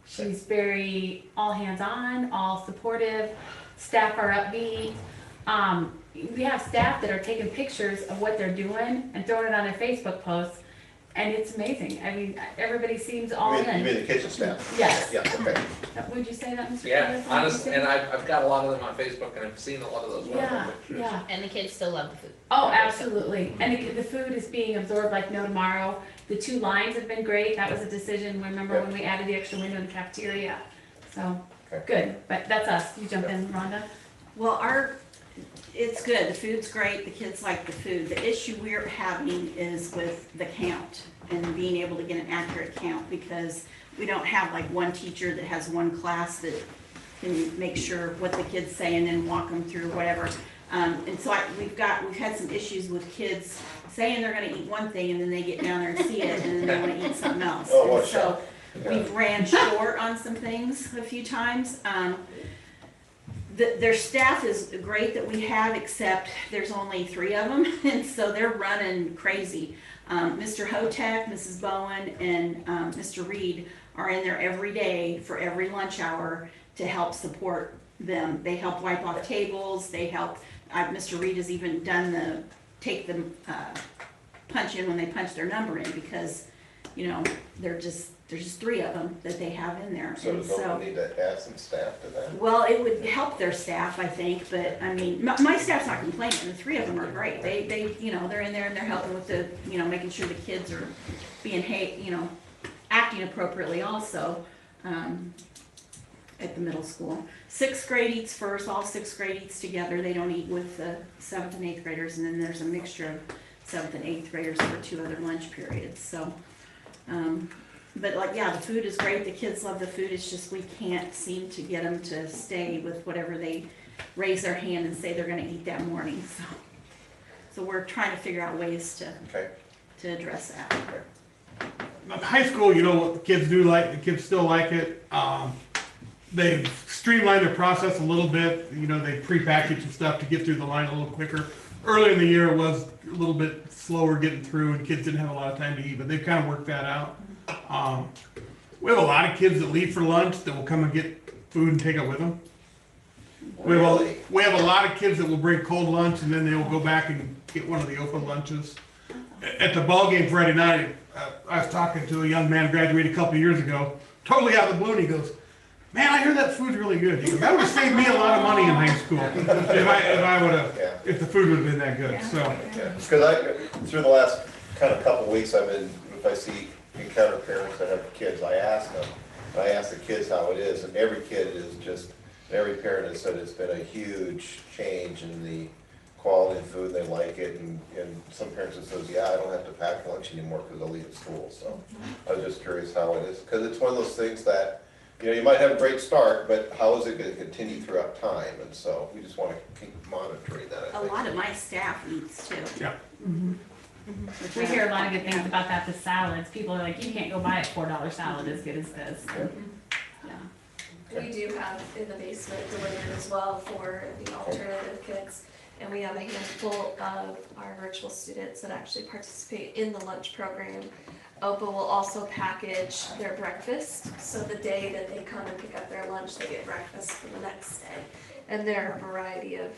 She's very all hands-on, all supportive, staff are upbeat. We have staff that are taking pictures of what they're doing and throwing it on their Facebook posts, and it's amazing. I mean, everybody seems all in. You mean the kitchen staff? Yes. Yeah, okay. Would you say that, Mr. Yeah, Taylor? honestly, and I've got a lot of them on Facebook, and I've seen a lot of those wonderful Yeah, pictures. yeah. And the kids still love the food. Oh, absolutely. And the food is being absorbed like no tomorrow. The 2 lines have been great. That was a decision, remember when we added the extra window in the cafeteria? So, good. But that's us. You jump in, Rhonda? Well, it's good, the food's great, the kids like the food. The issue we're having is with the count and being able to get an accurate count, because we don't have like one teacher that has one class that can make sure what the kids say and then walk them through whatever. And so we've had some issues with kids saying they're gonna eat one thing and then they get down there and see it and then they wanna eat something else. Oh, what And so shock. we've ran short on some things a few times. Their staff is great that we have, except there's only 3 of them, and so they're running crazy. Mr. Hotek, Mrs. Bowen, and Mr. Reed are in there every day for every lunch hour to help support them. They help wipe off tables, they help, Mr. Reed has even done take the punch in when they punch their number in, because, you know, there's just 3 of them that they have in there. So And does Oakland need to add some staff to that? well, it would help their staff, I think, but I mean, my staff's not complaining, the 3 of them are great. They, you know, they're in there and they're helping with the, you know, making sure the kids are being, you know, acting appropriately also, at the middle school. 6th grade eats first, all 6th grade eats together. They don't eat with the 7th and 8th graders, and then there's a mixture of 7th and 8th graders for 2 other lunch periods, so. But like, yeah, the food is great, the kids love the food, it's just we can't seem to get them to stay with whatever they raise their hand and say they're gonna eat that morning, so. So we're trying to figure out ways to address that. High school, you know, what the kids do like, the kids still like it. They've streamlined their process a little bit, you know, they pre-package some stuff to get through the line a little quicker. Earlier in the year, it was a little bit slower getting through and kids didn't have a lot of time to eat, but they've kind of worked that out. We have a lot of kids that leave for lunch that will come and get food and take it with them. We have a lot of kids that will bring cold lunch and then they will go back and get one of the open lunches. At the ball game Friday night, I was talking to a young man who graduated a couple of years ago, totally out of the blue, and he goes, "Man, I hear that food's really good." He goes, "That would have saved me a lot of money in high school if the food would have been that good." So, Because through the last kind of couple weeks, if I encounter parents that have kids, I ask them. I ask the kids how it is, and every parent has said it's been a huge change in the quality of food, they like it, and some parents have said, yeah, I don't have to pack lunch anymore because I'll eat at school, so I was just curious how it is, because it's one of those things that, you know, you might have a great start, but how is it going to continue throughout time, and so we just want to keep monitoring that, I A think. lot of my staff eats too. Yeah. We hear a lot of good things about that, the salads. People are like, you can't go buy a $4 salad as good as this. Yeah. We do have in the basement delivered as well for the alternative kids. And we have a handful of our virtual students that actually participate in the lunch program. OPA will also package their breakfast, so the day that they come and pick up their lunch, they get breakfast for the next day. And there are a variety of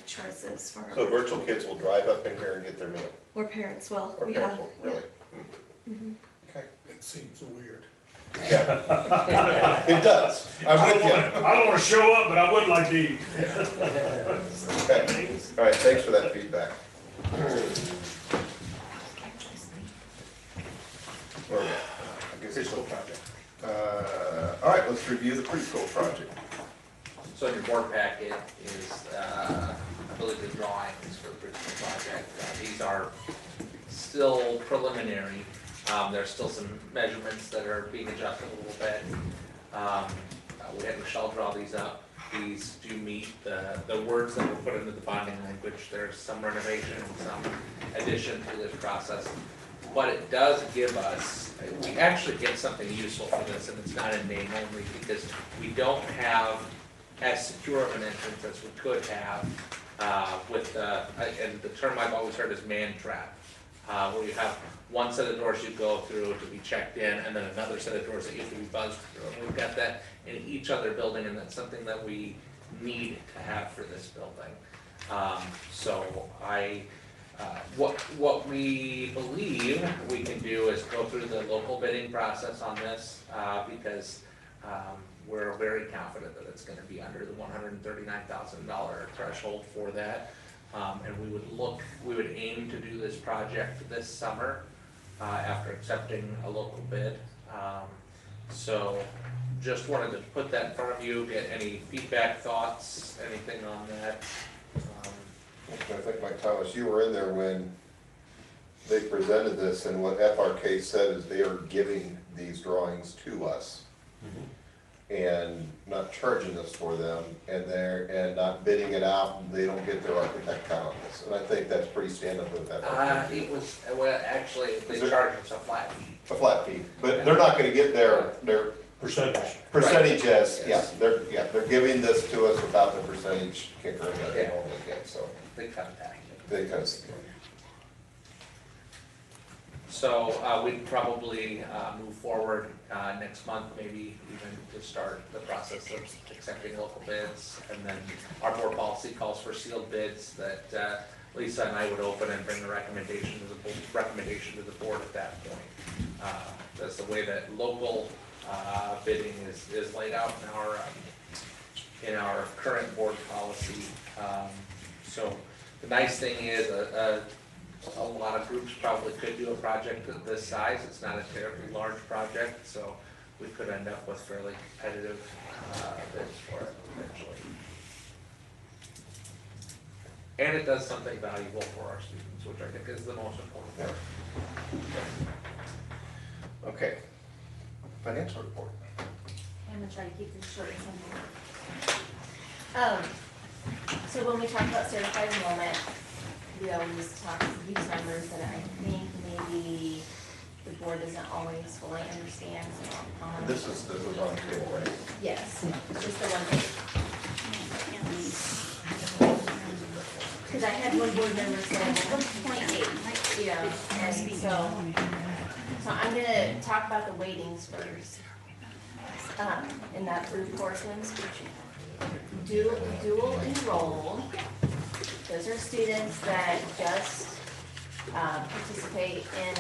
choices for. So virtual kids will drive up in here and get their meal? Or parents will. Or We parents have, will, really? Mhm. Okay. It seems weird. Yeah. It does. I'm with you. I don't wanna show up, but I would like to eat. Okay, all right, thanks for that feedback. Where are we at? I guess it's preschool project. All right, let's review the preschool project. So in your board packet is, I believe the drawings for the preschool project. These are still preliminary. There's still some measurements that are being adjusted a little bit. We had Michelle draw these up. These do meet the words that were put into the bonding language. There's some renovation and some addition to this process. What it does give us, we actually get something useful from this, and it's not in name only, because we don't have as secure of an entrance as we could have with, and the term I've always heard is man trap, where you have one set of doors you go through to be checked in, and then another set of doors that you have to be buzzed through. And we've got that in each other building, and that's something that we need to have for this building. What we believe we can do is go through the local bidding process on this, because we're very confident that it's gonna be under the $139,000 threshold for that. And we would aim to do this project this summer, after accepting a local bid. So just wanted to put that in front of you, get any feedback, thoughts, anything on that. I think, Mike Thomas, you were in there when they presented this, and what FRK said is they are giving these drawings to us. and not charging us for them, and not bidding it out, and they don't get their architect cut on this. And I think that's pretty standard with that. It was, well, actually, they charged us a flat fee. A flat fee, but they're not gonna get their percentage as, they're giving this to us without the percentage kicker that they normally get, so. They cut it back. They kind of. So, we'd probably, move forward, next month, maybe even to start the process of accepting local bids. And then our board policy calls for sealed bids that, Lisa and I would open and bring the recommendation to the board at that point. That's the way that local, bidding is laid out in our current board policy. So the nice thing is, a lot of groups probably could do a project of this size. It's not a terribly large project, so we could end up with fairly competitive bids for it eventually. And it does something valuable for our students, which I think is the most important part. Okay. Financial report. I'm gonna try to keep this short and simple. So when we talk about certified enrollment, we always talk these numbers that I think maybe the board doesn't always fully understand. This was on the table, right? Yes, it's just the one page. Because I had one board member say, well, what's 0.8? Yeah, and so I'm gonna talk about the weightings first. In that blue portion, dual enrolled. Those are students that just participate in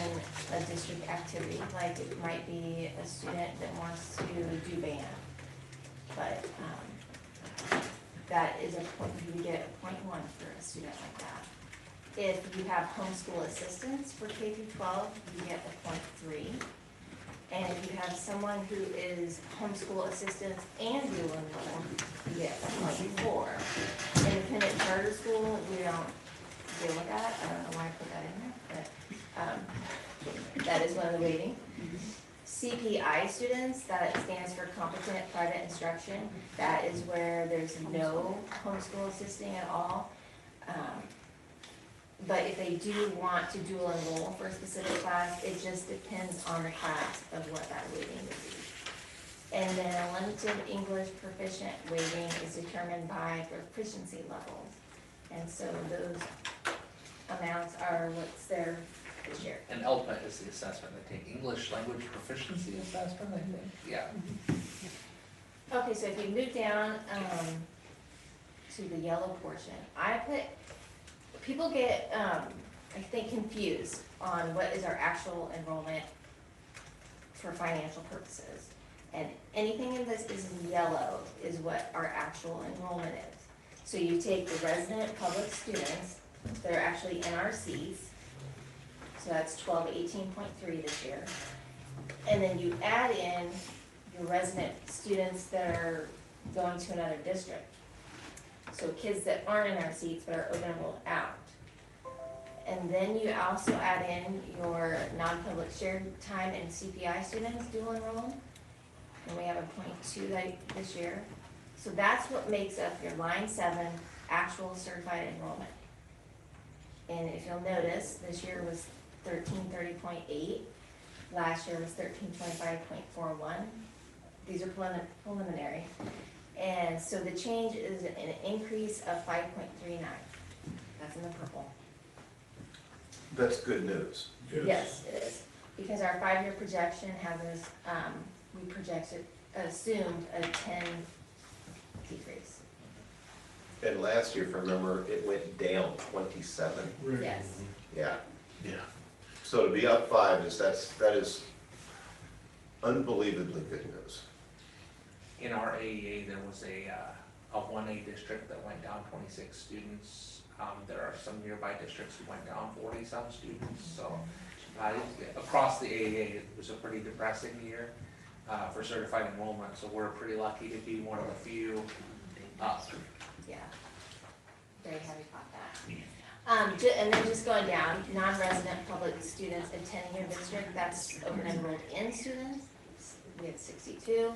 a district activity, like it might be a student that wants to do band. But that is you get a 0.1 for a student like that. If you have homeschool assistance for K through 12, you get a 0.3. And if you have someone who is homeschool assistance and dual enrolled, you get a 0.4. Independent charter school, we don't deal with that. I don't know why I put that in there, but that is one of the weighting. CPI students, that stands for competent private instruction. That is where there's no homeschool assisting at all. But if they do want to dual enroll for a specific class, it just depends on the class of what that weighting would be. And then a limited English proficient weighting is determined by proficiency levels. And so those amounts are what's there this year. And LPA is the assessment, they take English language proficiency assessment, I think, yeah. Okay, so if you move down to the yellow portion, people get, I think, confused on what is our actual enrollment for financial purposes. And anything in this is in yellow is what our actual enrollment is. So you take the resident public students that are actually in our seats, so that's 1218.3 this year. And then you add in your resident students that are going to another district. So kids that aren't in our seats but are open enrolled out. And then you also add in your non-public shared time and CPI students dual enrolled. And we have a 0.2 this year. So that's what makes up your line 7 actual certified enrollment. And if you'll notice, this year was 1330.8. Last year was 1325.41. These are preliminary. And so the change is an increase of 5.39. That's in the purple. That's good news. Yes, it is. Because our 5-year projection has us, we assumed a 10 decrease. And last year, if I remember, it went down 27. Yes. Yeah. Yeah. So to be up 5 that is unbelievably good news. In our AEA, there was a 1A district that went down 26 students. There are some nearby districts who went down 40-some students. So across the AEA, it was a pretty depressing year for certified enrollment. So we're pretty lucky to be one of the few up. Yeah. Very happy about that. And then just going down, non-resident public students in 10-year district, that's open enrolled in students. We had 62.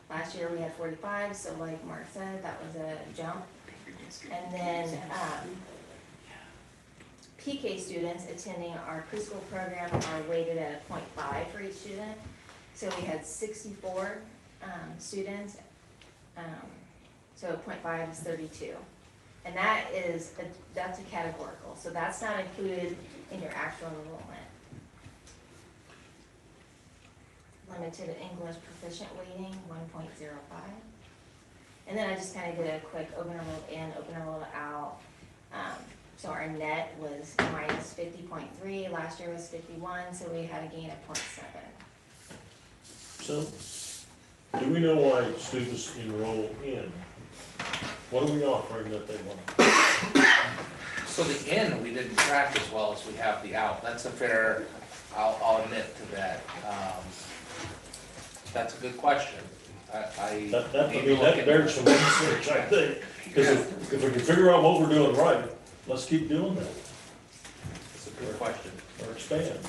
Last year we had 45, so like Mark said, that was a jump. And then PK students attending our preschool program are weighted at a 0.5 for each student. So we had 64 students, so 0.5 is 32. And that's a categorical, so that's not included in your actual enrollment. Limited English proficient weighting, 1.05. And then I just kind of did a quick open enrolled in, open enrolled out. So our net was minus 50.3, last year was 51, so we had a gain of 0.7. So, do we know why students enroll in? What are we offering that they want? So the in, we didn't track as well as we have the out. That's a fair, I'll admit to that. That's a good question. That bears some research, I think, because if we can figure out what we're doing right, let's keep doing that. It's a good question. Or expand.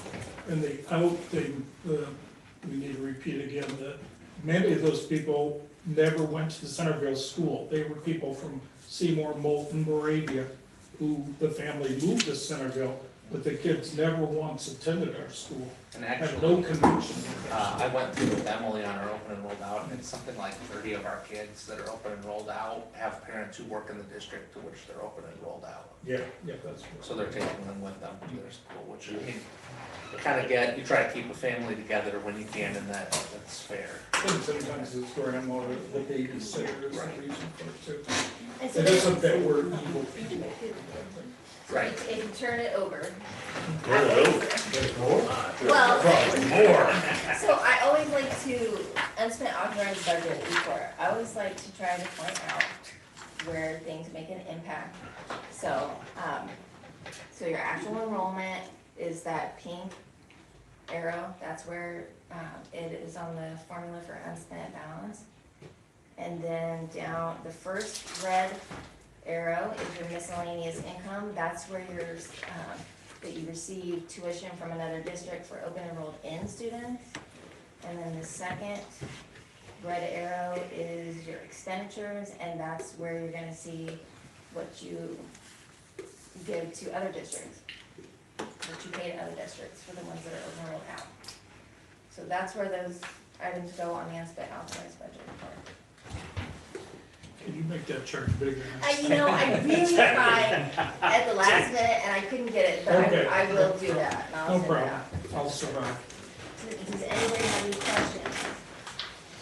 And the out thing, we need to repeat again, that many of those people never went to the Centerville school. They were people from Seymour, Moulton, Moravia, who the family moved to Centerville, but the kids never once attended our school. And Had actually, no connection. I went through with Emily on our open enrolled out, and it's something like 30 of our kids that are open enrolled out have parents who work in the district to which they're open enrolled out. Yeah, that's. So they're taking them with them to their school, which, I mean, you kind of you try to keep a family together when you can, and that's fair. And sometimes it's grandma, the babysitter is the reason for it too. And so It isn't that we're evil people. Right. If you turn it over. There's more? Well, Probably more. so I always like to, unspent authorized budget report, I always like to try to point out where things make an impact. So, so your actual enrollment is that pink arrow, that's where, it is on the formula for unspent balance. And then down, the first red arrow is your miscellaneous income, that's where that you receive tuition from another district for open enrolled in students. And then the second red arrow is your expenditures, and that's where you're gonna see what you give to other districts, what you pay to other districts for the ones that are open enrolled out. So that's where those items go on the unspent authorized budget report. Can you make that chart bigger? I really tried at the last minute and I couldn't get it, but Okay. I will do that, and I'll No send it problem, out. I'll survive. Does anybody have any questions?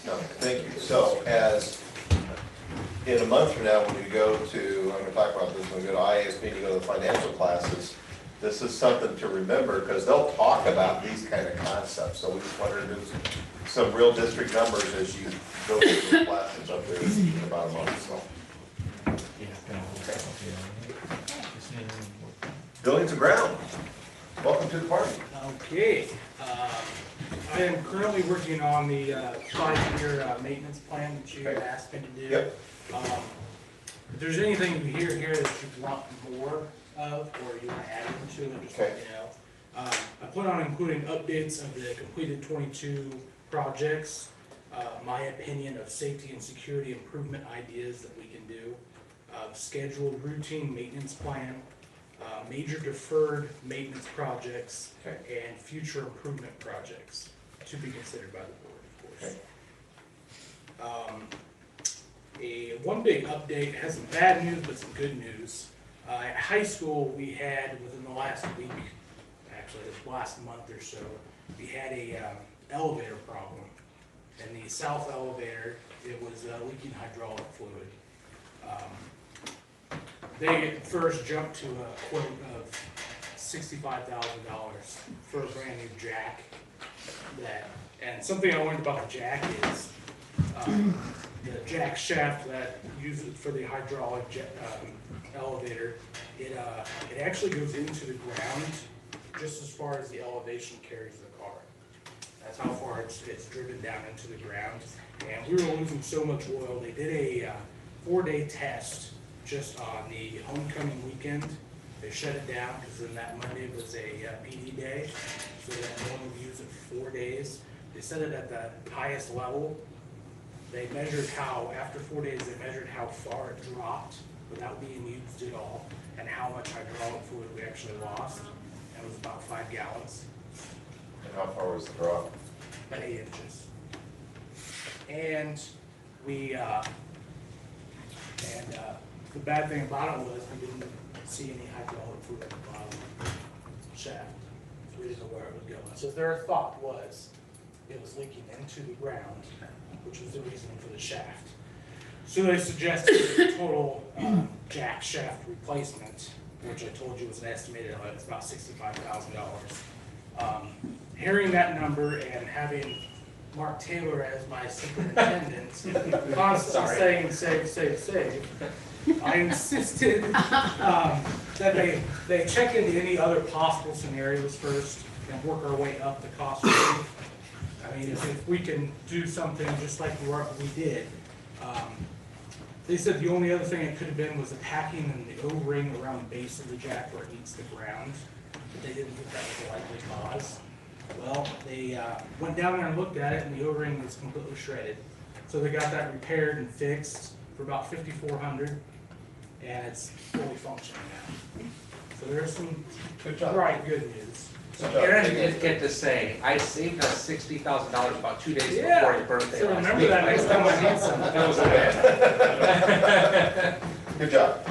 No, thank you. So as, in a month from now, when you go to, I'm gonna talk about this, when you go to IASB and you go to the financial classes, this is something to remember, because they'll talk about these kind of concepts. So we just wanted to do some real district numbers as you go through the classes up there in about a month, so. Buildings and grounds, welcome to the party. Okay, I am currently working on the 5-year maintenance plan that you asked me to do. Yep. If there's anything you hear here that you want more of, or you want to add into it, just let me know. I plan on including updates of the completed 22 projects, my opinion of safety and security improvement ideas that we can do, scheduled routine maintenance plan, major deferred maintenance projects, and future improvement projects to be considered by the board, of course. One big update has some bad news but some good news. At high school, we had within the last week, actually this last month or so, we had a elevator problem. In the south elevator, it was leaking hydraulic fluid. They first jumped to a quote of $65,000 for a brand new jack. And something I learned about the jack is the jack shaft that uses for the hydraulic elevator, it actually goes into the ground just as far as the elevation carries the car. That's how far it's driven down into the ground. And we were losing so much oil, they did a 4-day test just on the homecoming weekend. They shut it down because then that Monday was a PD day, so that no one would use it for 4 days. They set it at the highest level, They measured how, after 4 days, they measured how far it dropped without being used at all, and how much hydraulic fluid we actually lost. It was about 5 gallons. And how far was the drop? About 8 inches. And the bad thing about it was we didn't see any hydraulic fluid at the bottom of the shaft. So we didn't know where it was going. So their thought was it was leaking into the ground, which was the reason for the shaft. So they suggested a total jack shaft replacement, which I told you was an estimated of it's about $65,000. Hearing that number and having Mark Taylor as my superintendent, constantly saying save, I insisted that they check into any other possible scenarios first and work our way up the cost rate. I mean, if we can do something just like we did. They said the only other thing it could have been was the packing and the O-ring around the base of the jack where it meets the ground, but they didn't think that was a likely cause. Well, they went down there and looked at it, and the O-ring was completely shredded. So they got that repaired and fixed for about $5,400, and it's fully functioning now. So there's some bright good news. So Aaron did get to say, I saved us $60,000 about 2 days before his birthday. So last remember week. that next time I need something. That was bad. Good job.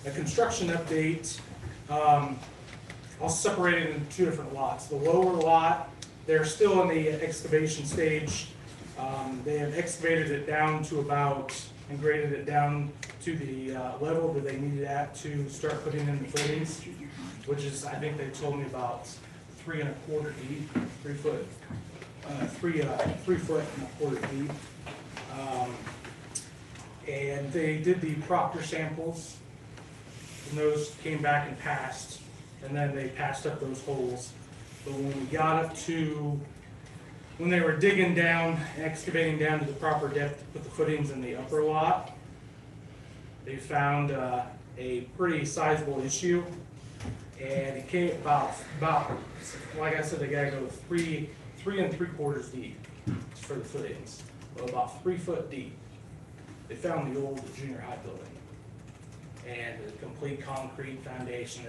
A construction update. I'll separate it into 2 different lots. The lower lot, they're still in the excavation stage. They have excavated it down to about, and graded it down to the level that they needed at to start putting in the footings, which is, I think they told me about 3 1/4 deep, 3 foot, 3 foot and 1/4 deep. And they did the proctor samples, and those came back and passed, and then they patched up those holes. But when we got up to, when they were digging down, excavating down to the proper depth to put the footings in the upper lot, they found a pretty sizable issue. And it came about, like I said, they gotta go 3 3/3 deep for the footings. Well, about 3 foot deep. They found the old junior high building. And a complete concrete foundation.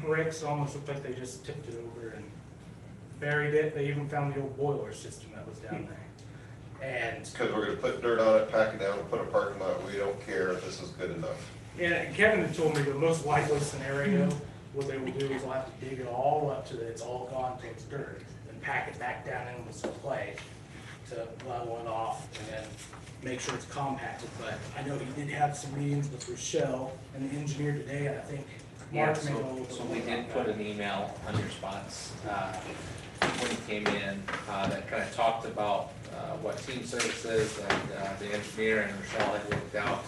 Bricks almost looked like they just tipped it over and buried it. They even found the old boiler system that was down there. And Because we're gonna put dirt on it, pack it down, put a parking lot, we don't care if this is good enough. and Kevin had told me the most likely scenario, what they will do is they'll have to dig it all up to that it's all gone to its dirt, and pack it back down in with some clay to level it off, and then make sure it's compacted. But I know he did have some meetings with Rochelle and the engineer today, and I think Yeah, Mark made a little so we did put an email on your response when he came in that kind of talked about what team services and the engineer and Rochelle had worked out.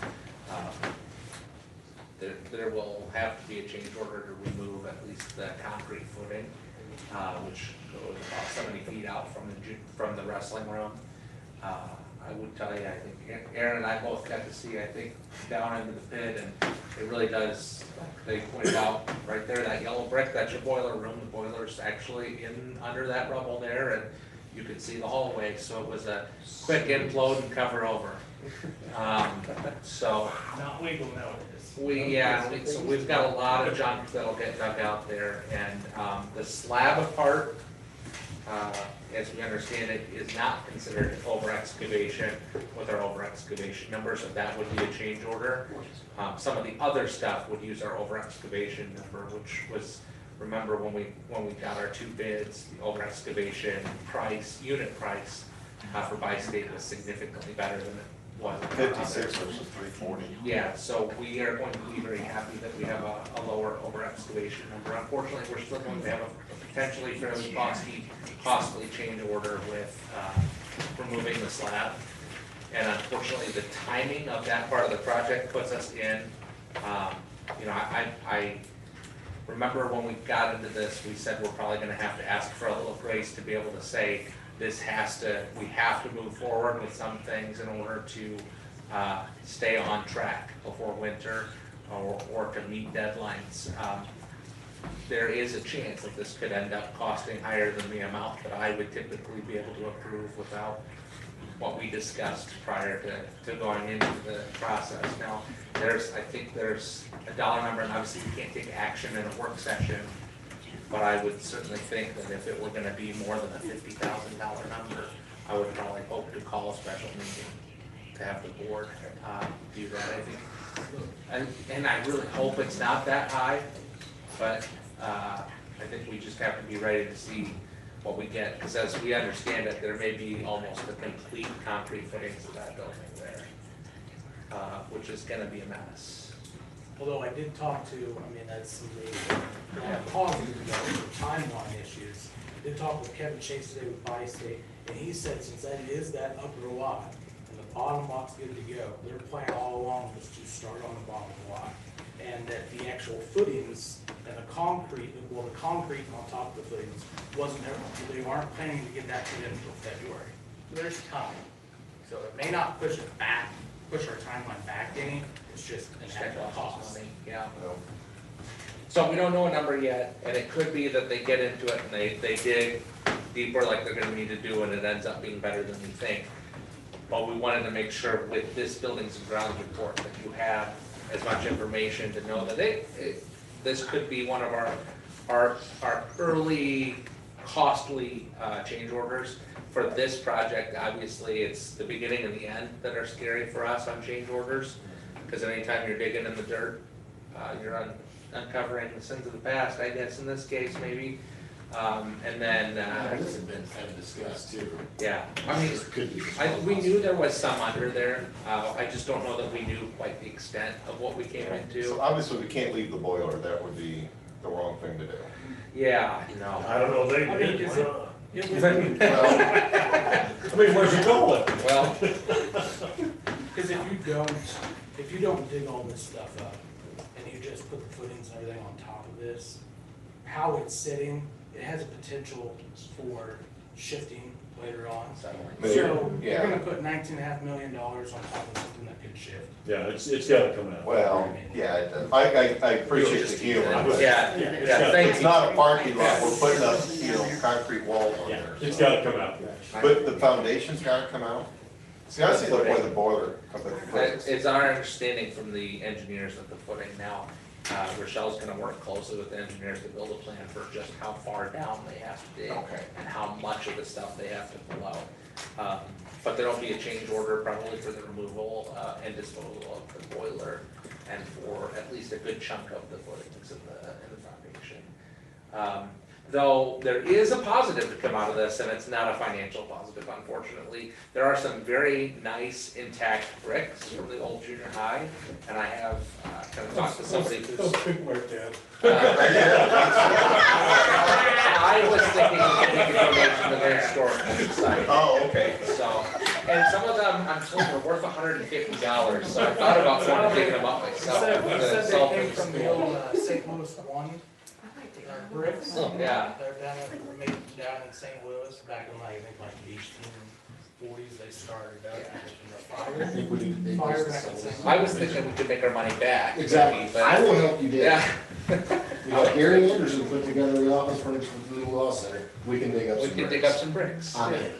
There will have to be a change order to remove at least the concrete footing, which goes about 70 feet out from the wrestling room. I would tell you, I think Aaron and I both got to see, I think, down into the pit, and it really does, they pointed out right there, that yellow brick, that's your boiler room. The boiler's actually in under that rubble there, and you could see the hallway, so it was a quick implode and cover over. So not legal nowadays. So we've got a lot of junk that'll get dug out there, and the slab part, as we understand it, is not considered over excavation with our over excavation numbers, so that would be a change order. Some of the other stuff would use our over excavation number, which was, remember when we got our 2 bids, the over excavation price, unit price for Bi-State was significantly better than it was. 56 versus 340. Yeah, so we are going to be very happy that we have a lower over excavation number. Unfortunately, we're still going to have a potentially fairly costly change order with removing the slab. And unfortunately, the timing of that part of the project puts us in, I remember when we got into this, we said we're probably gonna have to ask for a little grace to be able to say, we have to move forward with some things in order to stay on track before winter or to meet deadlines. there is a chance that this could end up costing higher than the amount that I would typically be able to approve without what we discussed prior to going into the process. Now, I think there's a dollar number, and obviously you can't take action in a work session, but I would certainly think that if it were gonna be more than a $50,000 number, I would probably hope to call a special meeting to have the board do that. I think, and I really hope it's not that high, but I think we just have to be ready to see what we get, because as we understand it, there may be almost a complete concrete fittings of that building there, which is gonna be a mess. Although I did talk to, I mean, that's something positive about the timeline issues. I did talk with Kevin Chase today with Bi-State, and he said since that is that upper lot, and the bottom lot's good to go, their plan all along was to start on the bottom lot. And that the actual footings and the concrete on top of the footings wasn't there, they weren't planning to get that to them until February. There's time. So it may not push our timeline back any, it's just an extra cost. Yeah. So we don't know a number yet, and it could be that they get into it and they dig deeper like they're gonna need to do, and it ends up being better than we think. But we wanted to make sure with this buildings and grounds report that you have as much information to know that this could be one of our early costly change orders. For this project, obviously, it's the beginning and the end that are scary for us on change orders, because anytime you're digging in the dirt, you're uncovering the sins of the past, I guess, in this case, maybe. And then, This has been kind of discussed too. yeah, I mean, we knew there was some under there, I just don't know that we knew quite the extent of what we came into. So obviously, we can't leave the boiler, that would be the wrong thing to do. Yeah, no. I don't know, they I mean, did. is it- I mean, where's it going? Well, Because if you don't dig all this stuff up, and you just put the footings and everything on top of this, how it's sitting, it has a potential for shifting later on. So you're gonna put $19.5 million on top of something that could shift. Yeah, it's gotta come out. Well, yeah, it does. I appreciate the humor, but yeah, thank it's you. not a parking lot, we're putting up, concrete walls on there. It's gotta come out. But the foundation's gotta come out? See, I see the way the boiler comes up. It's our understanding from the engineers that the footing now, Rochelle's gonna work closely with the engineers to build a plan for just how far down they have to dig. Okay. And how much of the stuff they have to pull out. But there'll be a change order probably for the removal, and disposal of the boiler, and for at least a good chunk of the footings in the foundation. Though there is a positive to come out of this, and it's not a financial positive, unfortunately. There are some very nice intact bricks from the old junior high, and I have kind of talked to somebody who's. Those people are dead. I was thinking of making a donation to the historical society. Oh, okay. So, and some of them, I'm told, were worth $150, so I thought about going and picking them up myself. He said they came from the old St. Louis one. Bricks. Yeah. They're down in St. Louis back in I think the 1840s they started out in the I think we need to fire take back in this. St. Louis. I was thinking we could make our money back. Exactly. maybe, but- I will help you, Dave. Yeah. You got Gary Anderson put together the office furniture for the new law center. We can dig up We some could dig bricks. up some bricks. I'm in.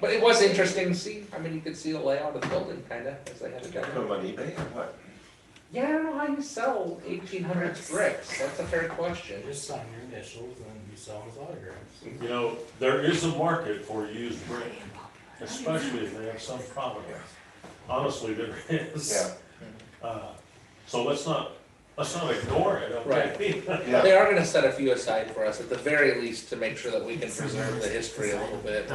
But it was interesting to see, I mean, you could see the layout of the building kinda, as they had it done. Put them on eBay or what? Yeah, I don't know how you sell 1800s bricks, that's a fair question. Just sign your initials and you sell them as autographs. You know, there is a market for used brick, especially if they have some provenance. Honestly, there is. Yeah. So let's not ignore it, okay? Yeah. They are gonna set a few aside for us, at the very least, to make sure that we can preserve the history a little bit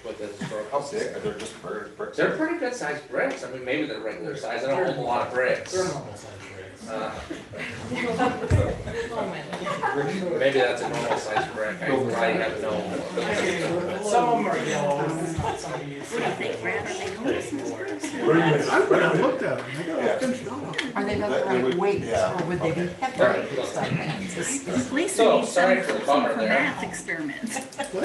with the historical. How big? Are they just bricks? They're pretty good sized bricks, I mean, maybe they're regular size, I don't hold a lot of bricks. They're normal size bricks. Maybe that's a normal sized brick, I probably have no. Some of them are yellow, some of you. What do you think, Brad? Are they homeless bricks? I went and looked at them, they got all finished off. Are they about the That- they right would- weight, yeah. or would they be heavy? Lisa So, needs sorry some for the bummer for there. math experiments. All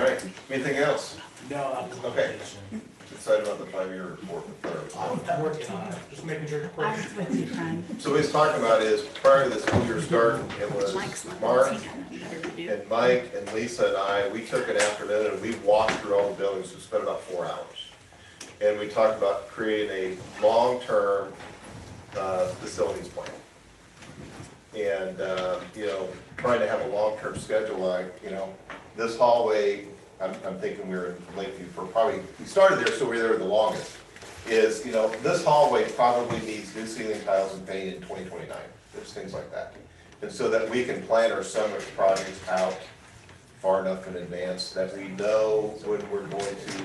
right, anything else? No, that was Okay. a Excited about the 5-year report with Claire. I'm working on it, just making sure. I was with you, friend. So what he's talking about is, prior to the school year starting, it was Mike's not Mark gonna see that better to do. and Mike and Lisa and I, we took an afternoon and we walked through all the buildings, we spent about 4 hours. And we talked about creating a long-term facilities plan. And, you know, trying to have a long-term schedule, like, you know, this hallway, I'm thinking we were in Lakeview for probably, we started there, so we were there the longest, is, you know, this hallway probably needs new ceiling tiles and paint in 2029, there's things like that. And so that we can plan our summer projects out far enough in advance that we know when we're going to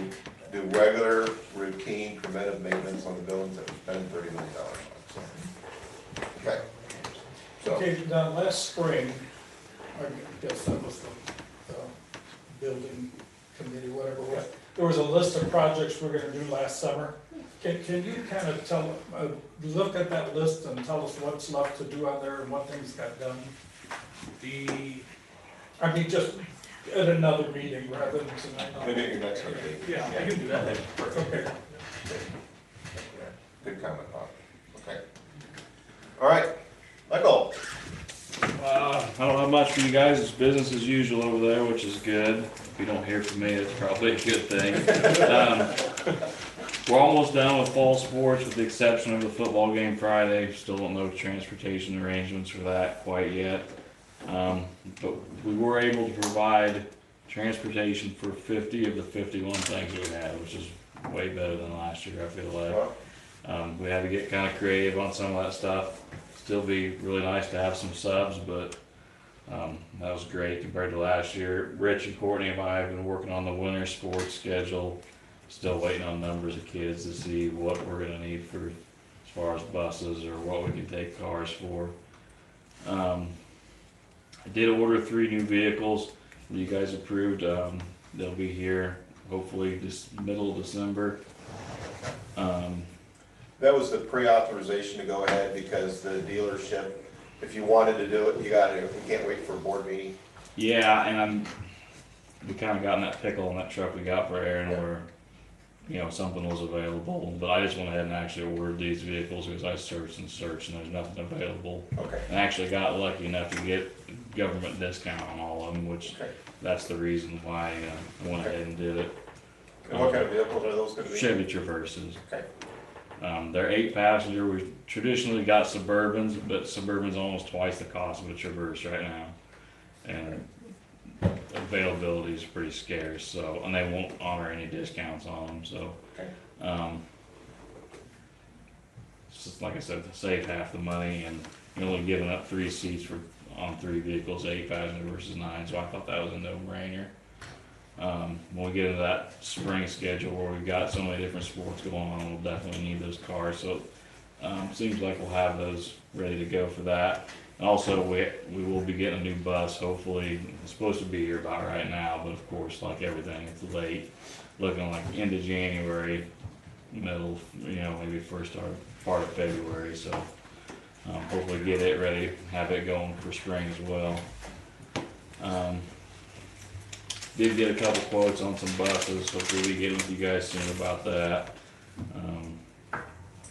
do regular, routine, preventive maintenance on the buildings that we spend $30 million on. So, okay. So, Okay, now last spring, I guess that was the building committee, whatever it was. There was a list of projects we're gonna do last summer. Can you kind of tell, look at that list and tell us what's left to do out there and what things got done? I mean, just at another meeting rather than tonight. maybe at your next meeting. Yeah, I can do that. Okay. Good comment, Bob. Okay. All right, Michael. I don't have much for you guys. It's business as usual over there, which is good. If you don't hear from me, it's probably a good thing. We're almost done with fall sports with the exception of the football game Friday. Still don't know transportation arrangements for that quite yet. But we were able to provide transportation for 50 of the 51 things we had, which is way better than last year, I feel like. We had to get kind of creative on some of that stuff. Still be really nice to have some subs, but that was great compared to last year. Rich and Courtney and I have been working on the winter sports schedule. Still waiting on numbers of kids to see what we're gonna need for as far as buses or what we can take cars for. I did order 3 new vehicles that you guys approved. They'll be here hopefully this middle of December. That was the pre-authorization to go ahead because the dealership, if you wanted to do it, you can't wait for a board meeting. Yeah, and we kind of got in that pickle on that truck we got for Aaron where, you know, something was available, but I just went ahead and actually ordered these vehicles because I searched and there's nothing available. Okay. And actually got lucky enough to get government discount on all of them, which that's the reason why I went ahead and did it. And what kind of vehicles are those gonna be? Chevy Traverses. Okay. They're 8-passenger. We've traditionally got Suburbans, but Suburban's almost twice the cost of a Traverse right now. And availability is pretty scarce, so, and they won't honor any discounts on them, so. It's just, like I said, to save half the money, and you're only giving up 3 seats on 3 vehicles, 8-passenger versus 9, so I thought that was a no-brainer. When we get into that spring schedule where we've got so many different sports going on, we'll definitely need those cars, so seems like we'll have those ready to go for that. And also, we will be getting a new bus, hopefully. It's supposed to be here about right now, but of course, like everything, it's late. Looking like end of January, middle, you know, maybe first part of February, so hopefully get it ready, have it going for spring as well. Did get a couple quotes on some buses, hopefully we get with you guys soon about that.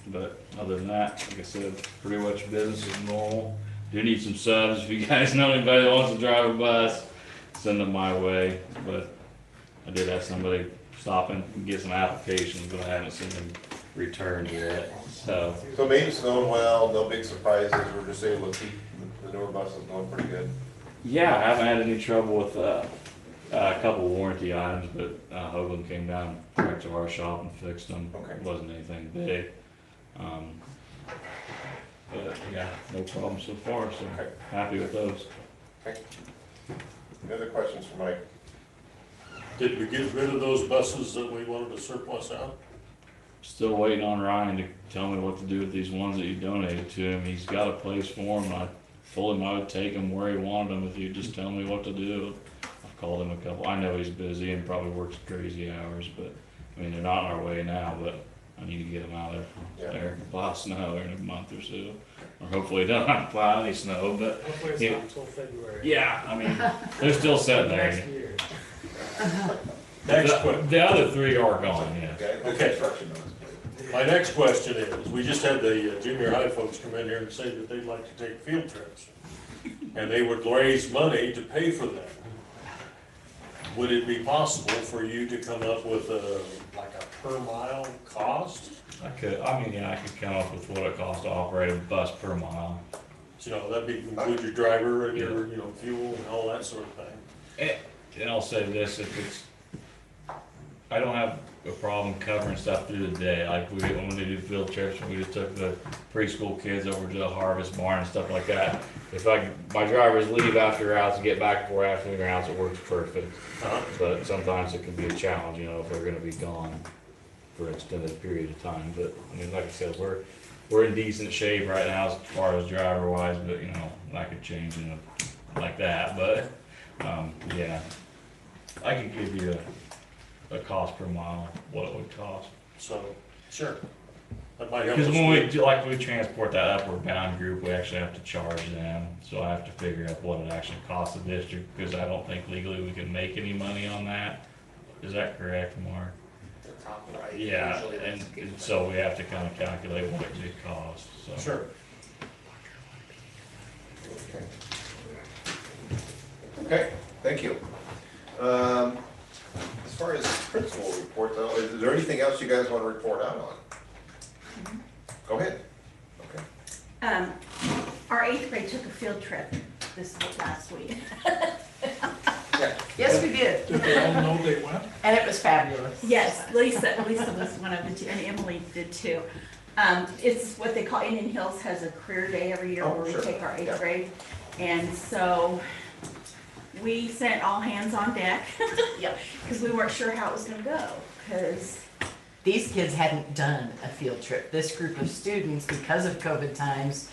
But other than that, like I said, pretty much business as normal. Do need some subs, if you guys know anybody that wants to drive a bus, send them my way. But I did have somebody stop and get some applications, but I haven't seen them returned yet, so. So maintenance going well, no big surprises, we're just able to keep the newer buses going pretty good. Yeah, I haven't had any trouble with a couple warranty items, but Hoagland came down right to our shop and fixed them. It wasn't anything big. But yeah, no problem so far, so happy with those. Okay. Any other questions for Mike? Did we get rid of those buses that we wanted to surplus out? Still waiting on Ryan to tell me what to do with these ones that you donated to him. He's got a place for them. I told him I would take them where he wanted them if he'd just tell me what to do. I've called him a couple. I know he's busy and probably works crazy hours, but I mean, they're not on our way now, but I need to get them out of there. Eric can plow snow in a month or so. Or hopefully don't have to plow any snow, but. Hopefully it's not until February. Yeah, I mean, they're still sitting there. Next year. The other three are gone, yeah. Okay. My next question is, we just had the junior high folks come in here and say that they'd like to take field trips. And they would raise money to pay for them. Would it be possible for you to come up with like a per mile cost? I could come up with what it costs to operate a bus per mile. So, that'd be include your driver and your, fuel and all that sort of thing. And I'll say this, I don't have a problem covering stuff through the day, like when they do field trips, we just took the preschool kids over to the harvest barn and stuff like that. If my drivers leave after routes and get back before afternoon routes, it works perfect. But sometimes it can be a challenge, if they're gonna be gone for an extended period of time. But, like I said, we're in decent shape right now as far as driver wise, but, that could change, like that, but, yeah. I could give you a cost per mile, what it would cost. So, sure. That might help. Because when we transport that upward bound group, we actually have to charge them. So I have to figure out what it actually costs the district, because I don't think legally we can make any money on that. Is that correct, Mark? The top right. Yeah, and so we have to kind of calculate what it could cost, so. Sure. Okay, thank you. As far as principal report though, is there anything else you guys want to report out on? Go ahead. Okay. Our 8th grade took a field trip this last week. Yes, we did. Did they all know they went? And it was fabulous. Yes, Lisa was one of the two, and Emily did too. It's what they call, Indian Hills has a career day every year where we take our 8th grade. And so we sent all hands on deck. Yep. Because we weren't sure how it was gonna go, because These kids hadn't done a field trip. This group of students, because of COVID times,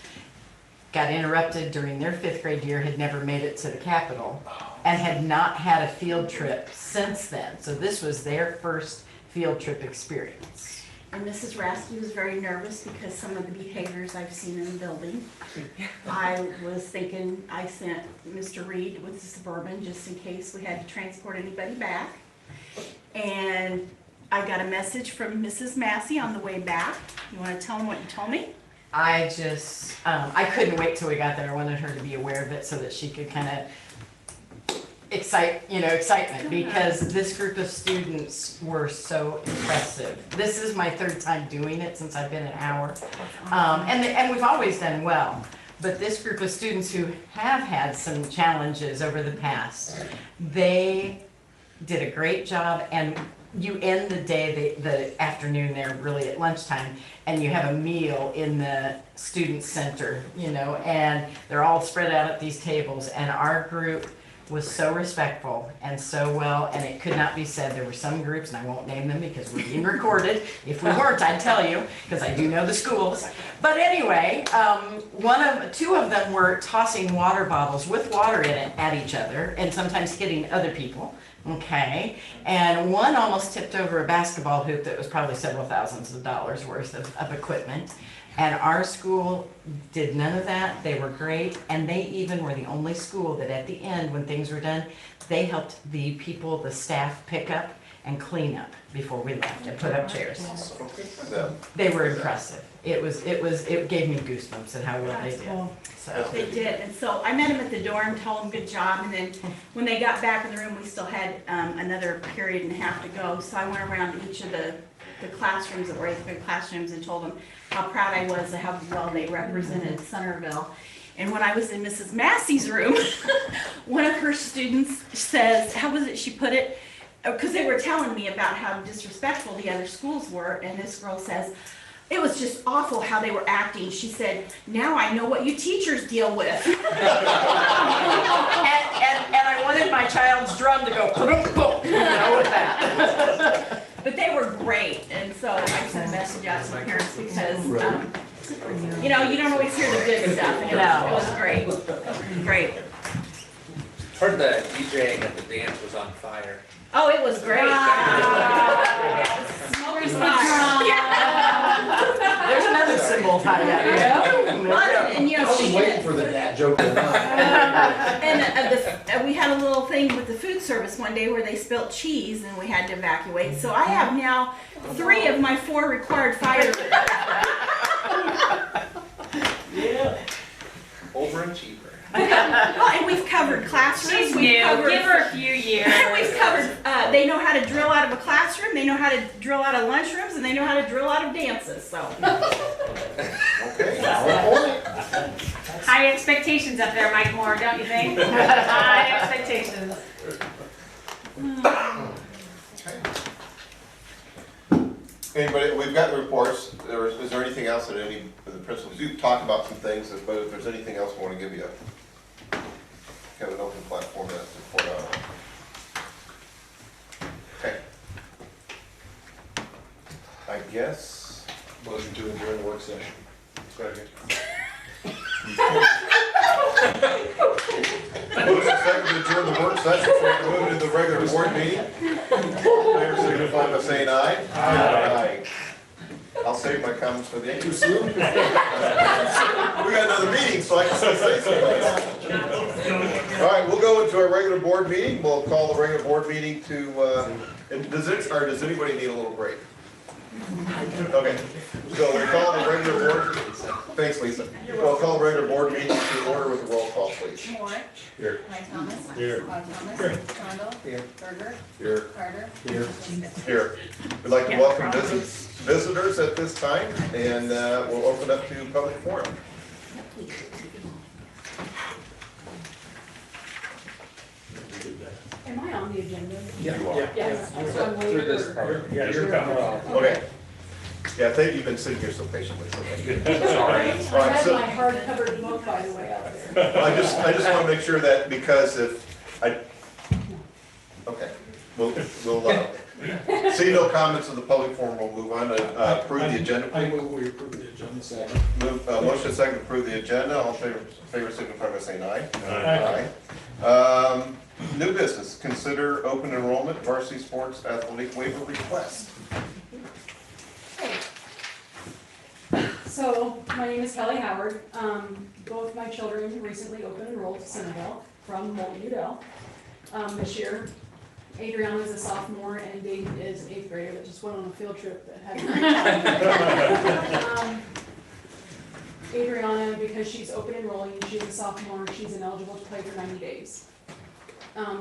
got interrupted during their 5th grade year, had never made it to the Capitol, and had not had a field trip since then. So this was their first field trip experience. And Mrs. Rasky was very nervous because some of the behaviors I've seen in the building. I was thinking I sent Mr. Reed with the Suburban just in case we had to transport anybody back. And I got a message from Mrs. Massey on the way back. You want to tell them what you told me? I just, I couldn't wait till we got there. I wanted her to be aware of it so that she could kind of excitement, because this group of students were so impressive. This is my 3rd time doing it since I've been at Howard. And we've always done well. But this group of students who have had some challenges over the past, they did a great job. And you end the day, the afternoon there, really at lunchtime, and you have a meal in the student center, and they're all spread out at these tables. And our group was so respectful and so well, and it could not be said. There were some groups, and I won't name them because we're being recorded. If we weren't, I'd tell you, because I do know the schools. But anyway, 2 of them were tossing water bottles with water in it at each other, and sometimes hitting other people. Okay, and one almost tipped over a basketball hoop that was probably several thousands of dollars worth of equipment. And our school did none of that. They were great, and they even were the only school that at the end, when things were done, they helped the people, the staff, pick up and clean up before we left and put up chairs. They were impressive. It gave me goosebumps at how well they did. So they did, and so I met them at the door and told them good job, and then when they got back in the room, we still had another period and a half to go. So I went around to each of the classrooms that were 8th grade classrooms and told them how proud I was of how well they represented Centerville. And when I was in Mrs. Massey's room, one of her students says, how was it she put it? Because they were telling me about how disrespectful the other schools were, and this girl says, it was just awful how they were acting. She said, now I know what you teachers deal with. and I wanted my child's drum to go, boom, with that. But they were great, and so I sent a message out to the parents because, you don't always hear the good stuff. And it was great, great. Heard the DJing at the dance was on fire. Oh, it was great. There's another a bow tie yet. Well, and you know, I was she waiting for the dad joke to lie. and we had a little thing with the food service one day where they spilt cheese and we had to evacuate. So I have now 3 of my 4 required fire. Yeah. Overachiever. Well, and we've covered classrooms. She's we've new, covered, give her a few years. We've covered. They know how to drill out of a classroom. They know how to drill out of lunchrooms, and they know how to drill out of dances. So. Okay. High expectations up there, Mike Moore, don't you think? High expectations. Anybody, we've got the reports. Is there anything else that any of the principals, you've talked about some things, but if there's anything else we want to give you, have an open platform to report on. Okay. I guess. Motion to adjourn the work session. Motion second to adjourn the work session, so we can move into the regular board meeting. Favor signify by saying aye. Aye. I'll save my comments for the end. Too soon? We got another meeting, so I can say something. All right, we'll go into our regular board meeting. We'll call the regular board meeting to, does anybody need a little break? Okay, so we'll call the regular board, thanks Lisa. We'll call the regular board meeting to order with a roll call, please. Moore. Here. Mike Thomas. Here. Rod Thomas. Here. Rondell. Here. Berger. Here. Carter. Here. Here. We'd like to welcome visitors at this time, and we'll open up to public forum. Am I on the agenda? Yeah. You are. Yes. Yeah. So I'm waiting Through this for- part. Yeah, you're coming on. Okay. Yeah, thank you, you've been sitting here so patiently, so thank you. Sorry, I All right, had so- my hard-covered book, by the way, out there. I just want to make sure that, because if okay, we'll see no comments of the public forum, we'll move on to approve the agenda. I move we approve the agenda. Second. Motion second to approve the agenda, all in favor signify by saying aye. Aye. New business, consider open enrollment varsity sports athletic waiver request. So, my name is Kelly Howard. Both my children recently open enrolled to Centerville from Molten Udell this year. Adriana is a sophomore and Dayton is an 8th grader that just went on a field trip that had. Adriana, because she's open enrolling, she's a sophomore, she's ineligible to play for 90 days.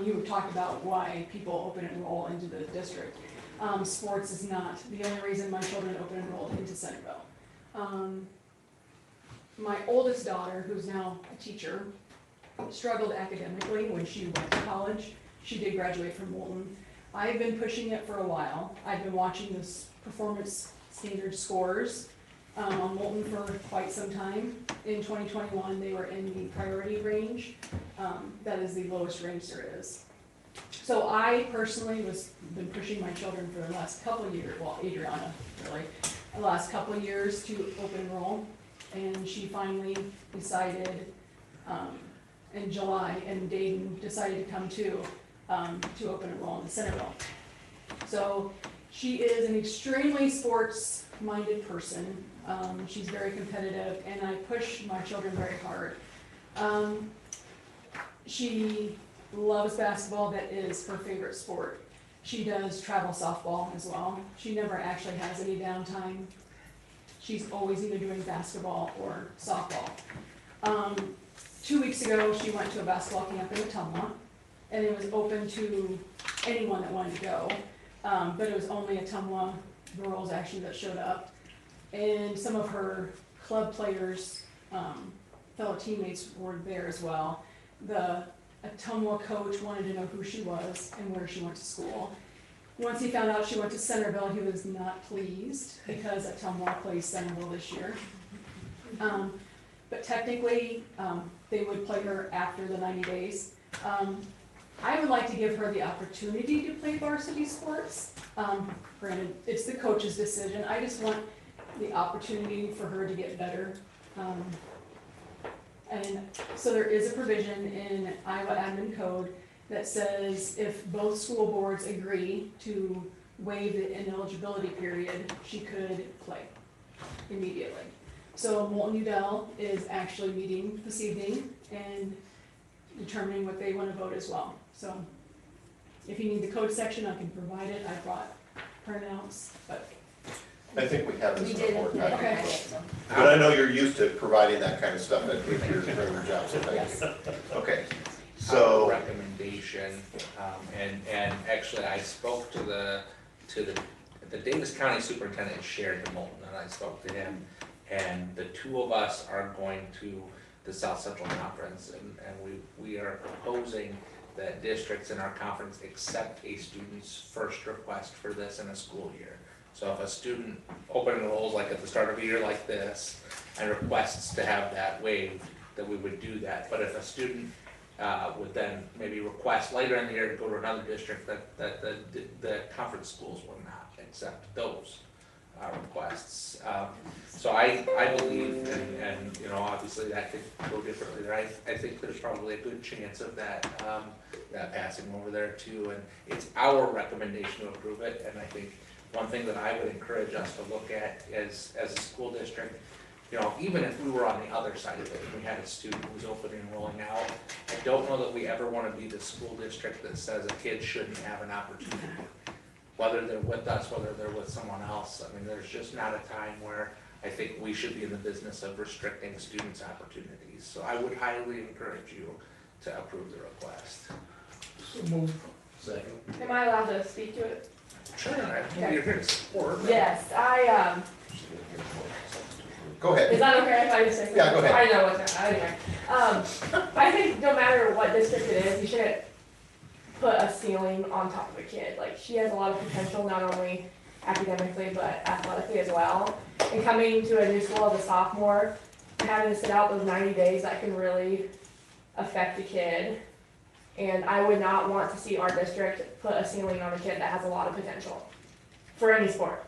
You talked about why people open enroll into the district. Sports is not the only reason my children open enrolled into Centerville. My oldest daughter, who's now a teacher, struggled academically when she went to college. She did graduate from Moulton. I've been pushing it for a while. I've been watching this performance standard scores on Moulton for quite some time. In 2021, they were in the priority range. That is the lowest range there is. So I personally been pushing my children for the last couple of years, well, Adriana, really, the last couple of years to open enroll. And she finally decided in July, and Dayton decided to come to open enroll in Centerville. So she is an extremely sports-minded person. She's very competitive, and I push my children very hard. She loves basketball. That is her favorite sport. She does travel softball as well. She never actually has any downtime. She's always either doing basketball or softball. 2 weeks ago, she went to a basketball camp in Ottumwa, and it was open to anyone that wanted to go. But it was only Ottumwa girls actually that showed up. And some of her club players, fellow teammates were there as well. The Ottumwa coach wanted to know who she was and where she went to school. Once he found out she went to Centerville, he was not pleased because Ottumwa plays Centerville this year. But technically, they would play her after the 90 days. I would like to give her the opportunity to play varsity sports. Granted, it's the coach's decision. I just want the opportunity for her to get better. And so there is a provision in Iowa Admin Code that says if both school boards agree to waive the ineligibility period, she could play immediately. So Molten Udell is actually meeting this evening and determining what they want to vote as well. So if you need the code section, I can provide it. I brought printouts, but. I think we have this in the board packet. Okay. But I know you're used to providing that kind of stuff if you're doing your job, so thank you. Okay, so. Recommendation, and actually I spoke to the Davis County Superintendent shared the Moulton, and I spoke to him, and the two of us are going to the South Central Conference, and we are proposing that districts in our conference accept a student's first request for this in a school year. So if a student open enrolls like at the start of a year like this and requests to have that waived, that we would do that. But if a student would then maybe request later in the year to go to another district, that the conference schools will not accept those requests. So I believe, and you know, obviously that could go differently there. I think there's probably a good chance of that passing over there too. And it's our recommendation to approve it. And I think one thing that I would encourage us to look at as a school district, you know, even if we were on the other side of it, and we had a student who was opening and rolling out, I don't know that we ever want to be the school district that says a kid shouldn't have an opportunity. Whether they're with us, whether they're with someone else, I mean, there's just not a time where I think we should be in the business of restricting students' opportunities. So I would highly encourage you to approve the request. So move. Second. Am I allowed to speak to it? Sure, you're here to support. Yes, Go ahead. is that okay if I just say something? Yeah, go ahead. I know what's going on, anyway. I think no matter what district it is, you shouldn't put a ceiling on top of a kid. Like, she has a lot of potential, not only academically, but athletically as well. And coming to a new school as a sophomore, and having to sit out those 90 days, that can really affect a kid. And I would not want to see our district put a ceiling on a kid that has a lot of potential for any sport.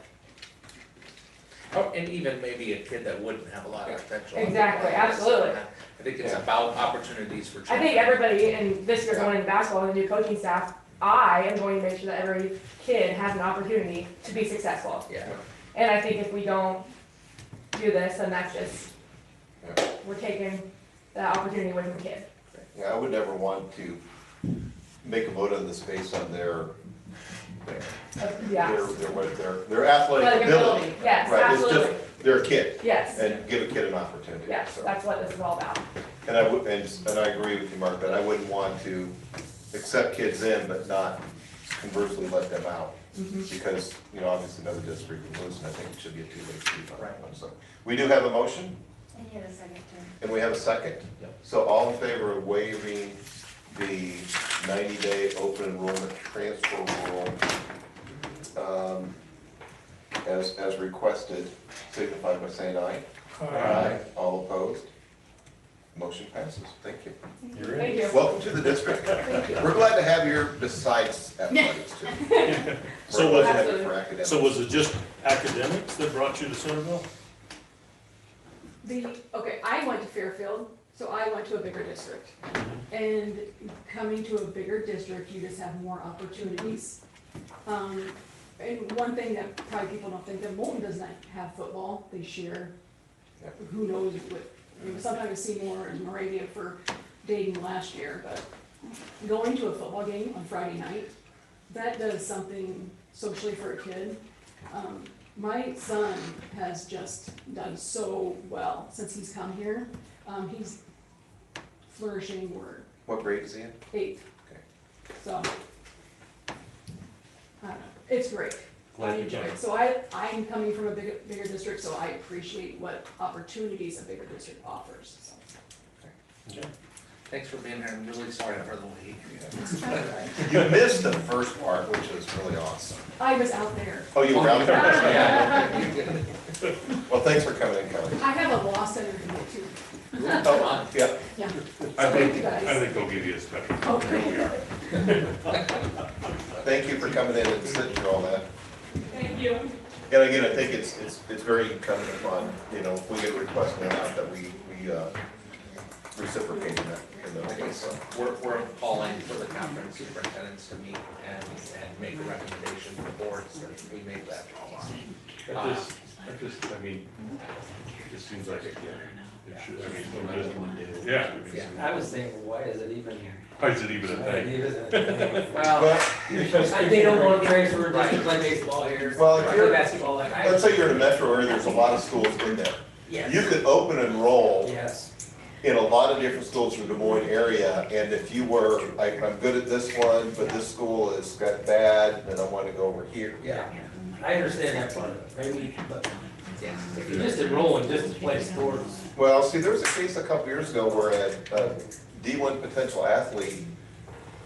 Oh, and even maybe a kid that wouldn't have a lot of potential. Exactly, absolutely. I think it's about opportunities for I children. think everybody in this year going into basketball and the new coaching staff, I am going to make sure that every kid has an opportunity to be successful. Yeah. And I think if we don't do this, then that's just, we're taking that opportunity away from the kid. Yeah, I would never want to make a vote on this based on their Yeah. their athletic ability. Yes, Right, absolutely. it's just, they're a kid. Yes. And give a kid an opportunity. Yes, so. that's what this is all about. And I would, and I agree with you, Mark, that I wouldn't want to accept kids in, but not conversely let them out. Because, you know, obviously another district can lose, and I think it should be a two-way street on that one, so. We do have a motion, And you have a second too. and we have a second. So all in favor of waiving the 90-day open enrollment transfer rule, as requested, signify by saying aye. Aye. All opposed? Motion passes. Thank you. You're in. Thank you. Welcome to the district. We're glad to have you besides athletics too. So We're glad was to have it, you for academics. so was it just academics that brought you to Centerville? Okay, I went to Fairfield, so I went to a bigger district. And coming to a bigger district, you just have more opportunities. And one thing that probably people don't think, that Moulton does not have football, they share, who knows what, sometimes Seymour and Moravia for dating last year, but going to a football game on Friday night, that does something socially for a kid. My son has just done so well since he's come here. He's flourishing, we're What grade is he in? 8th. Okay. So, it's great. Glad I you enjoy came. it. So I'm coming from a bigger district, so I appreciate what opportunities a bigger district offers. So. Okay. Thanks for being here. I'm really sorry for the wait. You missed the first part, which was really awesome. I was out there. Oh, you were out there? Yeah. Well, thanks for coming in, Kelly. I have a law center to go to. Oh, yeah. Yeah. I Thank you guys. think they'll give you a special. Okay. Here we are. Thank you for coming in and sitting through all that. Thank you. And again, I think it's very incumbent upon, you know, if we get a request going out, that we reciprocate in that case. So. We're calling for the conference superintendents to meet and make a recommendation to the boards that we make that call on. I mean, it just seems like, it should, I mean, yeah. I was thinking, why is it even? Why is it even a thing? Well, because they don't want to transfer just to play baseball here, Well, or if play you're, basketball, like I. let's say you're in a metro area, there's a lot of schools in there. Yes. You could open enroll Yes. in a lot of different schools in the Des Moines area, and if you were, like, I'm good at this one, but this school has got bad, then I wanna go over here. Yeah, I understand that part of it, maybe, but, yeah, if you just enroll in just to play sports. Well, see, there was a case a couple years ago where a D1 potential athlete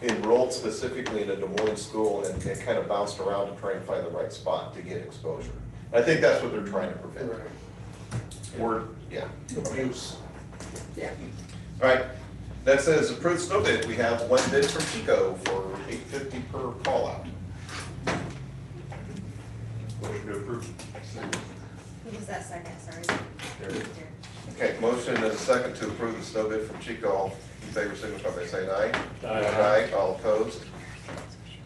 enrolled specifically in a Des Moines school and kind of bounced around to try and find the right spot to get exposure. I think that's what they're trying to prevent. Or, yeah. Abuse. Yeah. All right, that says approved snow bid. We have one bid from Chico for $850 per call out. Motion to approve. Who was that second, sorry? Okay, motion and a second to approve the snow bid from Chico. All in favor, signify by saying aye. Aye. All opposed?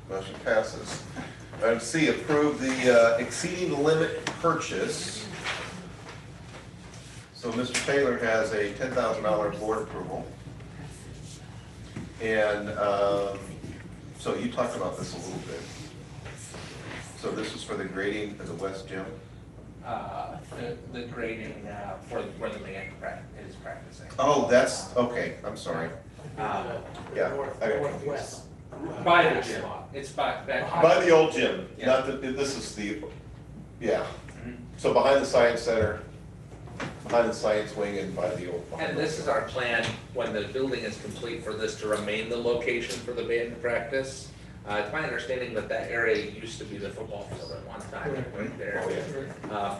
Motion passes. Item C, approve the exceeding the limit purchase. So Mr. Taylor has a $10,000 board approval. And so you talked about this a little bit. So this is for the grading of the west gym? The grading, for where the band is practicing. Oh, that's, okay, I'm sorry. Yeah, I got Northwest. By the gym, it's by the old gym, Yeah. not the, this is the, yeah. So behind the science center, behind the science wing and by the old. And this is our plan, when the building is complete, for this to remain the location for the band to practice. It's my understanding that that area used to be the football field at one time, right there.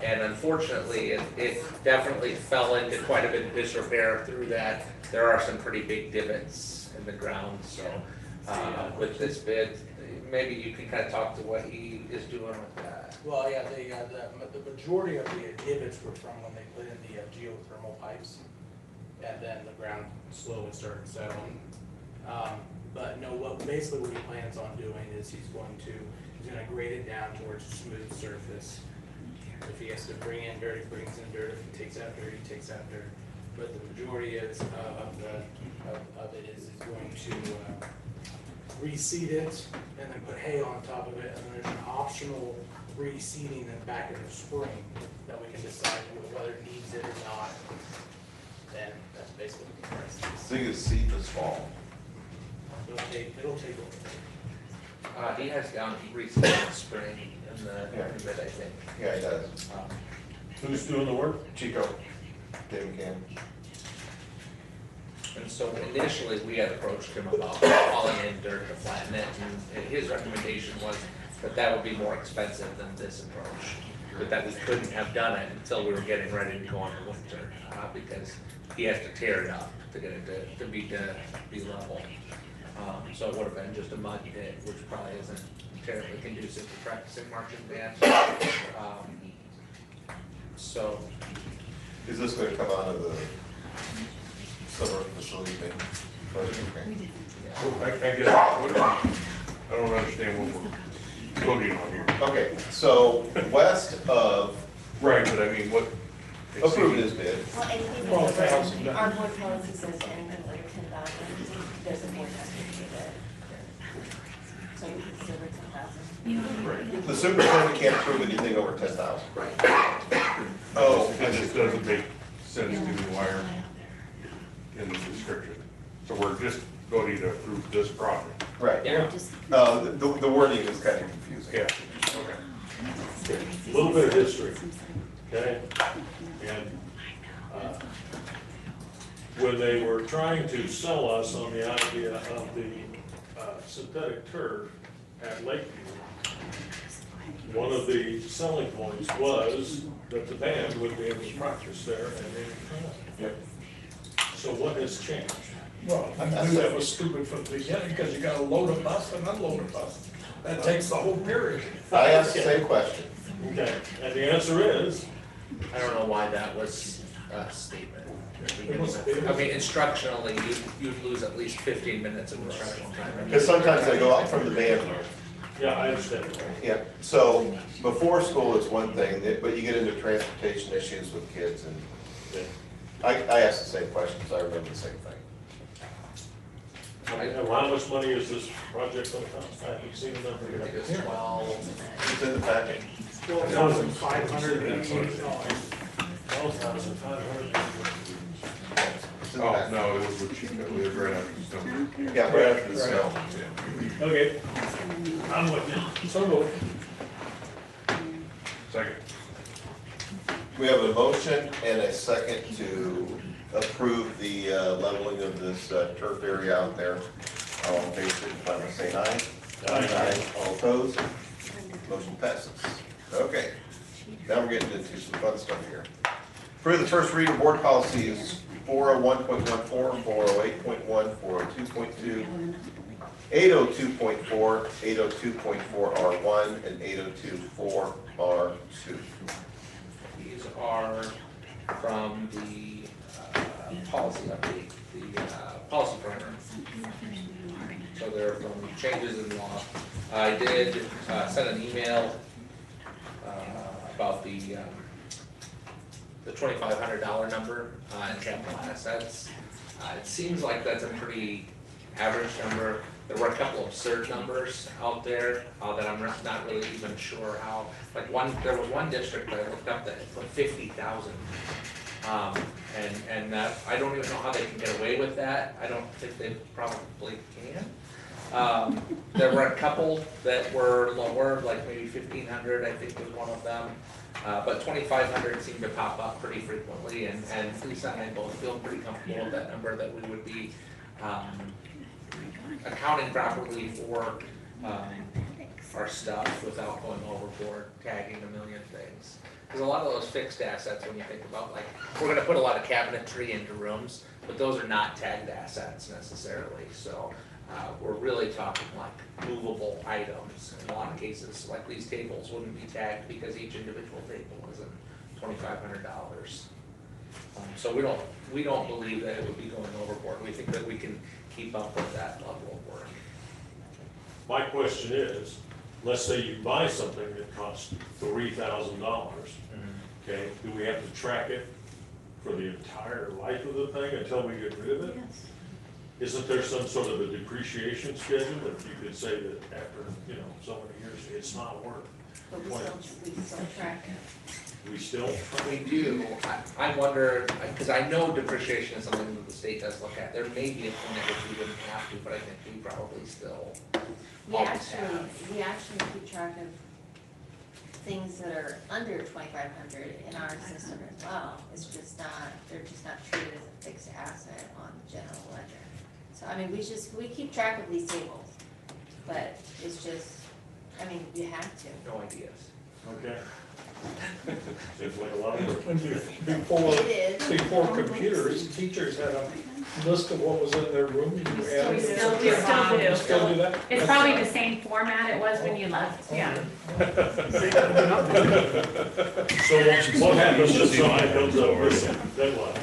And unfortunately, it definitely fell into quite a bit of disrepair through that. There are some pretty big divots in the ground, so with this bid, maybe you can kind of talk to what he is doing with that. Well, yeah, the majority of the divots were from when they put in the geothermal pipes, and then the ground slowly started settling. But no, basically what he plans on doing is he's gonna grade it down towards a smooth surface. If he has to bring in dirt, he brings in dirt. If he takes out dirt, he takes out dirt. But the majority of it is going to reseed it and then put hay on top of it, and then there's an optional reseeding in the back in the spring that we can decide whether it needs it or not. Then that's basically the price. So you can see this fall. It'll take a little bit. He has down recently in spring in the bid, I think. Yeah, he does. Who's doing the work? Chico, David Cam. And so initially, we had approached him about hauling in dirt to flatten it, and his recommendation was that that would be more expensive than this approach. But that we couldn't have done it until we were getting ready to go on the winter, because he has to tear it up to get it to be level. So it would have been just a mud pit, which probably isn't terribly conducive to practicing marching band. So. Is this gonna come out of the summer facility thing? I guess, I don't understand what we're voting on here. Okay, so west of. Right, but I mean, what? Approve this bid. Well, anything that's over, our board policy says anything under 10,000, there's a board has to do that. So we consider 10,000. Right. The superintendent can't approve anything over 10,000. Right. Oh, It just doesn't make sense to inquire in the description. So we're just going to approve this project. Right. Yeah. The wording is kind of confusing. Yeah, okay. A little bit of history, okay? And when they were trying to sell us on the idea of the synthetic turf at Lakeview, one of the selling points was that the band would be able to practice there and then. So what has changed? Well, I knew that was stupid from the beginning, because you gotta load a bus and unload a bus. That takes the whole period. I asked the same question. Okay, and the answer is? I don't know why that was a statement. I mean, instructionally, you'd lose at least 15 minutes of instructional time. Because sometimes they go out from the band room Yeah, I understand. Yeah, so before school it's one thing, but you get into transportation issues with kids and I asked the same questions, I remember the same thing. And how much money is this project going to cost? I haven't seen the number I think yet. it's 12. It's in the packet. $12,588. $12,500. It's in the Oh, packet. no, it was with Chico, it was right after the snow. Yeah, right after the snow. Okay. I'm with you. So moved. Second. We have a motion and a second to approve the leveling of this turf area out there. All in favor, signify by saying aye. Aye. All opposed? Motion passes. Okay, now we're getting into some fun stuff here. Approve the first reading of board policies 401.14, 408.1, 402.2, 802.4, 802.4R1, and 802.4R2. These are from the policy update, the policy primer. So they're from changes in law. I did send an email about the $2,500 number in capital assets. It seems like that's a pretty average number. There were a couple of absurd numbers out there that I'm not really even sure how. Like there was one district that I looked up that put 50,000. And I don't even know how they can get away with that. I don't think they probably can. There were a couple that were lower, like maybe 1,500, I think was one of them. But 2,500 seemed to pop up pretty frequently, and Lisa and I both feel pretty comfortable with that number, that we would be accounting properly for our stuff without going overboard, tagging a million things. Because a lot of those fixed assets, when you think about, like, we're gonna put a lot of cabinetry into rooms, but those are not tagged assets necessarily, so we're really talking like movable items in a lot of cases. Like these tables wouldn't be tagged because each individual table isn't $2,500. So we don't believe that it would be going overboard. We think that we can keep up with that level of work. My question is, let's say you buy something that costs $3,000, okay, do we have to track it for the entire life of the thing until we get rid of it? Yes. Isn't there some sort of a depreciation schedule that you could say that after, so many years, it's not worth? But we still track it. We still? We do. I wonder, because I know depreciation is something that the state does look at. There may be a point at which we wouldn't have to, but I think we probably still always have. We actually keep track of things that are under 2,500 in our system as well. It's just not, they're just not treated as a fixed asset on the general ledger. So, I mean, we keep track of these tables, but it's just, I mean, you have to. No ideas. Okay. Seems like a lot of work. Before computers, teachers had a list of what was in their room. You add- We still do. You still do that? It's probably the same format it was when you left, yeah. So what happens if somebody comes up missing? Then what?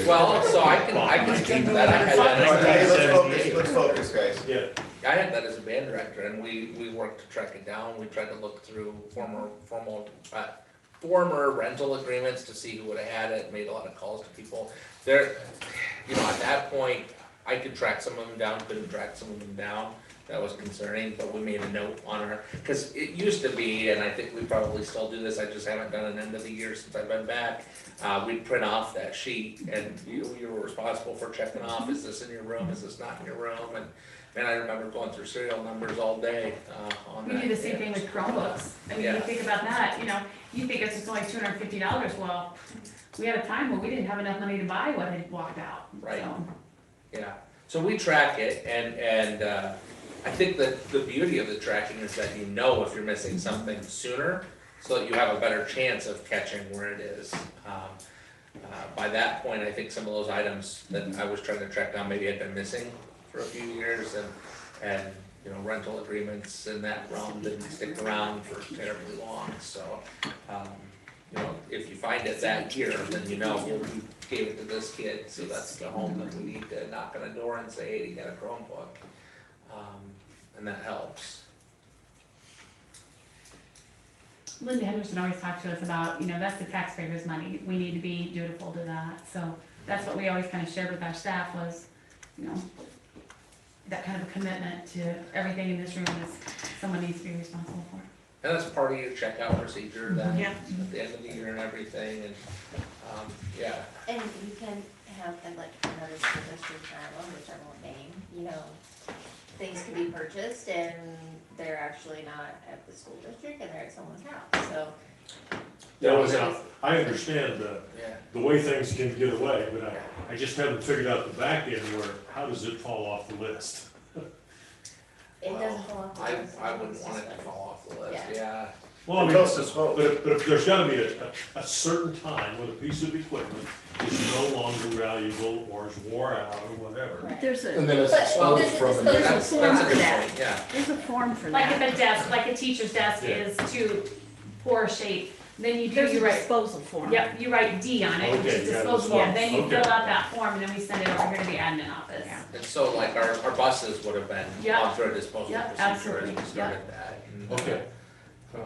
Well, so I can speak to that. I had that Let's focus, guys. Yeah. I had that as a band director, and we worked to track it down. We tried to look through former rental agreements to see who would have had it, made a lot of calls to people. At that point, I could track some of them down, couldn't track some of them down. That was concerning, but we made a note on our, because it used to be, and I think we probably still do this, I just haven't done an end of the year since I've been back. We'd print off that sheet, and you were responsible for checking off, is this in your room, is this not in your room? And I remember going through serial numbers all day on that. We do the same thing with Chromebooks. I mean, you think about that, you think it's just only $250. Well, we had a time when we didn't have enough money to buy what had walked out. Right. So. Yeah, so we track it, and I think that the beauty of the tracking is that if you're missing something sooner, so that you have a better chance of catching where it is. By that point, I think some of those items that I was trying to track down maybe had been missing for a few years, and rental agreements in that realm didn't stick around for terribly long, so if you find it that year, then we gave it to this kid, so that's the home that we need to knock on the door and say, hey, you got a Chromebook. and that helps. Linda Henderson always talked to us about, that's the taxpayers' money, we need to be dutiful to that, so that's what we always kind of shared with our staff was, that kind of a commitment to everything in this room is someone needs to be responsible for. And that's part of your checkout procedure then, Yeah. at the end of the year and everything, and, yeah. And you can have, like, another school district, which I won't name, things can be purchased and they're actually not at the school district and they're at someone's house, so. Yeah, I understand Yeah. the way things can get away, but I just haven't figured out the back end where, how does it fall off the list? It doesn't fall off the list. I wouldn't want it to fall off the list, yeah. Well, I mean, Until it's disposed. but if there's gotta be a certain time when a piece of equipment is no longer valuable or is wore out or whatever. There's a, And then it's But exposed this is from disposal. the. That's form a for good that. point, yeah. there's a form for Like that. at the desk, like a teacher's desk Yeah. is to poor shape, then you There's a write, disposal form. yep, you write D on it, which Okay, is you got disposable, this. then you Okay. fill out that form, and then we send it over here to the admin office. Yeah. And so like our buses would have been Yep. gone through a disposal Yep, procedure as absolutely. we started that. And, Okay.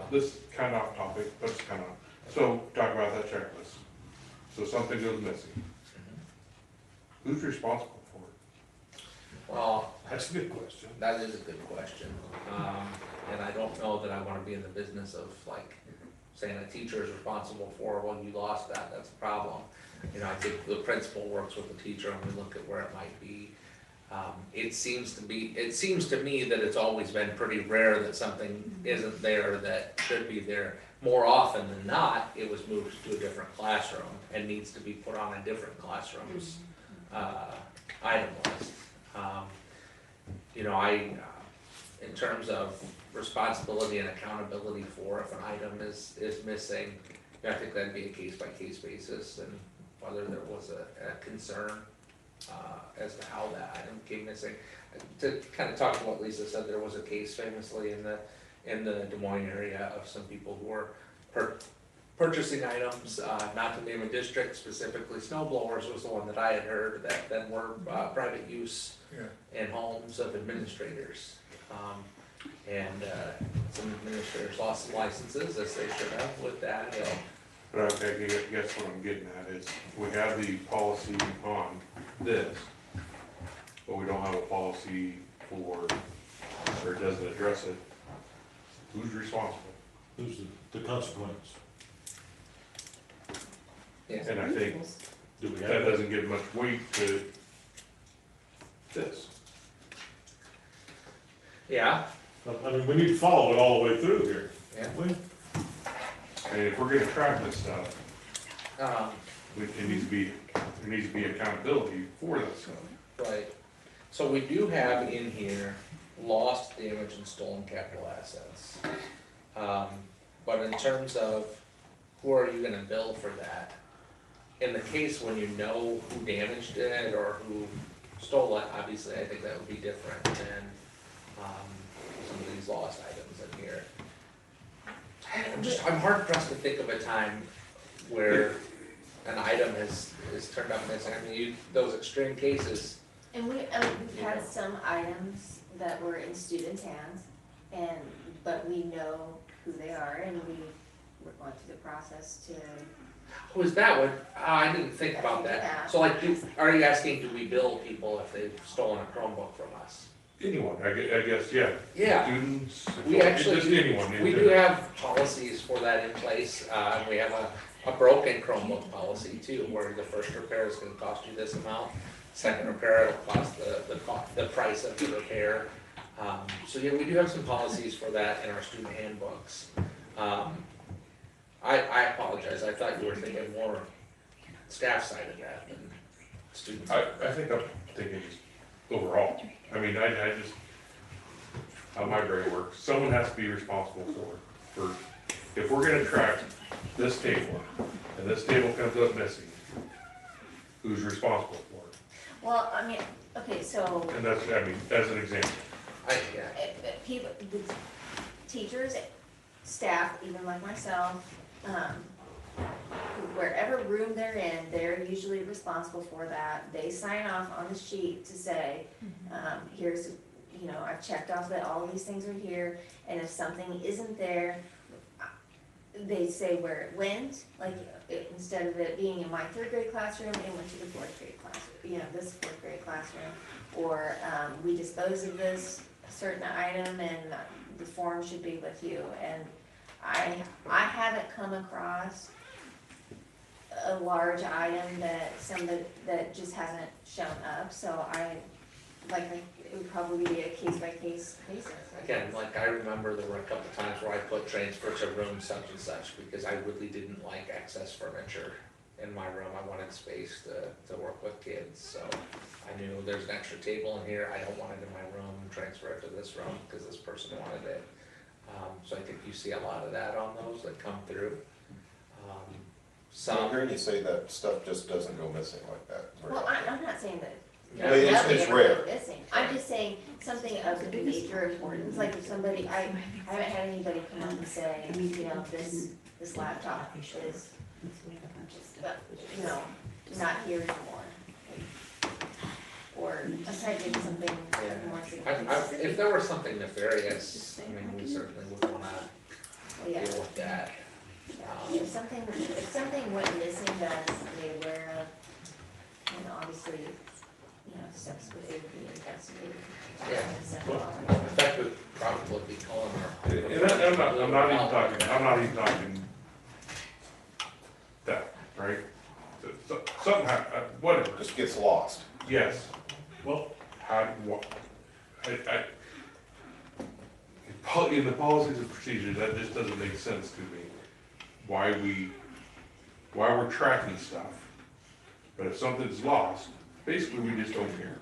This is kind of off topic, but it's kind of, so talk about that checklist. So something goes missing. Who's responsible for it? Well, That's a good question. that is a good question. And I don't know that I wanna be in the business of like saying a teacher is responsible for, well, you lost that, that's a problem. I think the principal works with the teacher and we look at where it might be. It seems to me that it's always been pretty rare that something isn't there that should be there. More often than not, it was moved to a different classroom and needs to be put on a different classroom's, item list. In terms of responsibility and accountability for if an item is missing, I think that'd be a case by case basis and whether there was a concern as to how that item came missing. To kind of talk to what Lisa said, there was a case famously in the Des Moines area of some people who were purchasing items, not to name a district, specifically snow blowers was the one that I had heard that then were private use in homes of administrators. And some administrators lost some licenses as they should have with that. But okay, I guess what I'm getting at is, we have the policy on this, but we don't have a policy for, or it doesn't address it. Who's responsible? Who's the consequence? Yes. And I think Do we that have, doesn't give much weight to this. Yeah, I mean, we need to follow it all the way through here. yeah. And if we're gonna track this stuff, Um, there needs to be accountability for that stuff. Right, so we do have in here lost, damaged, and stolen capital assets. But in terms of who are you gonna bill for that? In the case when you know who damaged it or who stole it, obviously I think that would be different than, some of these lost items in here. I'm hard pressed to think of a time where an item is turned up missing. I mean, those extreme cases. And we've had some items that were in students' hands, but we know who they are, and we were going through the process to. Was that what, I didn't think about Yeah. that. So like, are you asking, do we bill people if they've stolen a Chromebook from us? Anyone, I guess, yeah. Yeah. Students. We actually, Just anyone. we do have policies for that in place, and we have a broken Chromebook policy too, where the first repair is gonna cost you this amount. Second repair, it'll cost the price of the repair. So yeah, we do have some policies for that in our student handbooks. I apologize, I thought you were thinking more staff side of that than student. I think I'm thinking just overall. I mean, I just, how my brain works, someone has to be responsible for, if we're gonna track this table, and this table comes up missing, who's responsible for it? Well, I mean, okay, so. And that's, I mean, as an example. People, the teachers, staff, even like myself, wherever room they're in, they're usually responsible for that. They sign off on the sheet to say, here's you know, I've checked off that all of these things are here, and if something isn't there, they say where it went, like, instead of it being in my third grade classroom, it went to the fourth grade classroom, you know, this fourth grade classroom. Or, we disposed of this certain item and the form should be with you. And I haven't come across a large item that just hasn't shown up, so it would probably be a case by case basis. Again, like I remember there were a couple times where I put transfer to room such and such because I really didn't like excess furniture in my room. I wanted space to work with kids, so I knew there's an extra table in here, I don't want it in my room, transfer it to this room because this person wanted it. So I think you see a lot of that on those that come through. I'm hearing you say that stuff just doesn't go missing like that. Well, I'm not saying that. Yeah, it's rare. Missing. I'm just saying something of the major importance, like if somebody, I haven't had anybody come up and say, you know, this laptop is, you know, not here anymore. Or I'm trying to do something more significant. If there were something nefarious, I mean, we certainly would wanna deal with that. If something went missing that I was made aware of, and obviously, you know, steps would be investigated. Yeah. In fact, we'd probably be calling our. And I'm not even talking that, right? Something whatever. Just gets lost. Yes. Well, in the policies and procedures, that just doesn't make sense to me. Why we're tracking stuff, but if something's lost, basically we just don't care.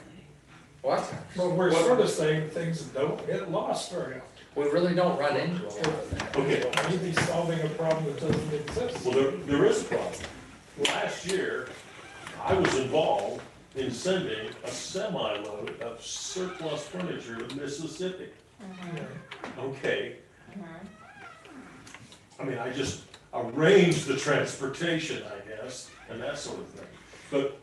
What? Well, we're sort of saying things don't get lost very often. We really don't run into a lot of that. Okay. Maybe solving a problem that doesn't exist. Well, there is a problem. Last year, I was involved in sending a semi-load of surplus furniture to Mississippi. Okay. I mean, I just arranged the transportation, I guess, and that sort of thing. But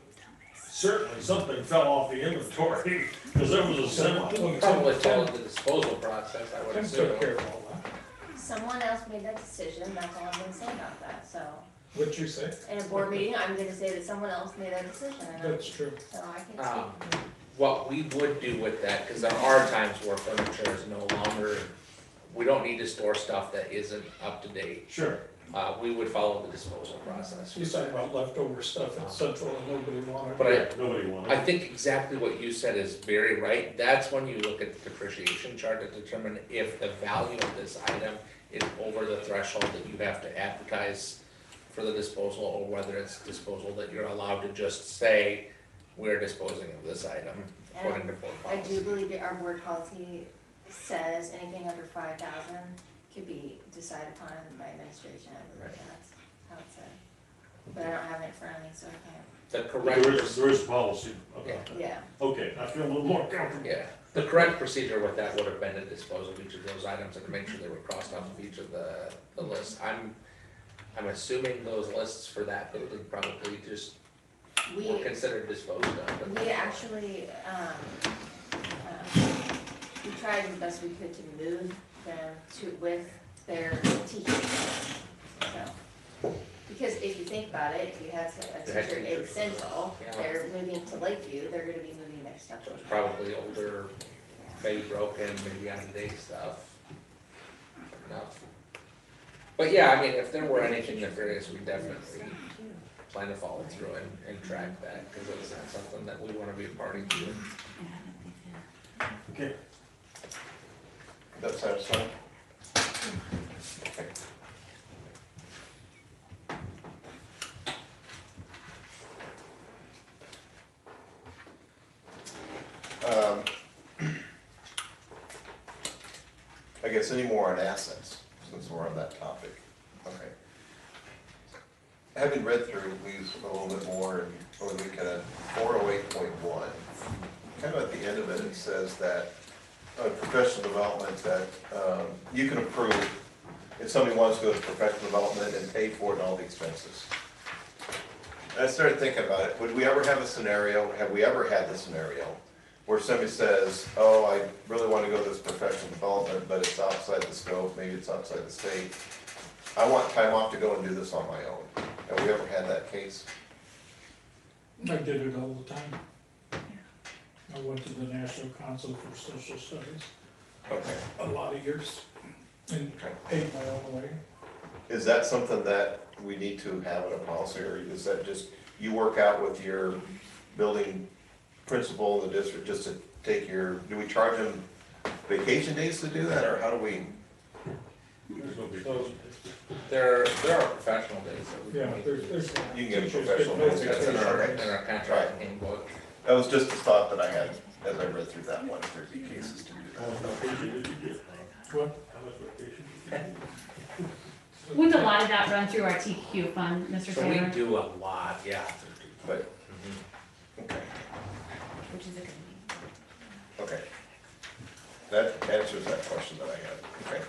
certainly something fell off the inventory, because there was a semi. Probably followed the disposal process, I would assume. Took care of all that. Someone else made that decision, that's all I'm gonna say about that, so. What'd you say? In a board meeting, I'm gonna say that someone else made that decision, and That's true. so I can speak. What we would do with that, cause there are times where furniture is no longer, we don't need to store stuff that isn't up to date. Sure. We would follow the disposal process. You talking about leftover stuff at Central and nobody wanted. But Nobody wanted. I think exactly what you said is very right. That's when you look at the depreciation chart to determine if the value of this item is over the threshold that you have to advertise for the disposal, or whether it's disposal that you're allowed to just say, we're disposing of this item according to board I policy. do believe that our board policy says anything under 5,000 could be decided upon by administration, I believe that's how it's said. But I don't have it in front of me, so I can't. The correct. There is a policy. Okay. Yeah. Okay, I feel a little more comfortable. Yeah, the correct procedure with that would have been to dispose of each of those items and to make sure they were crossed off of each of the lists. I'm assuming those lists for that building probably just were considered disposed of. We actually, we tried the best we could to move them with their teachers. So, because if you think about it, if you have a teacher in Central, they're moving to Lakeview, they're gonna be moving their stuff. So it's probably older, maybe broken, maybe out of date stuff. Enough. But yeah, I mean, if there were anything nefarious, we definitely plan to follow through and track that, because it's not something that we wanna be a party to. Okay. That's satisfying? I guess any more on assets, since we're on that topic? Okay. Having read through these a little bit more over the weekend, at 408.1, kind of at the end of it, it says that professional development, that you can approve if somebody wants to go to professional development and pay for it and all the expenses. And I started thinking about it, would we ever have a scenario, have we ever had the scenario, where somebody says, oh, I really wanna go this professional development, but it's outside the scope, maybe it's outside the state. I want time off to go and do this on my own. Have we ever had that case? I did it all the time. I went to the National Council for Social Studies Okay. a lot of years and paid my own way. Is that something that we need to have in a policy, or is that just, you work out with your building principal in the district just to take your, do we charge them vacation days to do that, or how do we? There's no big So, there are professional days that we Yeah, can there's. You can get teachers professional no days, that's in vacation. our, In our contract handbook. that was just a thought that I had as I read through that one, if there'd be cases to do that. What? Wouldn't a lot of that run through our TQ fund, Mr. So we Taylor? do a lot, yeah. But, okay, Which is a good thing. okay. That answers that question that I had, okay.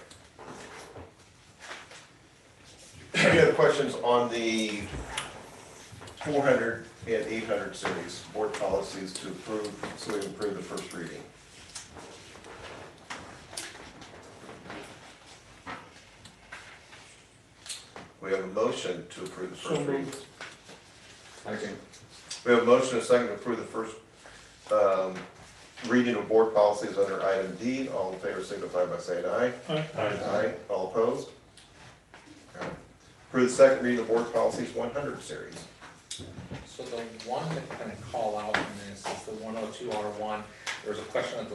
Any other questions on the 400 and 800 series, board policies to approve, so we approve the first reading? We have a motion to approve the first reading. We have a motion and a second to approve the first reading of board policies under item D. All in favor signify by saying aye. Aye. All opposed? Okay. Approve the second reading of board policies 100 series. So the one to kind of call out in this is the 102R1. There was a question at the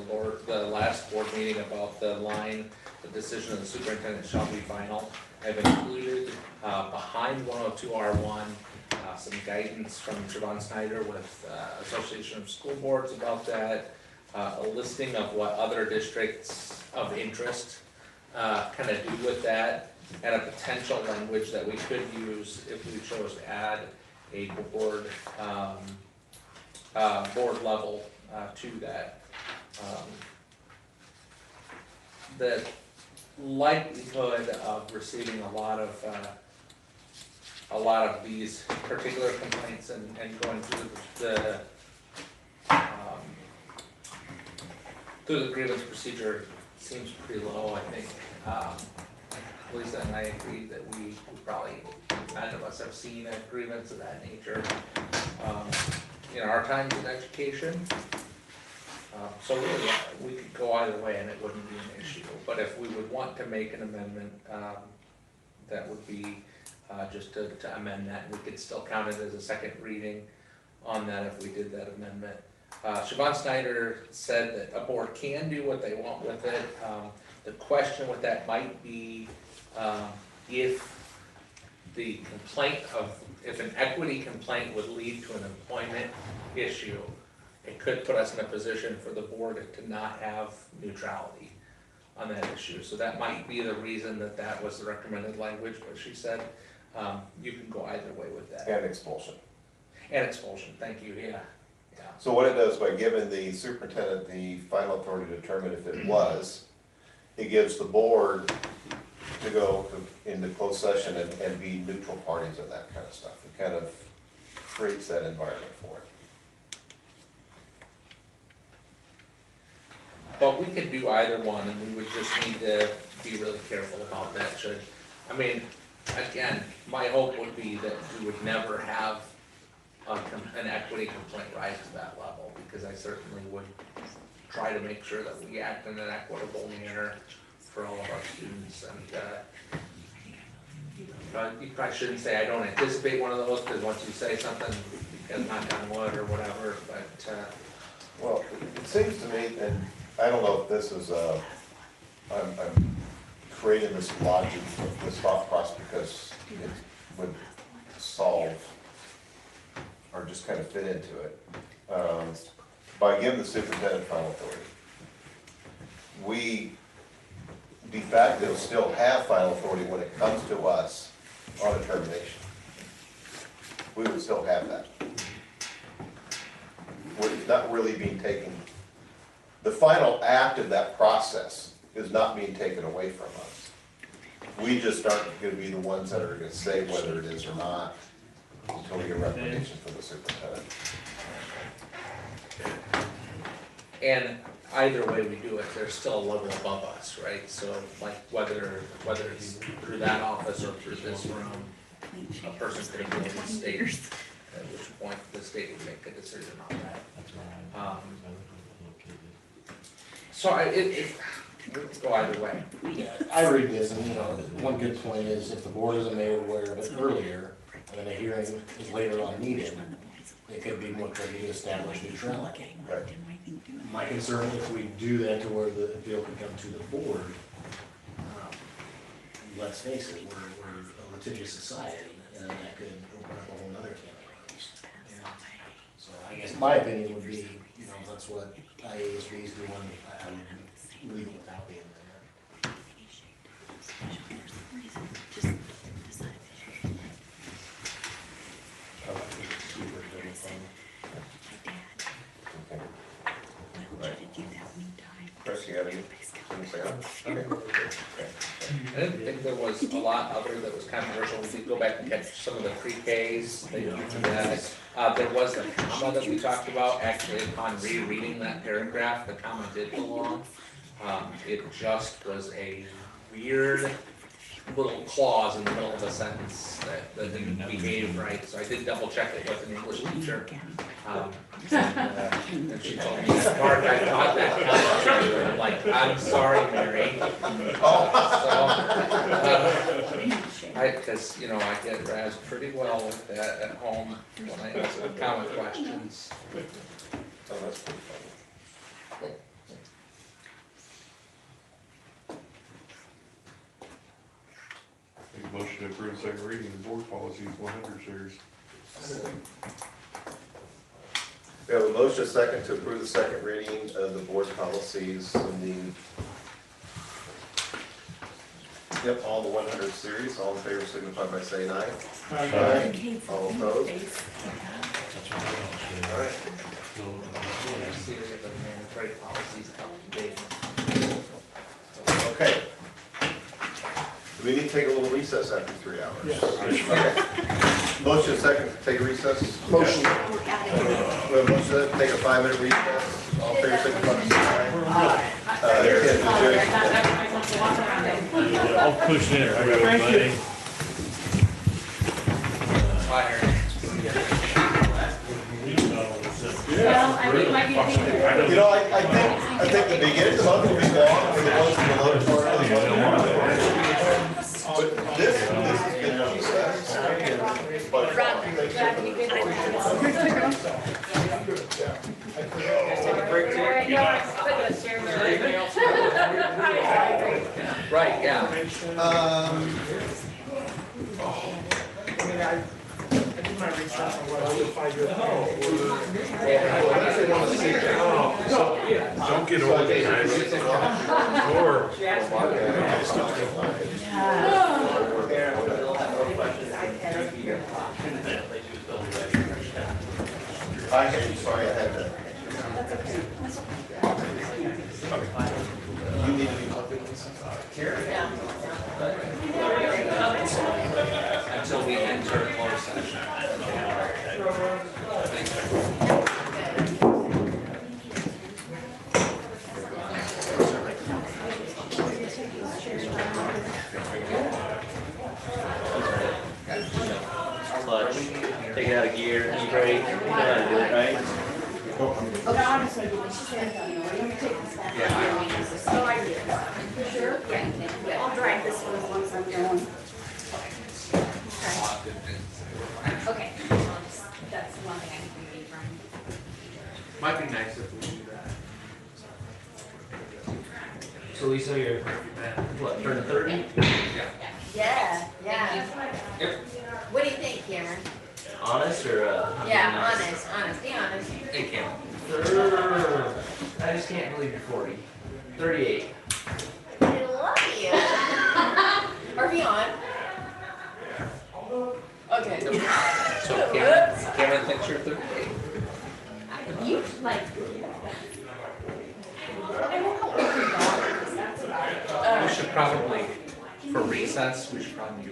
last board meeting about the line, the decision of the superintendent shall be final. I've included behind 102R1 some guidance from Siobhan Snyder with Association of School Boards about that, a listing of what other districts of interest kind of do with that, and a potential language that we could use if we chose to add a board board level to that. The likelihood of receiving a lot of these particular complaints and going through the grievance procedure seems pretty low, I think. Lisa and I agreed that we probably, none of us have seen a grievance of that nature in our times in education. So really, we could go either way and it wouldn't be an issue. But if we would want to make an amendment, that would be just to amend that. We could still count it as a second reading on that if we did that amendment. Siobhan Snyder said that a board can do what they want with it. The question with that might be if the complaint if an equity complaint would lead to an employment issue, it could put us in a position for the board to not have neutrality on that issue. So that might be the reason that was the recommended language, but she said you can go either way with that. And expulsion. And expulsion, thank you, yeah. So what it does, by giving the superintendent the final authority to determine if it was, it gives the board to go into closed session and be neutral parties and that kind of stuff. It kind of creates that environment for it. But we could do either one, and we would just need to be really careful about that. I mean, again, my hope would be that we would never have an equity complaint rise to that level, because I certainly would try to make sure that we act in an equitable manner for all of our students. And you probably shouldn't say I don't anticipate one of those, because once you say something, you can knock on wood or whatever, but. Well, it seems to me, and I don't know if this is I'm creating this logic, this thought process because it would solve or just kind of fit into it. By giving the superintendent final authority, we de facto still have final authority when it comes to us on a termination. We would still have that. We're not really being taken, the final act of that process is not being taken away from us. We just aren't gonna be the ones that are gonna say whether it is or not until we get a recommendation from the superintendent. And either way we do it, there's still a level above us, right? So like whether it's through that office or through this room, a person could appeal to the state, at which point the state would make a decision on that. So it could go either way. I read this, and one good point is if the board isn't made aware of it earlier, and then a hearing is later on needed, it could be more tricky to establish neutrality. Right. My concern, if we do that to where the appeal can come to the board, let's face it, we're a litigious society, and that could open up a whole nother can of worms. So I guess my opinion would be, that's what IASB is doing, I would leave it without being there. Chris, you have anything to say on it? I didn't think there was a lot other that was controversial. We did go back and catch some of the pre-Ks. They did that. There was the comma that we talked about. Actually, upon rereading that paragraph, the comma did belong. It just was a weird little clause in the middle of a sentence that didn't behave right. So I did double check it with an English teacher. And she told me that Mark, I thought that. I'm like, I'm sorry, Mary. Because I get razzed pretty well with that at home when I answer common questions. Oh, that's pretty funny. Make a motion to approve second reading of board policies 100 series. We have a motion second to approve the second reading of the board policies in all the 100 series. All in favor signify by saying aye. Aye. All opposed? All right. Okay. Do we need to take a little recess after 3 hours? Yes. Okay. Motion second to take a recess? Motion. We have a motion to take a 5-minute recess. All in favor signify by saying aye. I'll push in for everybody. Well, I think might be thinking. I think the beginning of the month will be long for the ones in the lower part of the month. But this has been a success. But Right, yeah. I did my research on what other 5-year Don't get organized. Or. I am sorry, I had to. You need to be helping Until we enter closed session. Clutch, take it out of gear, e-brake, you know how to do it, right? Okay, I'm just gonna do what she said, let me take this back. Oh, I did. For sure? Yeah, I'll drive this one as long as I'm going. Okay, that's one thing I can read from. Might be nice if we do that. So Lisa, you're, what, turning 30? Yeah, yeah. Yep. What do you think, Cameron? Honest or, Yeah, nice? honest, be honest. Hey, Cam. I just can't believe you're 40. 38. I love you. Are we on? Okay. So Cameron thinks you're 38. You, like. We should probably, for recess, we should probably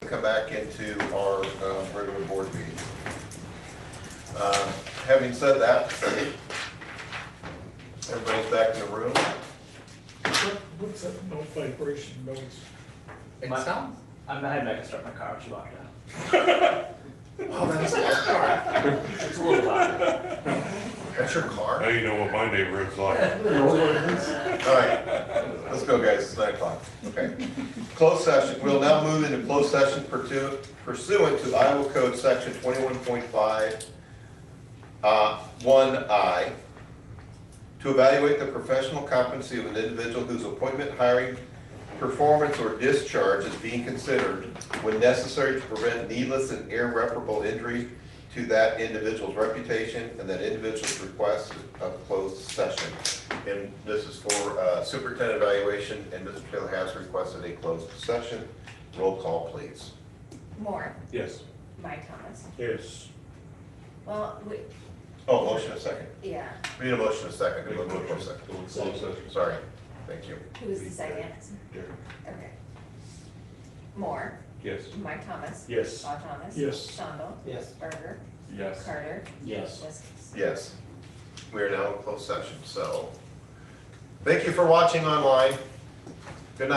come back into our regular board meeting. Having said that, everybody's back in the room. What's that no vibration noise? It sounds. I'm not having to start my car when she walked out. Oh, that's your car. It's a little loud. That's your car? Now you know what my neighborhood's like. All right, let's go, guys, it's 9:00, okay. Closed session, we'll now move into closed session pursuant to Iowa Code Section 21.5, 1I, to evaluate the professional competency of an individual whose appointment, hiring, performance, or discharge is being considered when necessary to prevent needless and irreparable injury to that individual's reputation and that individual's request of closed session. And this is for superintendent evaluation, and Mr. Taylor has requested a closed session. Roll call, please. Moore, Yes. Mike Thomas. Yes. Well, Oh, motion a second. yeah, We need a motion a second. We need a motion a second. Closed session. Sorry, thank you. who was the second? Okay. Moore, Yes. Mike Thomas. Yes. Bob Thomas. Yes. Shondell. Yes. Berger. Yes. Carter. Yes. Wискis. Yes. We are now in closed session, so thank you for watching online. Good night.